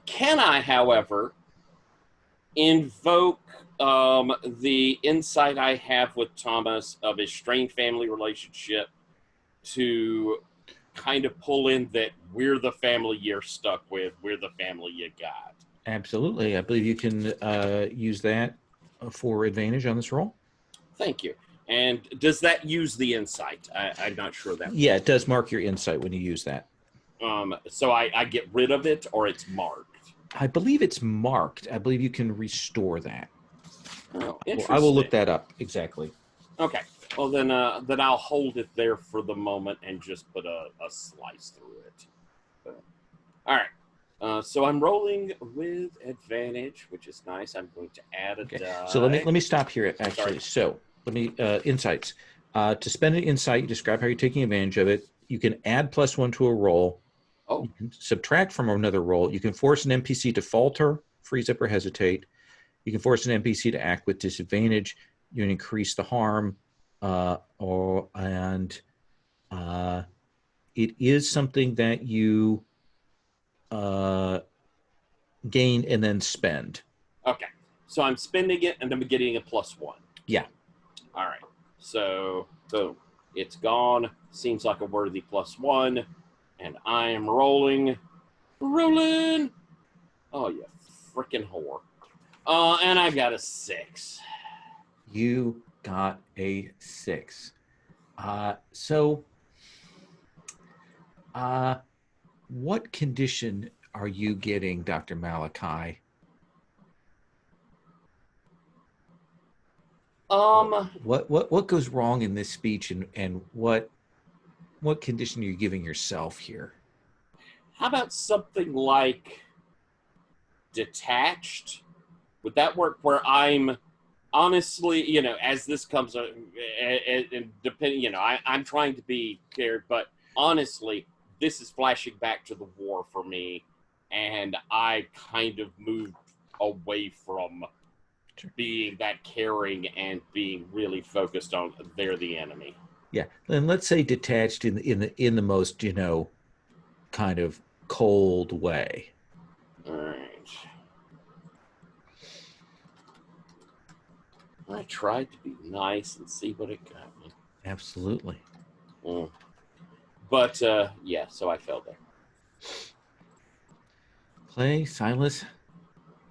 Can I, however, invoke the insight I have with Thomas of his strained family relationship to kind of pull in that we're the family you're stuck with, we're the family you got. Absolutely. I believe you can use that for advantage on this roll. Thank you. And does that use the insight? I'm not sure that. Yeah, it does mark your insight when you use that. So I get rid of it, or it's marked? I believe it's marked. I believe you can restore that. Oh, well, I will look that up. Exactly. Okay. Well, then I'll hold it there for the moment and just put a slice through it. All right. So I'm rolling with advantage, which is nice. I'm going to add a die. So let me stop here. Actually, so let me insights. To spend an insight, you describe how you're taking advantage of it. You can add +1 to a roll. Oh. You can subtract from another roll. You can force an NPC to falter, freeze up, or hesitate. You can force an NPC to act with disadvantage. You can increase the harm, it is something that you gain and then spend. Okay, so I'm spending it and I'm getting a +1. Yeah. All right. So boom, it's gone. Seems like a worthy +1, and I am rolling. Oh, you freaking whore. And I got a 6. You got a 6. What condition are you getting, Dr. Malachi? What goes wrong in this speech, and what condition are you giving yourself here? How about something like detached? Would that work? Where I'm honestly, as this comes, and depending, I'm trying to be cared, but honestly, this is flashing back to the war for me, and I kind of moved away from being that caring and being really focused on they're the enemy. Yeah, and let's say detached in the most kind of cold way. All right. I tried to be nice and see what it got me. Absolutely. But yeah, so I fell there. Clay, Silas,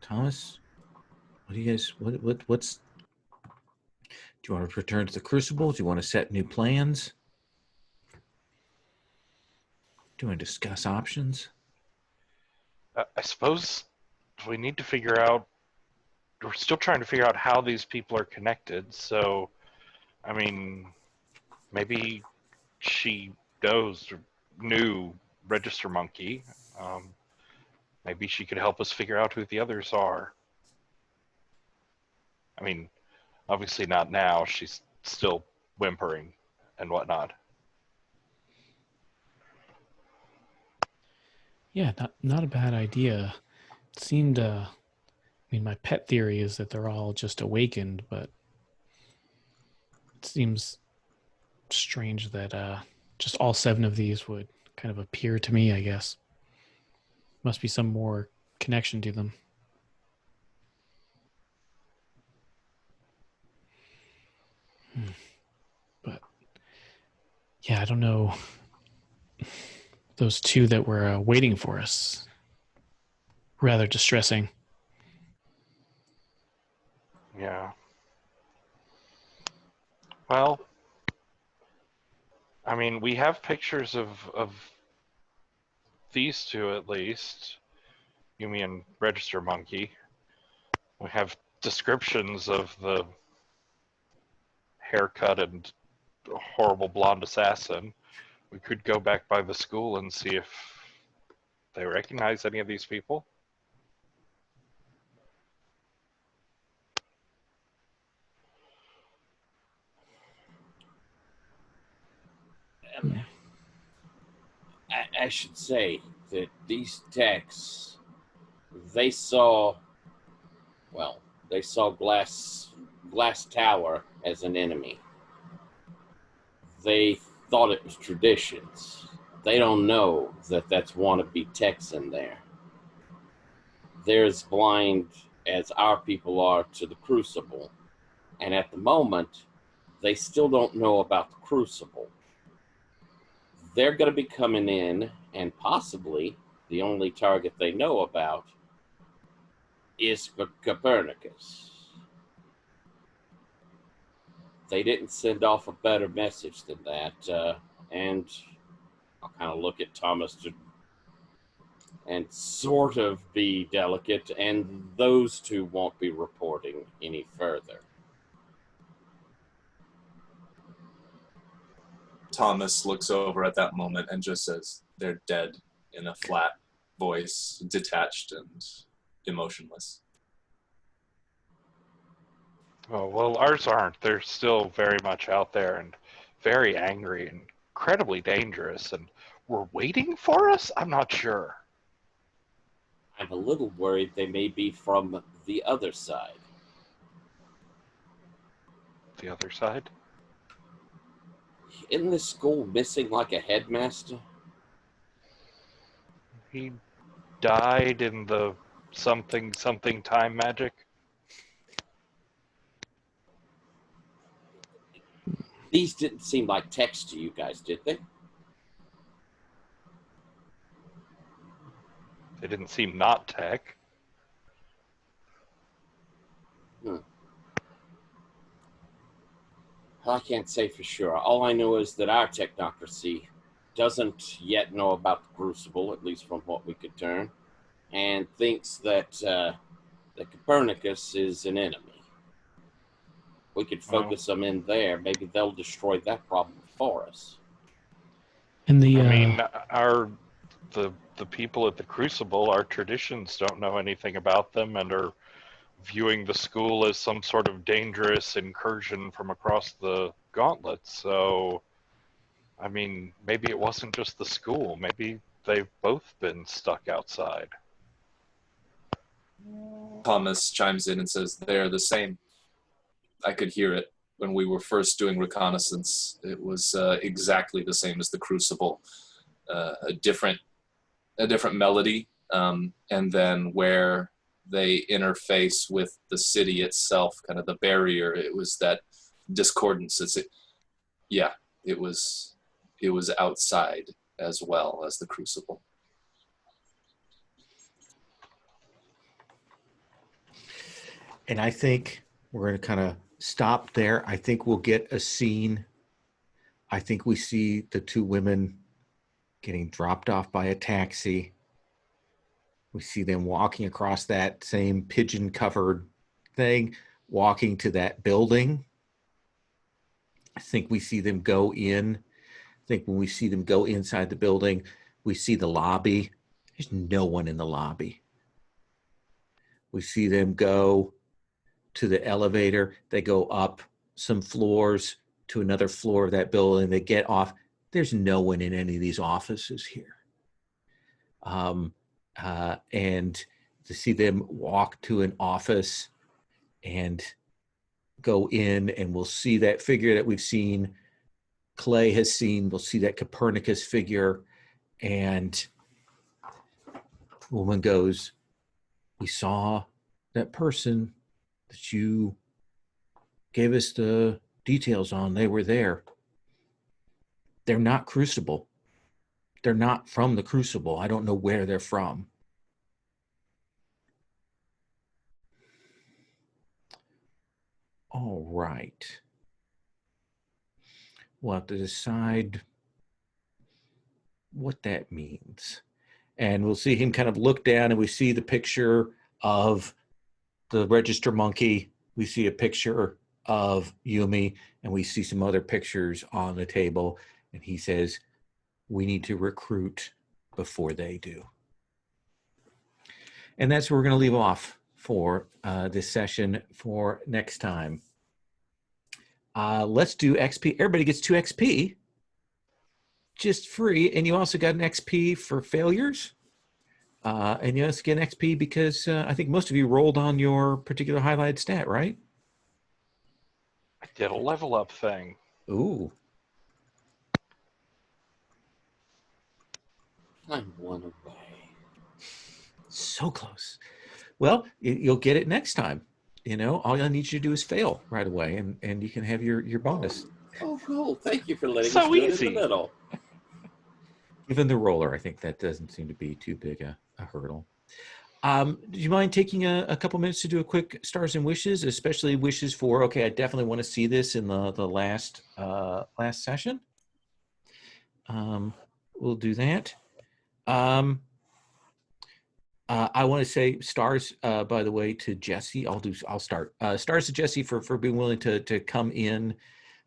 Thomas, what do you guys? What's? Do you want to return to the Crucible? Do you want to set new plans? Do you want to discuss options? I suppose we need to figure out. We're still trying to figure out how these people are connected. So, I mean, maybe she knew Register Monkey. Maybe she could help us figure out who the others are. I mean, obviously not now. She's still whimpering and whatnot. Yeah, not a bad idea. It seemed, my pet theory is that they're all just awakened, but it seems strange that just all 7 of these would kind of appear to me, I guess. Must be some more connection to them. But yeah, I don't know. Those 2 that were waiting for us, rather distressing. Yeah. Well, I mean, we have pictures of these 2 at least. Yumi and Register Monkey. We have descriptions of the haircut and horrible blonde assassin. We could go back by the school and see if they recognize any of these people. I should say that these techs, they saw Glass Tower as an enemy. They thought it was traditions. They don't know that that's wannabe techs in there. They're as blind as our people are to the Crucible. And at the moment, they still don't know about the Crucible. they're going to be coming in, and possibly the only target they know about is Copernicus. They didn't send off a better message than that. And I'll kind of look at Thomas and sort of be delicate, and those two won't be reporting any further. Thomas looks over at that moment and just says, "They're dead," in a flat voice, detached and emotionless. Oh, well, ours aren't. They're still very much out there and very angry and incredibly dangerous, and were waiting for us? I'm not sure. I'm a little worried they may be from the other side. The other side? Isn't this school missing like a headmaster? He died in the something time magic. These didn't seem like text to you guys, did they? They didn't seem not tech. Well, I can't say for sure. All I know is that our technocracy doesn't yet know about the Crucible, at least from what we could turn, and thinks that Copernicus is an enemy. We could focus them in there. Maybe they'll destroy that problem for us. And the I mean, the people at the Crucible, our traditions don't know anything about them and are viewing the school as some sort of dangerous incursion from across the gauntlet. So, I mean, maybe it wasn't just the school. Maybe they've both been stuck outside. Thomas chimes in and says, "They're the same. I could hear it when we were first doing reconnaissance. It was exactly the same as the Crucible. A different melody, and then where they interface with the city itself, kind of the barrier, it was that discordance. It was outside as well as the Crucible." And I think we're going to kind of stop there. I think we'll get a scene. I think we see the two women getting dropped off by a taxi. We see them walking across that same pigeon-covered thing, walking to that building. I think we see them go in. I think when we see them go inside the building, we see the lobby. There's no one in the lobby. We see them go to the elevator. They go up some floors to another floor of that building. They get off. There's no one in any of these offices here. And to see them walk to an office and go in, and we'll see that figure that we've seen, Clay has seen, we'll see that Copernicus figure, and the woman goes, "We saw that person that you gave us the details on. They were there. They're not Crucible. They're not from the Crucible. I don't know where they're from." All right. We'll have to decide what that means. And we'll see him kind of look down, and we see the picture of the register monkey. We see a picture of Yumi, and we see some other pictures on the table. And he says, "We need to recruit before they do." And that's where we're going to leave off for this session for next time. Let's do XP. Everybody gets 2 XP, just free. And you also got an XP for failures. And you also get an XP because I think most of you rolled on your particular highlighted stat, right? I did a level up thing. Ooh. I'm one away. So close. Well, you'll get it next time. You know, all I need you to do is fail right away, and you can have your bonus. Oh, cool. Thank you for letting So us do it easy. in the middle. Given the roller, I think that doesn't seem to be too big a hurdle. Do you mind taking a couple minutes to do a quick stars and wishes, especially wishes for, okay, I definitely want to see this in the last session. We'll do that. I want to say stars, by the way, to Jesse. I'll start. Stars to Jesse for being willing to come in.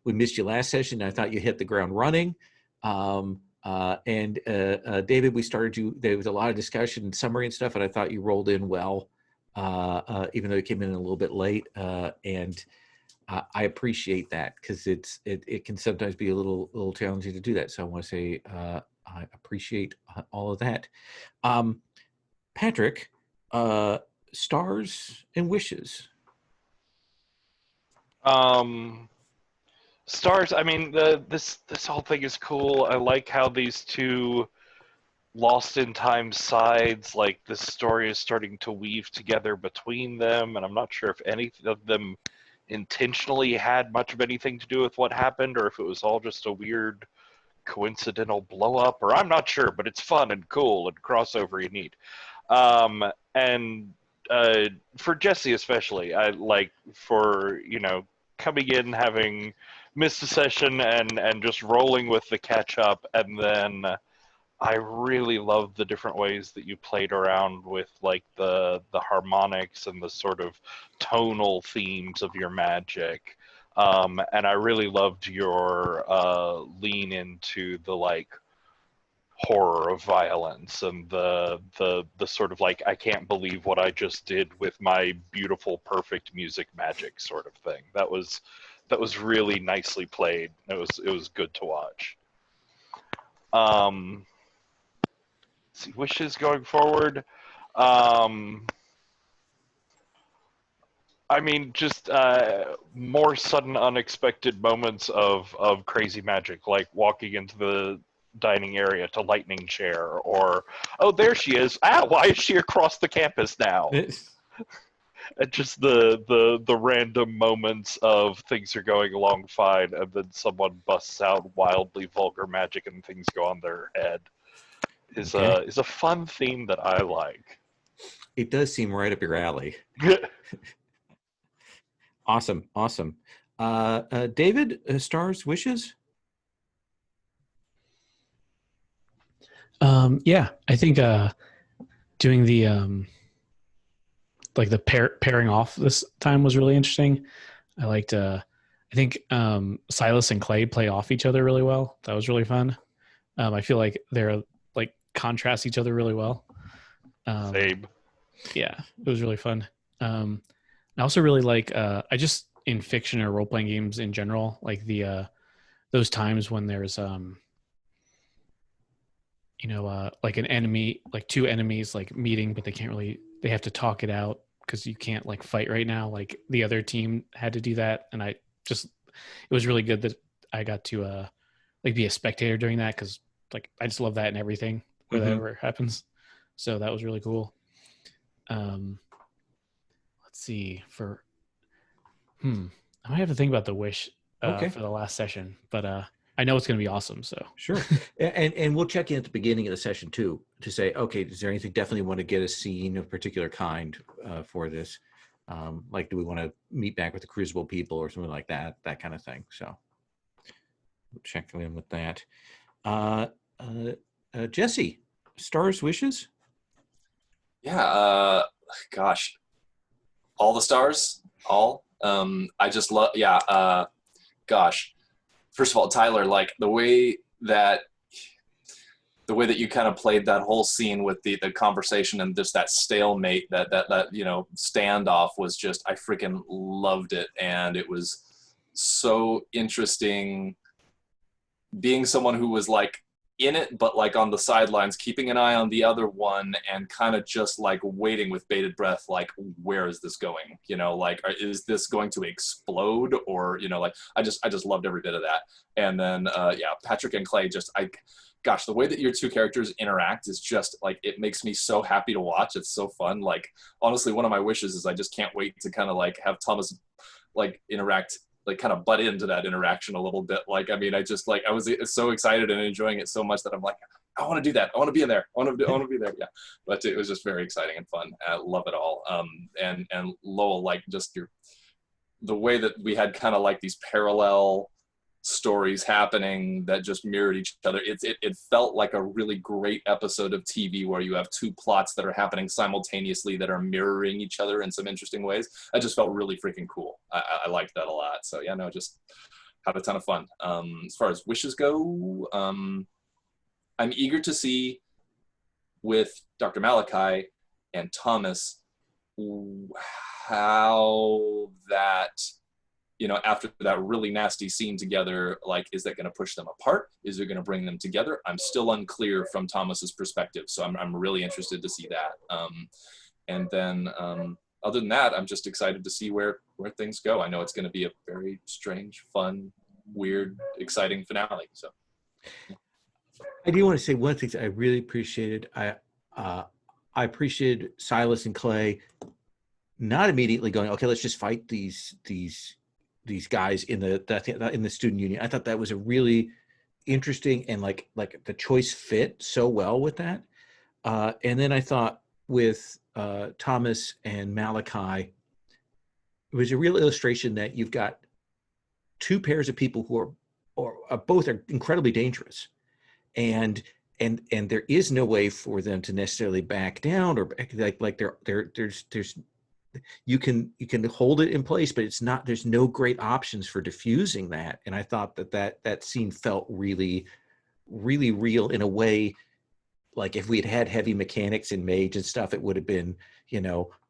We missed you last session. I thought you hit the ground running. David, we started you. There was a lot of discussion and summary and stuff, and I thought you rolled in well, even though you came in a little bit late. And I appreciate that because it can sometimes be a little challenging to do that. So I want to say I appreciate all of that. Patrick, stars and wishes. Stars, I mean, this whole thing is cool. I like how these two lost in time sides, like the story is starting to weave together between them, and I'm not sure if any of them intentionally had much of anything to do with what happened, or if it was all just a weird coincidental blow up, or I'm not sure, but it's fun and cool and crossover you need. For Jesse especially, I like for, coming in, having missed a session and just rolling with the catch up, and then I really love the different ways that you played around with like the harmonics and the sort of tonal themes of your magic. And I really loved your lean into the like horror of violence and the sort of like, I can't believe what I just did with my beautiful, perfect music magic sort of thing. That was really nicely played. It was good to watch. See, wishes going forward. I mean, just more sudden, unexpected moments of crazy magic, like walking into the dining area to lightning chair, or, oh, there she is. Ah, why is she across the campus now? And just the random moments of things are going along fine, and then someone busts out wildly vulgar magic and things go on their head. Is a fun theme that I like. It does seem right up your alley. Awesome. David, stars, wishes? Yeah, I think doing the like the pairing off this time was really interesting. I liked I think Silas and Clay play off each other really well. That was really fun. I feel like they're like contrast each other really well. Same. Yeah, it was really fun. I also really like I just in fiction or role playing games in general, like the those times when there's like an enemy, like two enemies like meeting, but they have to talk it out because you can't like fight right now. Like the other team had to do that, and it was really good that I got to like be a spectator during that, because like I just love that in everything where that ever happens. So that was really cool. Let's see, I might have to think about the wish for the last session, but I know it's going to be awesome. So sure. And we'll check in at the beginning of the session too, to say, okay, is there anything definitely want to get a scene of particular kind for this? Like, do we want to meet back with the Crucible people or something like that kind of thing? So we'll check in with that. Jesse, stars, wishes? Yeah, gosh, all the stars, all. I just love, gosh. First of all, Tyler, like the way that you kind of played that whole scene with the conversation and just that stalemate, that standoff was just, I freaking loved it. And it was so interesting being someone who was like in it, but like on the sidelines, keeping an eye on the other one and kind of just like waiting with bated breath, like, where is this going? Like, is this going to explode? Or, like, I just loved every bit of that. And then, Patrick and Clay, gosh, the way that your two characters interact is just like, it makes me so happy to watch. It's so fun. Like, honestly, one of my wishes is I just can't wait to kind of like have Thomas like interact, like kind of butt into that interaction a little bit. Like, I mean, I was so excited and enjoying it so much that I'm like, I want to do that. I want to be in there. I want to be there. Yeah. But it was just very exciting and fun. I love it all. And Lowell, like just the way that we had kind of like these parallel stories happening that just mirrored each other. It felt like a really great episode of TV where you have two plots that are happening simultaneously that are mirroring each other in some interesting ways. I just felt really freaking cool. I liked that a lot. So yeah, no, just had a ton of fun. As far as wishes go, I'm eager to see with Dr. Malachi and Thomas how that, you know, after that really nasty scene together, like, is that going to push them apart? Is it going to bring them together? I'm still unclear from Thomas's perspective, so I'm really interested to see that. And then other than that, I'm just excited to see where things go. I know it's going to be a very strange, fun, weird, exciting finale. So I do want to say one of the things I really appreciated. I appreciated Silas and Clay not immediately going, okay, let's just fight these guys in the student union. I thought that was a really interesting, and like the choice fit so well with that. And then I thought with Thomas and Malachi, it was a real illustration that you've got two pairs of people who are both incredibly dangerous, and there is no way for them to necessarily back down, or like there's you can hold it in place, but there's no great options for diffusing that. And I thought that scene felt really, really real in a way. Like if we had heavy mechanics in Mage and stuff, it would have been, we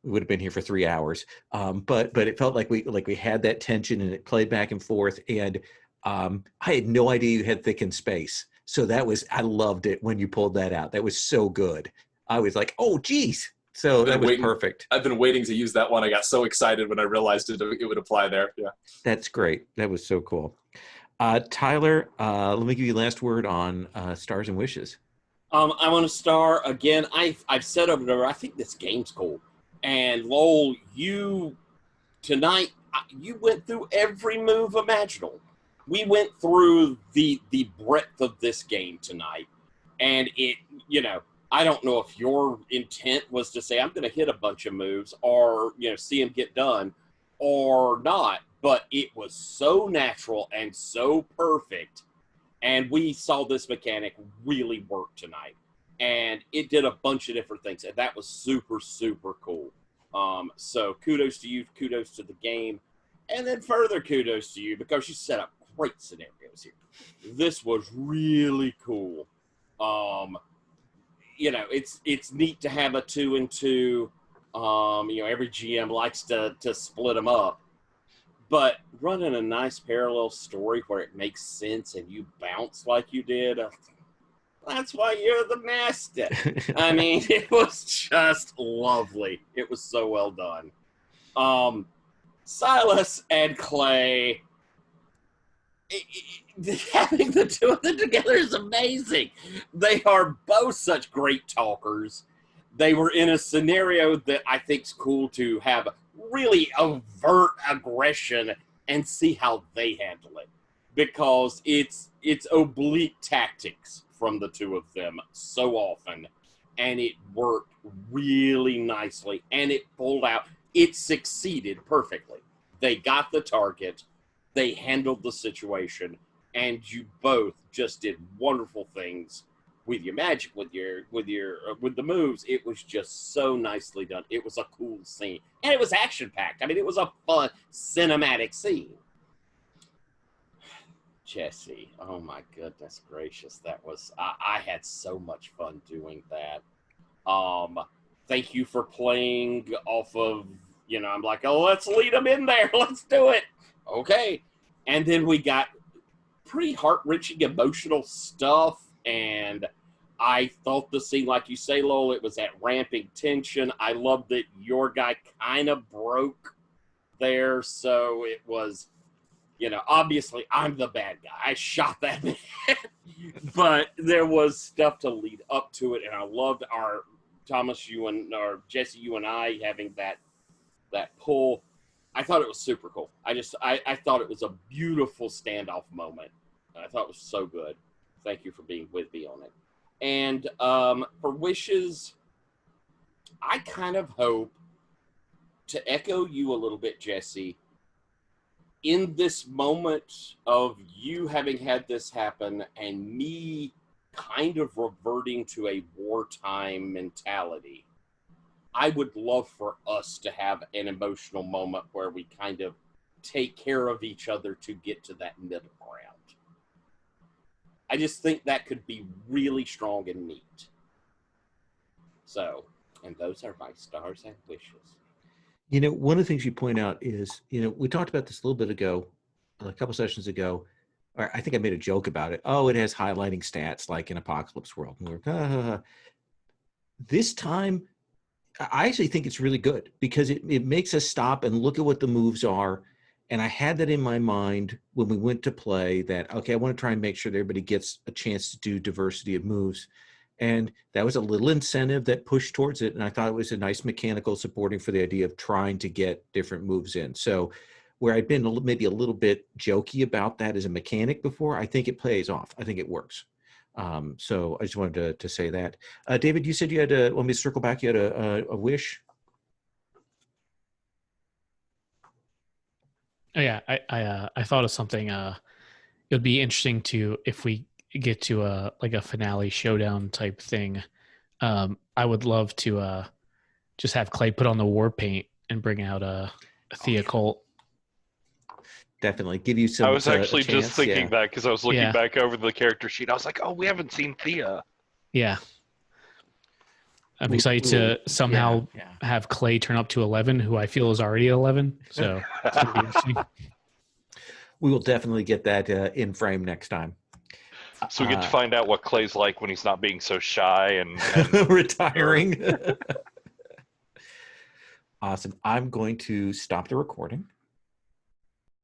would have been here for 3 hours. But it felt like we had that tension, and it played back and forth. And I had no idea you had thickened space. So I loved it when you pulled that out. That was so good. I was like, oh, geez. So that was perfect. I've been waiting to use that one. I got so excited when I realized it would apply there. Yeah. That's great. That was so cool. Tyler, let me give you the last word on Stars and Wishes. I want to star again. I've said over and over, I think this game's cool. And Lowell, tonight, you went through every move imaginable. We went through the breadth of this game tonight. And I don't know if your intent was to say, I'm going to hit a bunch of moves or, see them get done or not. But it was so natural and so perfect. And we saw this mechanic really work tonight. And it did a bunch of different things. And that was super, super cool. So kudos to you. Kudos to the game. And then further kudos to you because you set up great scenarios here. This was really cool. It's neat to have a 2 and 2. Every GM likes to split them up. But running a nice parallel story where it makes sense and you bounce like you did, that's why you're the master. I mean, it was just lovely. It was so well done. Silas and Clay, having the two of them together is amazing. They are both such great talkers. They were in a scenario that I think is cool to have really overt aggression and see how they handle it, because it's oblique tactics from the two of them so often, and it worked really nicely, and it pulled out. It succeeded perfectly. They got the target, they handled the situation, and you both just did wonderful things with your magic, with the moves. It was just so nicely done. It was a cool scene, and it was action packed. I mean, it was a fun cinematic scene. Jesse, oh my goodness gracious, that was I had so much fun doing that. Thank you for playing off of, I'm like, oh, let's lead them in there, let's do it. Okay, and then we got pretty heart-wrenching emotional stuff. And I thought the scene, like you say, Lowell, it was that ramping tension. I loved that your guy kind of broke there. So it was, obviously I'm the bad guy. I shot that man. But there was stuff to lead up to it. And I loved our Jesse, you and I having that pull. I thought it was super cool. I thought it was a beautiful standoff moment. I thought it was so good. Thank you for being with me on it. And for wishes, I kind of hope, to echo you a little bit, Jesse, in this moment of you having had this happen and me kind of reverting to a wartime mentality, I would love for us to have an emotional moment where we kind of take care of each other to get to that middle ground. I just think that could be really strong and neat. So, and those are my stars and wishes. You know, one of the things you point out is, you know, we talked about this a little bit ago, a couple sessions ago, or I think I made a joke about it. Oh, it has highlighting stats like in Apocalypse World. And we're, this time, I actually think it's really good because it makes us stop and look at what the moves are. And I had that in my mind when we went to play that, okay, I want to try and make sure that everybody gets a chance to do diversity of moves. And that was a little incentive that pushed towards it. And I thought it was a nice mechanical supporting for the idea of trying to get different moves in. So where I'd been maybe a little bit jokey about that as a mechanic before, I think it plays off. I think it works. So I just wanted to say that. David, you said you had let me circle back. You had a wish. Oh, yeah, I thought of something. It would be interesting to, if we get to a finale showdown type thing. I would love to just have Clay put on the war paint and bring out a Thea Colt. Definitely give you some. I was actually chance, just thinking that because I was looking Yeah. back over the character sheet. I was like, oh, we haven't seen Thea. Yeah. I'm excited to somehow have Clay turn up to 11, who I feel is already 11. So it's going to be interesting. We will definitely get that in frame next time. So we get to find out what Clay's like when he's not being so shy and retiring. Awesome. I'm going to stop the recording.